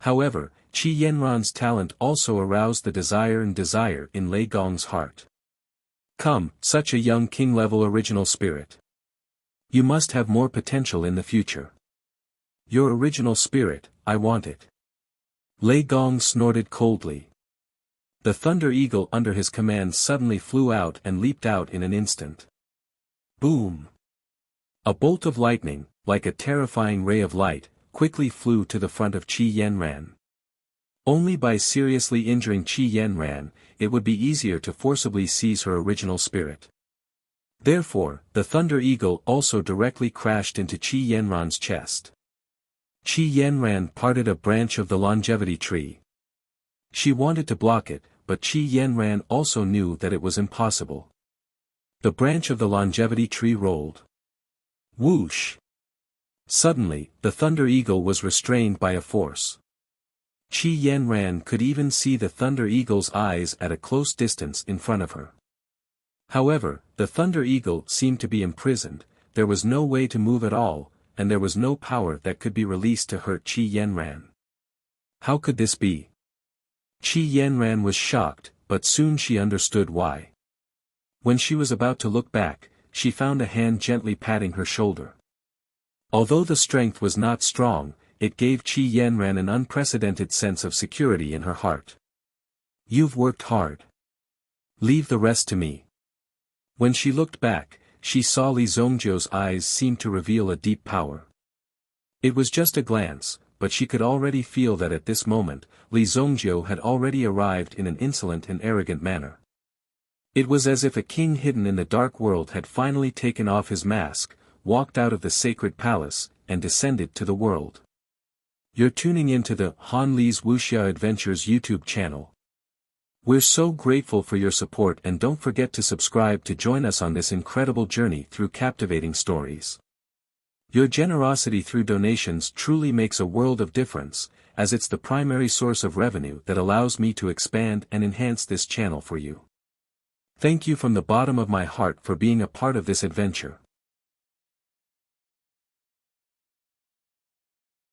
However, Qi Yanran's talent also aroused the desire in Lei Gong's heart. Come, such a young king-level original spirit. You must have more potential in the future. Your original spirit, I want it. Lei Gong snorted coldly. The Thunder Eagle under his command suddenly flew out and leaped out in an instant. Boom! A bolt of lightning, like a terrifying ray of light, quickly flew to the front of Qi Yanran. Only by seriously injuring Qi Yanran, it would be easier to forcibly seize her original spirit. Therefore, the Thunder Eagle also directly crashed into Qi Yanran's chest. Qi Yanran parted a branch of the longevity tree. She wanted to block it, but Qi Yanran also knew that it was impossible. The branch of the longevity tree rolled. Whoosh! Suddenly, the Thunder Eagle was restrained by a force. Qi Yanran could even see the Thunder Eagle's eyes at a close distance in front of her. However, the Thunder Eagle seemed to be imprisoned, there was no way to move at all, and there was no power that could be released to hurt Qi Yanran. How could this be? Qi Yanran was shocked, but soon she understood why. When she was about to look back, she found a hand gently patting her shoulder. Although the strength was not strong, it gave Qi Yanran an unprecedented sense of security in her heart. You've worked hard. Leave the rest to me. When she looked back, she saw Li Zongjiu's eyes seem to reveal a deep power. It was just a glance, but she could already feel that at this moment, Li Zongjiu had already arrived in an insolent and arrogant manner. It was as if a king hidden in the dark world had finally taken off his mask, walked out of the sacred palace, and descended to the world. You're tuning into the Han Li's Wuxia Adventures YouTube channel. We're so grateful for your support, and don't forget to subscribe to join us on this incredible journey through captivating stories. Your generosity through donations truly makes a world of difference, as it's the primary source of revenue that allows me to expand and enhance this channel for you. Thank you from the bottom of my heart for being a part of this adventure.